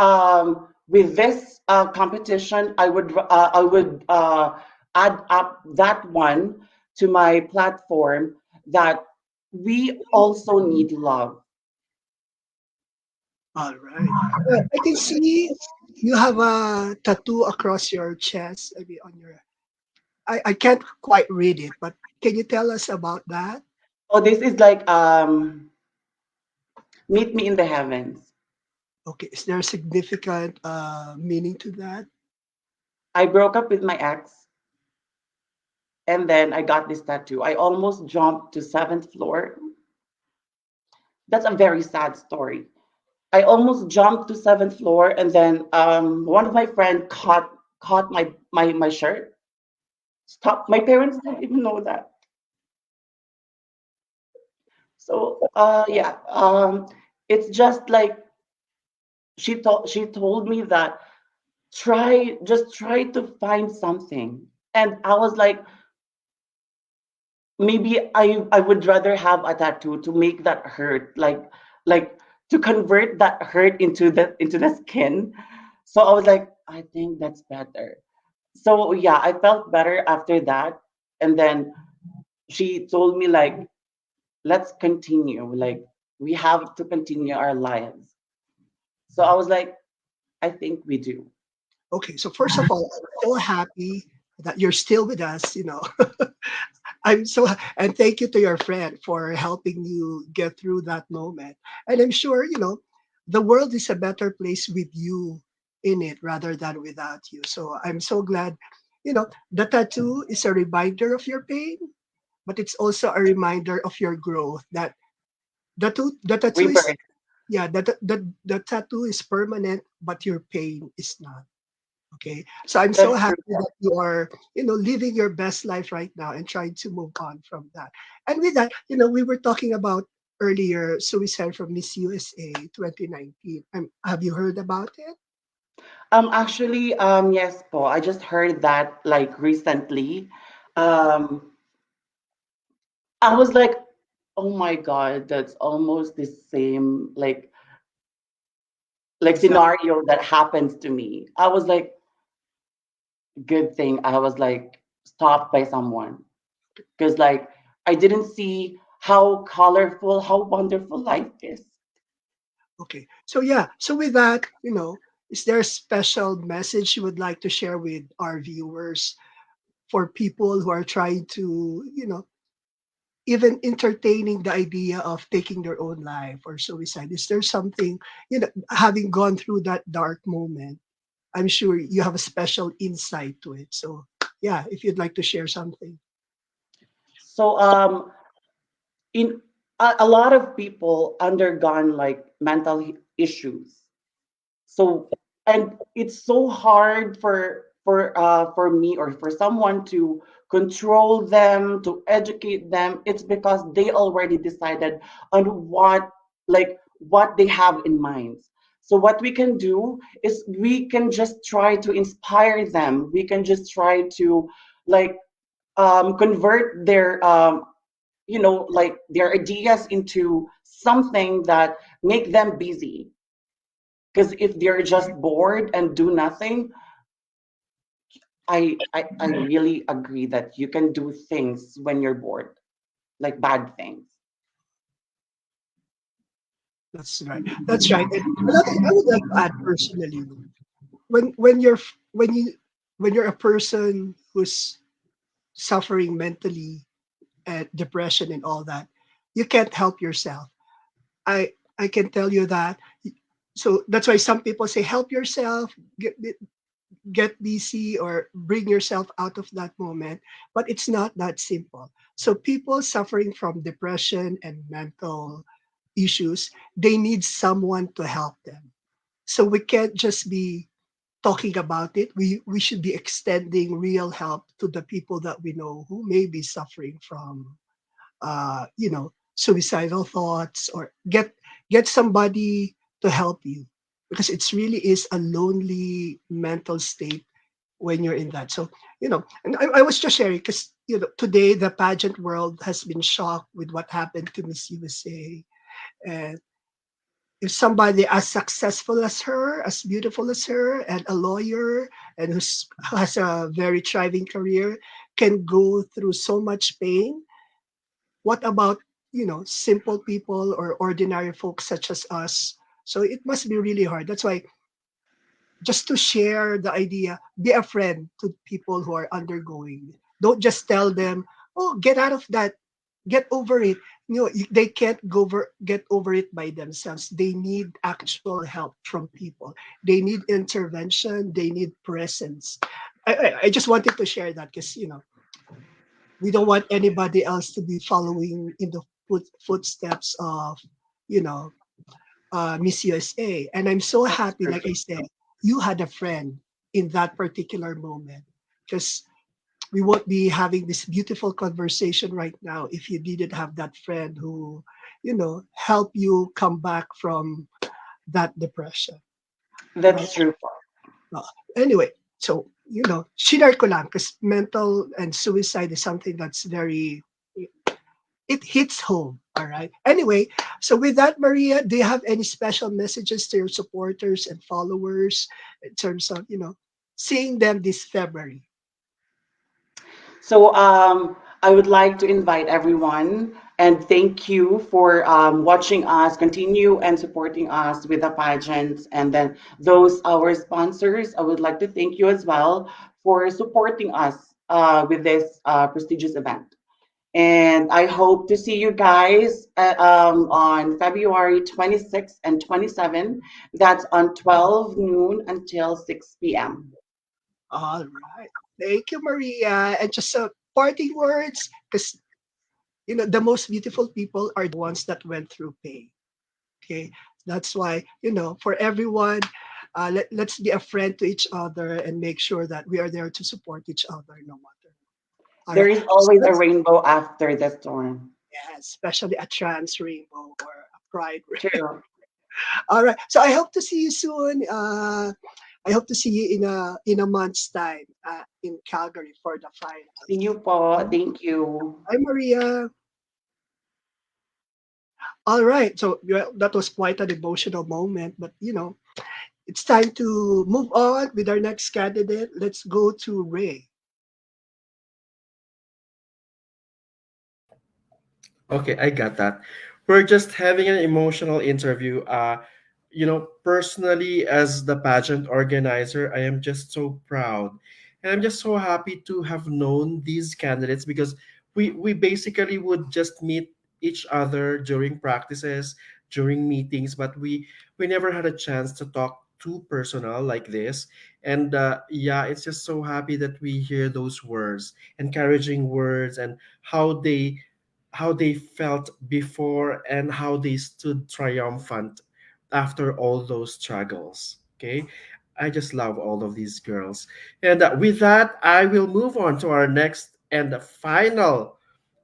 with this competition, I would add up that one to my platform, that we also need love. all right. I can see you have a tattoo across your chest. I mean, on your. I can't quite read it, but can you tell us about that? Oh, this is like meet me in the heavens. Okay, is there a significant meaning to that? I broke up with my ex, and then I got this tattoo. I almost jumped to seventh floor. That's a very sad story. I almost jumped to seventh floor, and then one of my friend caught my shirt. Stop! My parents didn't even know that. So yeah, it's just like she told me that try to find something, and I was like, maybe I would rather have a tattoo to make that hurt, like to convert that hurt into the skin. So I was like, I think that's better. So yeah, I felt better after that. And then she told me like, let's continue, like we have to continue our lives. So I was like, I think we do. Okay, so first of all, I'm so happy that you're still with us. I'm so and thank you to your friend for helping you get through that moment. And I'm sure the world is a better place with you in it rather than without you. So I'm so glad. The tattoo is a reminder of your pain, but it's also a reminder of your growth. That the tattoo is Rebirth. yeah, the tattoo is permanent, but your pain is not. Okay. So I'm so That's true. happy that you are, living your best life right now and trying to move on from that. And with that, we were talking about earlier suicide from Miss USA 2019. Have you heard about it? Actually, yes, po. I just heard that like recently. Um, I was like, oh my God, that's almost the same like Exactly. scenario that happens to me. I was like, good thing I was like stopped by someone, because like I didn't see how colorful, how wonderful life is. Okay. So yeah. So with that, is there a special message you would like to share with our viewers for people who are trying to, even entertaining the idea of taking their own life or suicide? Is there something, having gone through that dark moment, I'm sure you have a special insight to it. So, yeah, if you'd like to share something. So in a lot of people undergone like issues. So and it's so hard for me or for someone to control them, to educate them. It's because they already decided on what they have in mind. So what we can do is we can just try to inspire them. We can just try to like convert their like their ideas into something that make them busy, because if they're just bored and do nothing, I really agree that you can do things when you're bored, like bad things. That's right. That's right. And another thing I would like to add personally, when you when you're a person who's suffering mentally and depression and all that, you can't help yourself. I can tell you that. So that's why some people say help yourself, get busy or bring yourself out of that moment, but it's not that simple. So people suffering from depression and mental issues, they need someone to help them. So we can't just be talking about it. We should be extending real help to the people that we know who may be suffering from suicidal thoughts, or get somebody to help you, because it's really is a lonely mental state when you're in that. So, and I was just sharing because, today the pageant world has been shocked with what happened to Miss USA. And if somebody as successful as her, as beautiful as her, and a lawyer, and who has a very thriving career, can go through so much pain, what about, simple people or ordinary folks such as us? So it must be really hard. That's why, just to share the idea, be a friend to people who are undergoing. Don't just tell them, oh, get out of that, get over it. They can't get over it by themselves. They need actual help from people. They need intervention. They need presence. I just wanted to share that because, we don't want anybody else to be following in the footsteps of, you know, Miss USA. And I'm so That's happy, true. like I said, you had a friend in that particular moment, because we won't be having this beautiful conversation right now if you didn't have that friend who, help you come back from that depression, right? That's true. Uh, anyway, so, share ko lang, because mental and suicide is something that's very, it hits home. All right. Anyway, so with that, Maria, do you have any special messages to your supporters and followers in terms of, seeing them this February? So I would like to invite everyone and thank you for watching us, continue and supporting us with the pageants. And then those our sponsors, I would like to thank you as well for supporting us with this prestigious event. And I hope to see you guys on February 26th and 27th. That's on 12 noon until 6 p.m. All right. Thank you, Maria. And just parting words, because, the most beautiful people are the ones that went through pain. Okay. That's why, for everyone, let's be a friend to each other and make sure that we are there to support each other no matter. All There right. is So always a let's, rainbow after the storm. yeah, especially a trans rainbow or a pride. True. All right. So I hope to see you soon. I hope to see you in a month's time in Calgary for the See finals. you po. Thank you. Hi, Maria. All right. So, that was quite an emotional moment, but, it's time to move on with our next candidate. Let's go to Ray. Okay, I got that. We're just having an emotional interview. Personally, as the pageant organizer, I am just so proud. And I'm just so happy to have known these candidates because we basically would just meet each other during practices, during meetings, but we never had a chance to talk too personal like this. And yeah, it's just so happy that we hear those words, encouraging words, and how they felt before and how they stood triumphant after all those struggles. Okay, I just love all of these girls. And with that, I will move on to our next and the final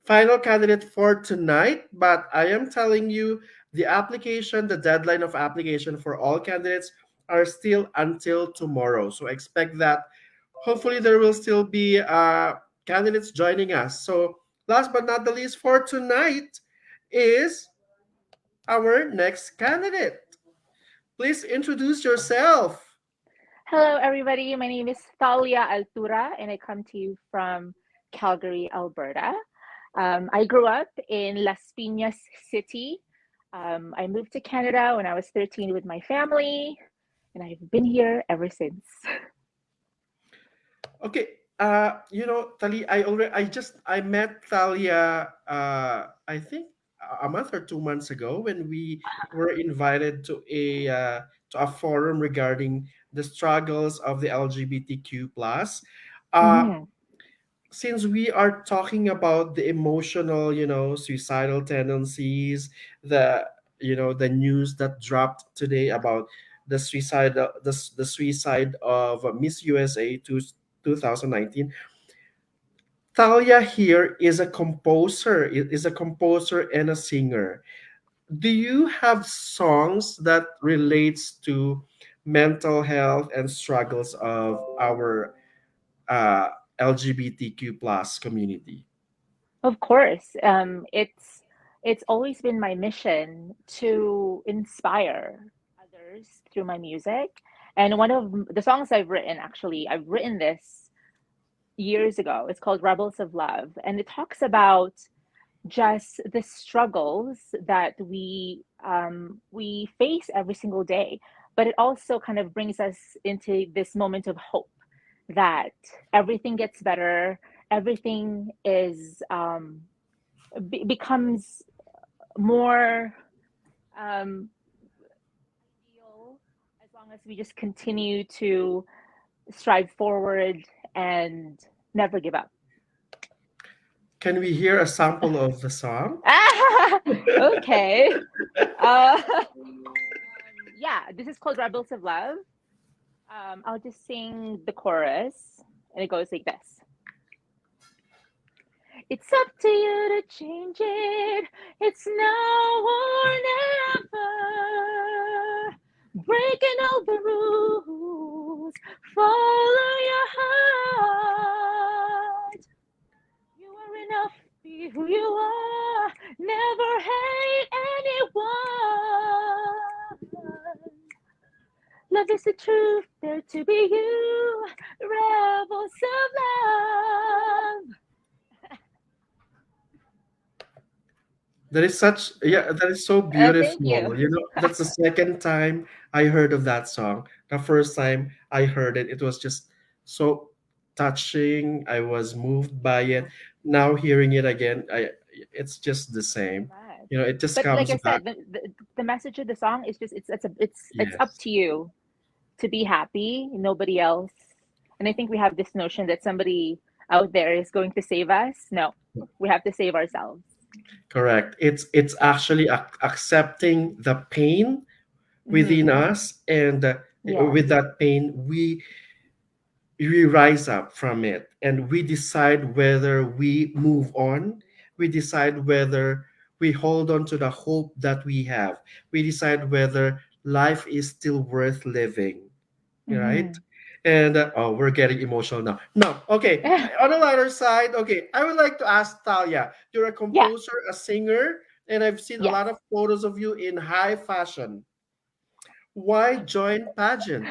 candidate for tonight. But I am telling you, the deadline of application for all candidates are still until tomorrow. So expect that. Hopefully, there will still be candidates joining us. So last but not the least for tonight is our next candidate. Please introduce yourself. Hello, everybody. My name is Thalia Altura, and I come to you from Calgary, Alberta. I grew up in Las Piñas City. I moved to Canada when I was 13 with my family, and I've been here ever since. Okay. Tali, I met Thalia I think a month or 2 months ago when we were invited to a forum regarding the struggles of the LGBTQ plus. Uh Mhm. since we are talking about the emotional, suicidal tendencies, the news that dropped today about the suicide of Miss USA 2019. Talia here is a composer and a singer. Do you have songs that relates to mental health and struggles of our uh, LGBTQ plus community? Of course, it's always been my mission to inspire others through my music. And one of the songs I've written this years ago. It's called Rebels of Love, and it talks about just the struggles that we face every single day. But it also kind of brings us into this moment of hope that everything gets better, everything becomes more um, ideal as long as we just continue to strive forward and never give up. Can we hear a sample of the song? Okay. Uh, yeah, this is called Rebels of Love. I'll just sing the chorus, and it goes like this. It's up to you to change it. It's now or never. Breaking all the rules. Follow your heart. You are enough. Be who you are. Never hate anyone. Love is the truth. There to be you. Rebels of love. That is so Thank you. beautiful. That's the second time I heard of that song. The first time I heard it, it was just so touching. I was moved by it. Now hearing it again, it's just the same. Right. It just But like comes I back. said, the message of the song is just it's up Yes, to you to be happy, nobody else. And I think we have this notion that somebody out there is going to save us. No, we have to save ourselves. correct. It's actually accepting the pain Hmm. within us, and Yes. with that pain, we rise up from it and we decide whether we move on, we decide whether we hold on to the hope that we have, we decide whether life is still worth living, right? Hmm. And oh, we're getting emotional now. No, okay, on the lighter side, okay, I would like to ask Talia, you're a Yeah. composer, a singer, and I've seen a Yes. lot of photos of you in high fashion. Why join pageant?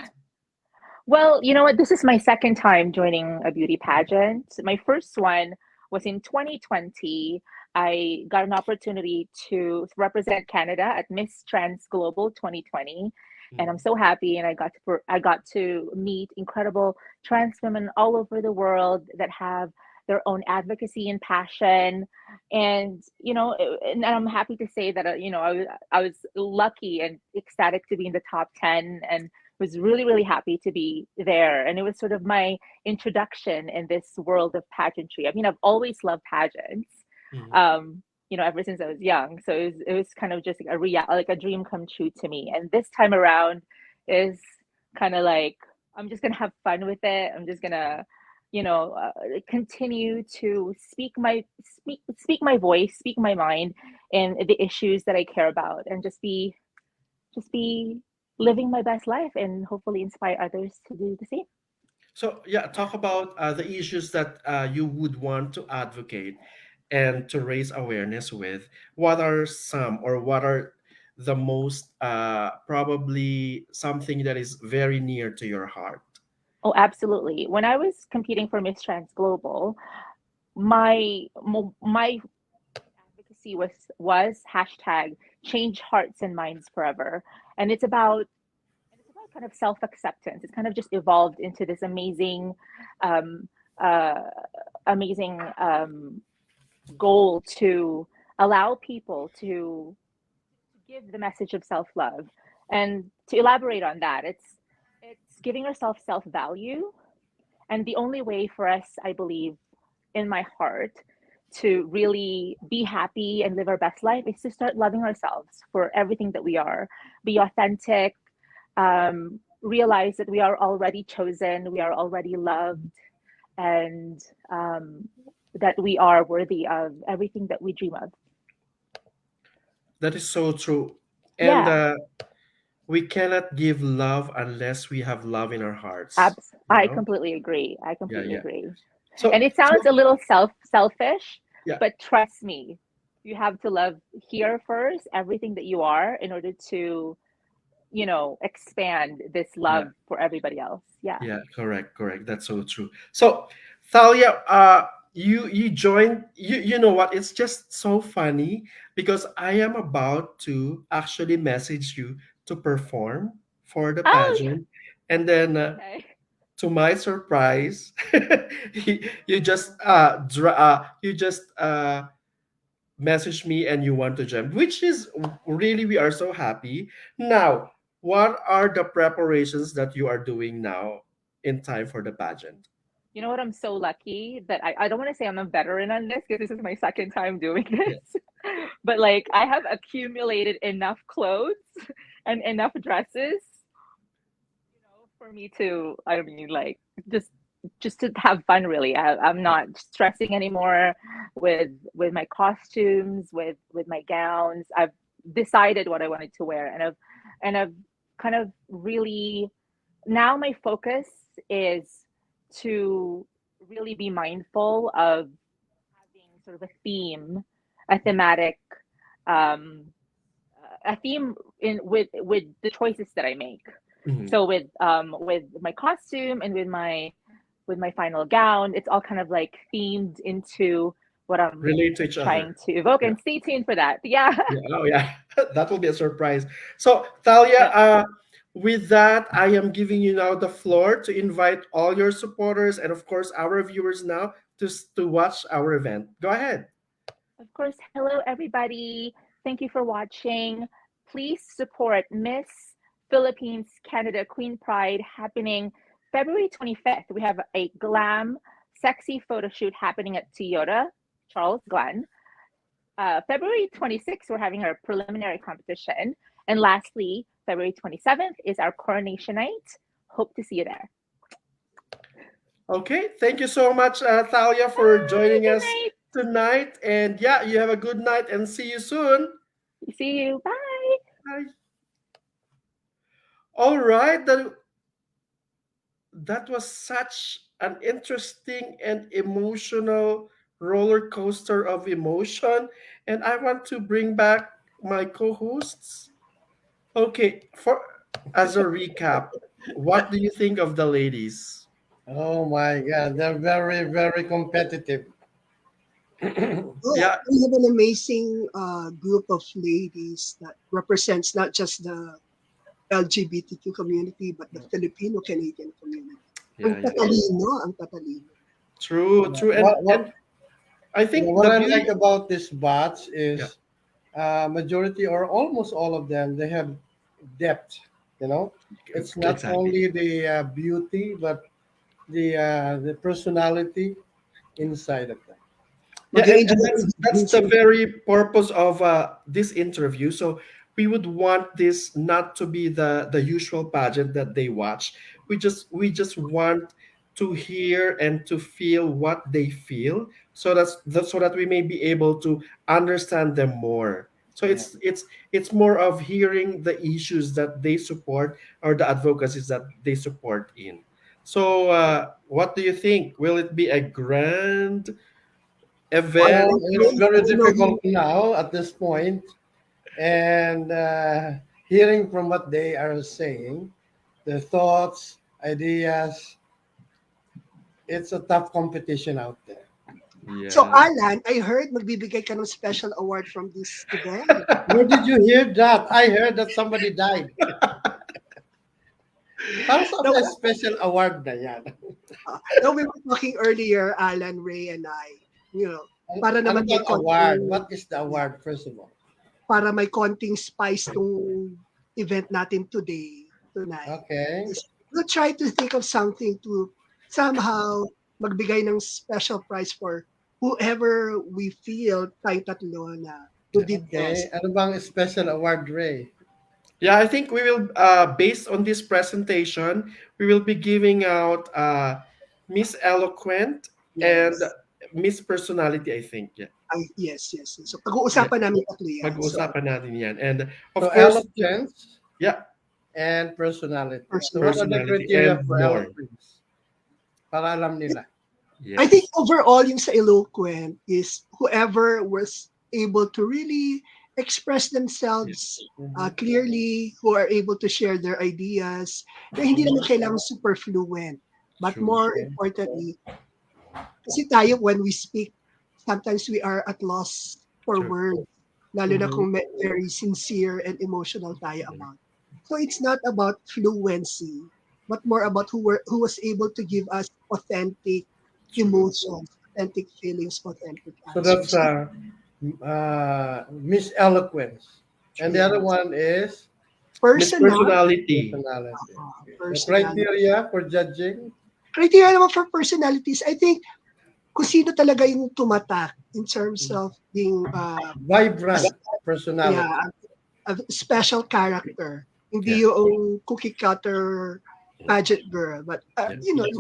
Well, you know what? This is my second time joining a beauty pageant. My first one was in 2020. I got an opportunity to represent Canada at Miss Trans Global 2020, and I'm so happy. And I got to meet incredible trans women all over the world that have their own advocacy and passion. And and I'm happy to say that I was lucky and ecstatic to be in the top 10, and was really, really happy to be there. And it was sort of my introduction in this world of pageantry. I mean, I've always loved pageants, ever since I was young. So it was kind of just like a dream come true to me. And this time around is kind of like, I'm just gonna have fun with it. I'm just gonna, continue to speak my voice, speak my mind, and the issues that I care about, and just be living my best life, and hopefully inspire others to do the same. So yeah, talk about the issues that you would want to advocate and to raise awareness with. What are some, or what are the most probably something that is very near to your heart? Oh, absolutely. When I was competing for Miss Trans Global, my advocacy was hashtag change hearts and minds forever. And it's about kind of self-acceptance. It's kind of just evolved into this amazing goal to allow people to give the message of self-love. And to elaborate on that, it's giving ourselves self-value. And the only way for us, I believe, in my heart, to really be happy and live our best life is to start loving ourselves for everything that we are. Be authentic, realize that we are already chosen, we are already loved, and that we are worthy of everything that we dream of. That is so true. And Yeah. We cannot give love unless we have love in our hearts. I completely agree. I completely yeah. agree. So, And it sounds a little selfish, Yeah. but trust me, you have to love here first, everything that you are, in order to, expand this love for everybody else. Yeah. Yeah, correct. That's so true. So, Thalia, you joined. You know what? It's just so funny because I am about to actually message you to perform for the Oh, pageant, and then okay. to my surprise, you just message me and you want to join, which is really, we are so happy. Now, what are the preparations that you are doing now in time for the pageant? You know what? I'm so lucky that I don't want to say I'm a veteran on this, because this is my second time doing this. But like, I have accumulated enough clothes and enough dresses, for me to, I mean, like, just to have fun, really. I'm not stressing anymore with my costumes, with my gowns. I've decided what I wanted to wear, and I've kind of really, now my focus is to really be mindful of having sort of a theme, a thematic, a theme with the choices that I make. So with my costume and with my final gown, it's all kind of like themed into what I'm Relate to each trying other. to evoke. Yeah. And stay tuned for that. Yeah. Oh yeah, that will be a surprise. So Thalia, with that, I am giving you now the floor to invite all your supporters and of course our viewers now to watch our event. Go ahead. Of course. Hello, everybody. Thank you for watching. Please support Miss Philippines Canada Queen Pride, happening February 25th. We have a glam, sexy photo shoot happening at Toyota, Charles Glen. February 26th, we're having our preliminary competition. And lastly, February 27th is our coronation night. Hope to see you there. Okay, thank you so much, Thalia, for joining good us night. tonight. And yeah, you have a good night and see you soon. See you. Bye. Bye. All right, that was such an interesting and emotional roller coaster of emotion. And I want to bring back my co-hosts. Okay, as a recap, what do you think of the ladies? Oh my God, they're very, very competitive. Yeah. We have an amazing group of ladies that represents not just the LGBTQ community, but the Filipino Canadian community. Ang Yeah, yeah. tatalino, ang tatalino. True, true, and I think what the I beauty. like about these bots Yeah. is majority or almost all of them, they have depth. It's not Exactly. only the beauty, but the personality inside of them. Yeah, Mag-e-enjoy and ka that's the very purpose of this interview. So we would want this not to be the usual pageant that they watch. We just want to hear and to feel what they feel, so so that we may be able to understand them more. So Yeah. it's more of hearing the issues that they support or the advocacies that they support in. So what do you think? Will it be a grand event? It's very difficult now at this point, and hearing from what they are saying, their thoughts, ideas, it's a tough competition out there. So Yeah. Alan, I heard magbibigay ka ng special award from this event. Where did you hear that? I heard that somebody died. Para sa No, special award na yan. no, we were talking earlier, Alan, Ray, and I. Para Ano naman may bang award? konting, What is the award, first of all? para may konting spice tong event natin tonight. Okay. We'll try to think of something to somehow magbigay ng special prize for whoever we feel tayong tatlo na who did best. Okay. Ano bang special award, Ray? Yeah, I think we will, based on this presentation, we will be giving out Miss Eloquent and Yes. Miss Personality, I think. Yeah. Yes. So pag-uusapan namin tatlo yan. So, Pag-uusapan natin yan. And of So course, eloquence yeah, and personality. So what are the personality criteria and for more. eloquence? Para alam nila. I think overall yung sa eloquent is whoever was able to really express themselves clearly, who are able to share their ideas, na hindi naman kailangan super fluent. But more importantly, kasi tayo when we speak, sometimes we are at loss for words, lalo na kung very sincere and emotional tayo about. So it's not about fluency, but more about who was able to give us authentic emotions, authentic feelings, authentic So answers. that's Miss Eloquence. And the other one is Personality. Personality. The Personality. criteria for judging. Criteria naman for personalities, I think kung sino talaga yung tumatak in terms of being Vibrant personality. a special character. Hindi yung cookie cutter pageant girl, but So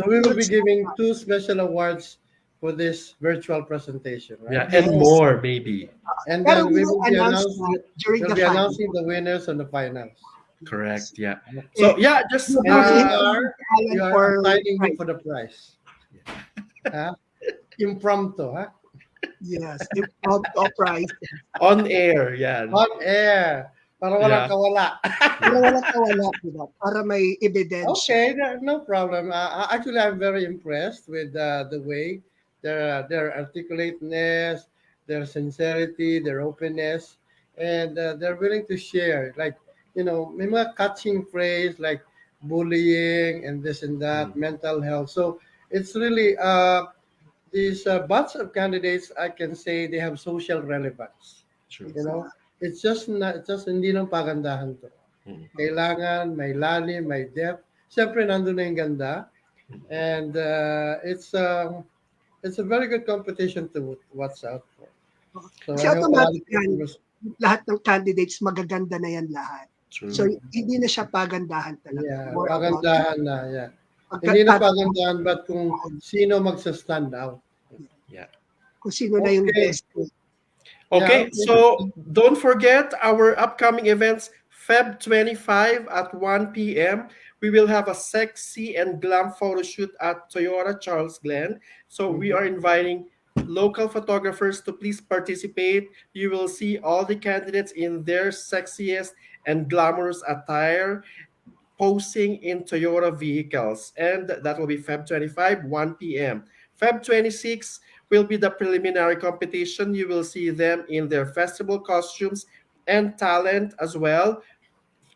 we will be giving 2 special awards for this virtual presentation, right? Yeah, and more maybe. And Pero then we will be announce announcing, that during we'll the be final. announcing the winners and the finals. Correct. Yeah. So yeah, just And you are signing me for the prize. Huh? Impromptu, huh? Yes, impromptu prize. On air. Yeah. On air. Para walang Yeah. kawala. Para walang kawala, diba? Para may ebidensya. Okay, no problem. Actually, I'm very impressed with the way their articulateness, their sincerity, their openness, and they're willing to share. Like, may mga catching phrase like bullying and this and that, mental health. So it's really these bunch of candidates. I can say they have social relevance. True. It's just hindi lang pagandahan to. Kailangan may lalim, may depth. Siyempre, nandun na yung ganda. And it's a very good competition to watch out for. So Kasi I hope automatic a lot yan, of people- lahat ng candidates magaganda na yan lahat. True. So hindi na siya pagandahan talaga. Yeah, More about- pagandahan na, yeah. Pagka- Hindi na pagandahan, but kung sino magsa-stand out. Yeah. Kung sino na yung Okay. best. Okay, Yeah. so don't forget our upcoming events, Feb 25 at 1 p.m. We will have a sexy and glam photo shoot at Toyota Charles Glen. So we are inviting local photographers to please participate. You will see all the candidates in their sexiest and glamorous attire posing in Toyota vehicles. And that will be Feb 25, 1 p.m. Feb 26 will be the preliminary competition. You will see them in their festival costumes and talent as well.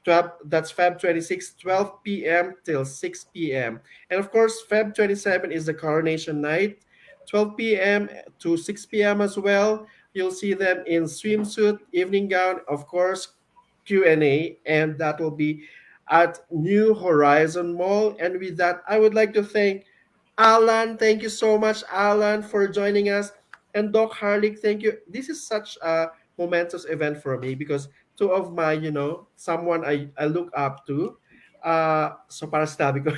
That's Feb 26, 12 p.m. till 6 p.m. And of course, Feb 27 is the coronation night. 12 p.m. to 6 p.m. as well. You'll see them in swimsuit, evening gown, of course, Q&A, and that will be at New Horizon Mall. And with that, I would like to thank Alan. Thank you so much, Alan, for joining us. And Doc Harlick, thank you. This is such a momentous event for me because two of my, someone I look up to. So para sabi ko,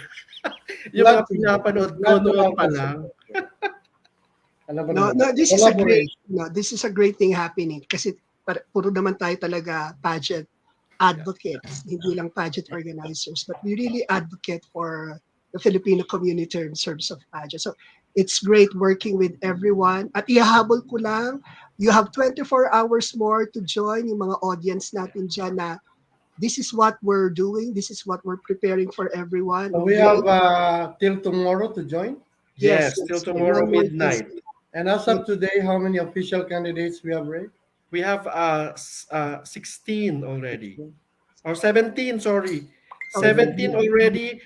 yung Glad mga to know. pinapanood ko Glad to noon have pa us. lang. Alam mo No, naman. no, this is a great, Collaborate. this is a great thing happening kasi puro naman tayo talaga pageant advocates, hindi lang pageant organizers, but we really advocate for the Filipino community in terms of pageant. So it's great working with everyone. At ihahabol ko lang, you have 24 hours more to join yung mga audience natin dyan na this is what we're doing, this is what we're preparing for everyone. So we have till tomorrow to join. Yes, till tomorrow One more midnight. And as of today, how many official candidates we have, Ray? We have 16 already. Or 17, sorry. 17 already.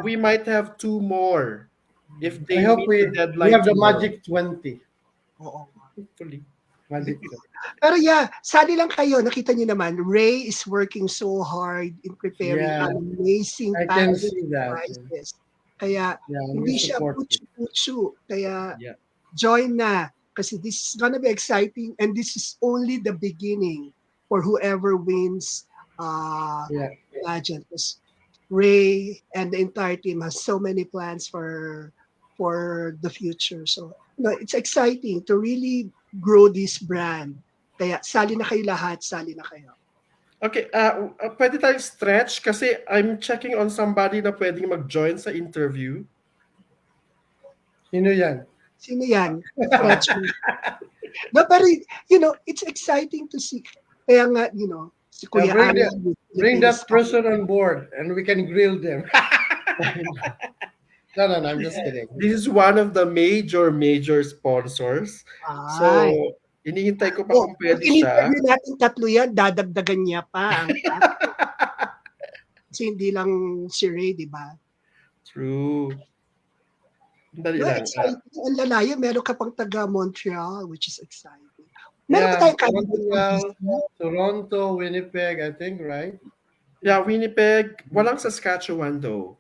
We might have 2 more if they I hope meet the deadline. we have the tomorrow. magic 20. Oo. Hopefully. Magic 20. Pero yeah, sali lang kayo, nakita niyo naman, Ray is working so hard in preparing Yeah. an amazing I can pageant see that. prizes. Kaya Yeah, hindi we siya support it. putsu-putsu. Kaya Yeah. join na kasi this is gonna be exciting and this is only the beginning for whoever wins Yeah. pageant. Because Ray and the entire team has so many plans for the future. So it's exciting to really grow this brand. Kaya sali na kayo lahat, sali na kayo. Okay, pwede tayong stretch kasi I'm checking on somebody na pwedeng mag-join sa interview. Sino yan? Sino yan? Stretch mo. No, pero it's exciting to see. Kaya nga, si Kuya Bring, Alan. bring that person on board and we can grill them. No, I'm just kidding. This is one of the major sponsors. So, Ay. inihintay ko pa Oh, kung pwede kung siya. in-interview natin tatlo yan, dadagdagan niya pa. Kasi hindi lang si Ray, di ba? True. Dali No, lang. exciting. Ang lalayo, meron ka pang taga Montreal, which is exciting. Meron Yeah, pa tayong candidate Montreal, from BC. Toronto, Winnipeg, I think, right? Yeah, Winnipeg. Walang Saskatchewan though.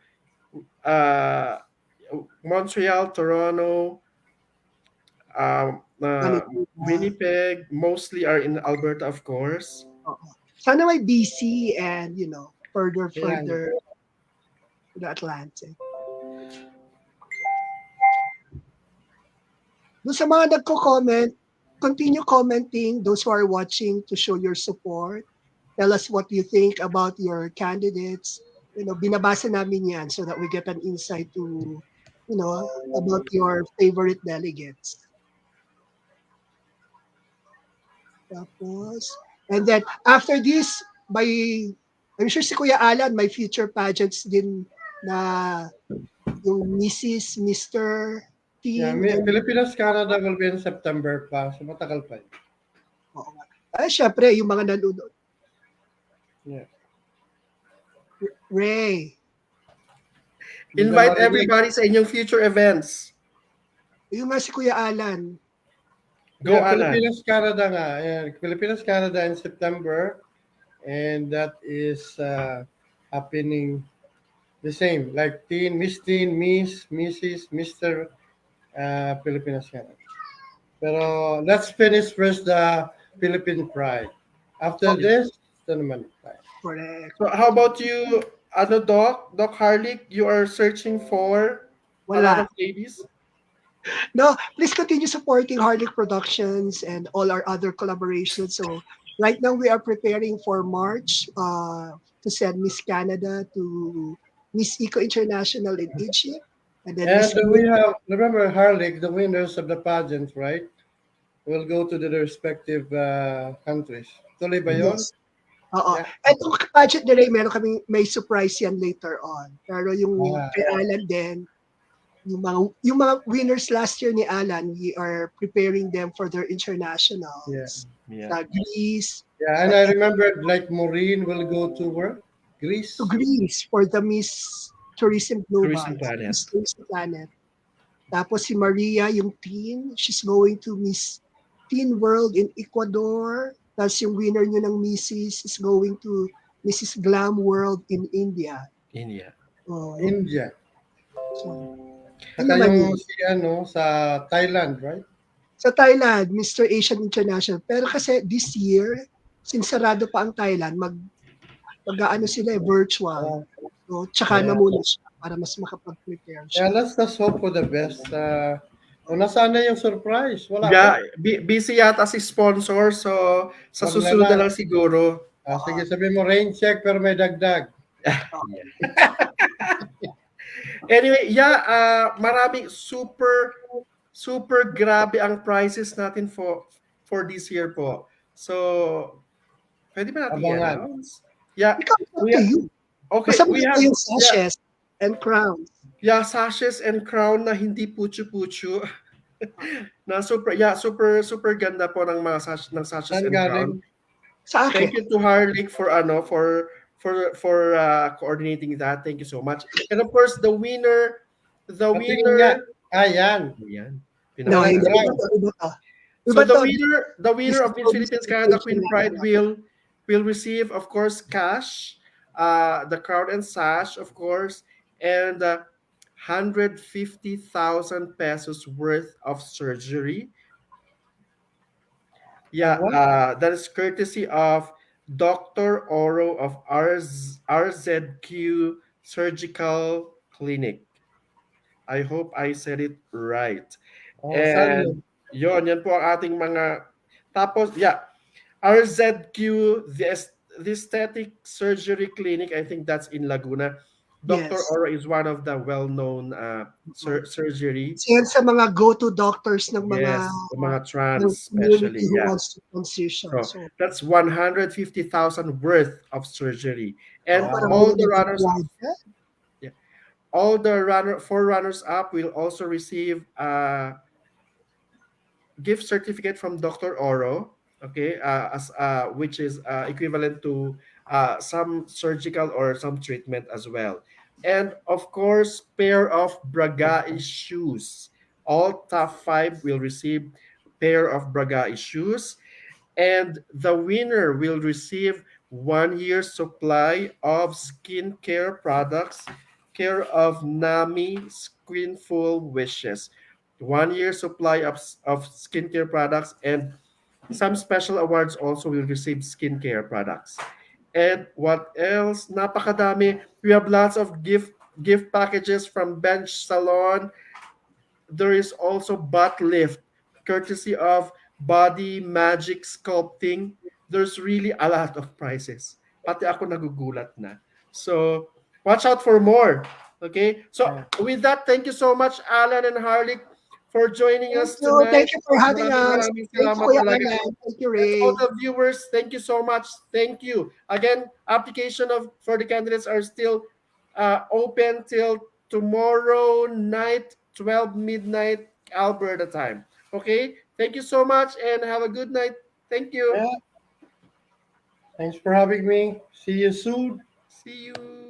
Montreal, Toronto, Winnipeg, mostly are in Alberta, of course. Sana may BC and, further Yeah. to the Atlantic. Doon sa mga nagko-comment, continue commenting, those who are watching, to show your support. Tell us what you think about your candidates. Binabasa namin yan so that we get an insight to, about your favorite delegates. Tapos, and then after this, I'm sure si Kuya Alan, may future pageants din na yung Mrs., Mr. Yeah, team. Filipinas, Canada will be in September pa. So matagal pa. Syempre, yung mga nanonood. Yeah. Ray. Invite everybody sa inyong future events. Yung nga si Kuya Alan. Go, Yeah, Alan. Filipinas, Canada nga. Yeah, Filipinas, Canada in September. And that is happening the same. Like Miss, Mrs., Mr. Filipinas, Canada. Pero let's finish first the Philippine Pride. After this, ito naman. Correct. So how about you, Doc Harlick? You are searching for a lot of ladies? No, please continue supporting Harlick Productions and all our other collaborations. So right now we are preparing for March to send Miss Canada to Miss Eco International in Egypt. And then And Miss we have, remember Harlick, the winners of the pageant, right? Will go to the respective countries. Tuloy ba yun? Yes. Oo. At yung pageant nila, may surprise yan later on. Pero yung kay Alan din, yung mga winners last year ni Alan, we are preparing them for their internationals. Sa Greece. Yeah, and I remember like Maureen will go to where? Greece? To Greece for the Miss Tourism Global. Tourism Planet. Miss Tourism Planet. Tapos si Maria, yung teen, she's going to Miss Teen World in Ecuador. Tapos yung winner nyo ng Mrs. is going to Mrs. Glam World in India. India. Oh, India. so, Saka naman yung yun. si sa Thailand, right? Sa Thailand, Mr. Asian International. Pero kasi this year, since sarado pa ang Thailand, mag-aano sila virtual. So, tsaka na Yeah. muna siya para mas makapag-prepare siya. Yeah, let's just hope for the best. Nasaan na yung surprise? Wala Yeah, pa. busy yata si sponsor, so sa Wag na susunod na lang. lang siguro. Sige, sabihin mo rain check pero may dagdag. Anyway, yeah, maraming super grabe ang prices natin for this year po. So, pwede ba natin Abangan. i-announce? Yeah. Ikaw, it's up to you. Okay, Basta we makita have yung sashes and crowns. yeah, sashes and crown na hindi puchu-puchu. Na super ganda po ng mga sashes Saan and crown. galing? Sa akin. Thank you to Harlick for coordinating that. Thank you so much. And of course, the winner. Patingin nga. Yan. Yan. No, hindi Pinaka- iba to, iba to. So Iba to. the winner of Miss Philippines Canada Queen Pride will receive, of course, cash, the crown and sash, of course, and 150,000 pesos worth of surgery. Yeah, that is courtesy of Dr. Oro of RZQ Surgical Clinic. I hope I said it right. And yan po ang ating mga, tapos, yeah, RZQ, the Aesthetic Surgery Clinic, I think that's in Laguna. Dr. Yes. Oro is one of the well-known surgery. Yan sa mga go-to doctors ng mga Yes, the mga trans, ng community especially. who Yeah. wants to transition. So, So, that's 150,000 worth of surgery. And parang all wala the na runners, nagbabayad. all the four runners up will also receive a gift certificate from Dr. Oro, okay, which is equivalent to some surgical or some treatment as well. And of course, pair of Bragai shoes. All top 5 will receive pair of Bragai shoes, and the winner will receive 1 year supply of skincare products, care of Nami Skinful Wishes. 1 year supply of skincare products, and some special awards also will receive skincare products. And what else? Napakadami. We have lots of gift packages from Bench Salon. There is also butt lift, courtesy of Body Magic Sculpting. There's really a lot of prizes. Pati ako nagugulat na. So, watch out for more. Okay? So, with that, thank you so much, Alan and Harlick, for joining us tonight. Thank you for having us. Maraming Thank you, salamat Kuya talaga. Alan. Thank you, And Ray. all the viewers, thank you so much. Thank you. Again, application for the candidates are still open till tomorrow night, 12 midnight, Alberta time. Okay? Thank you so much and have a good night. Thank you. Thanks for having me. See you soon. See you.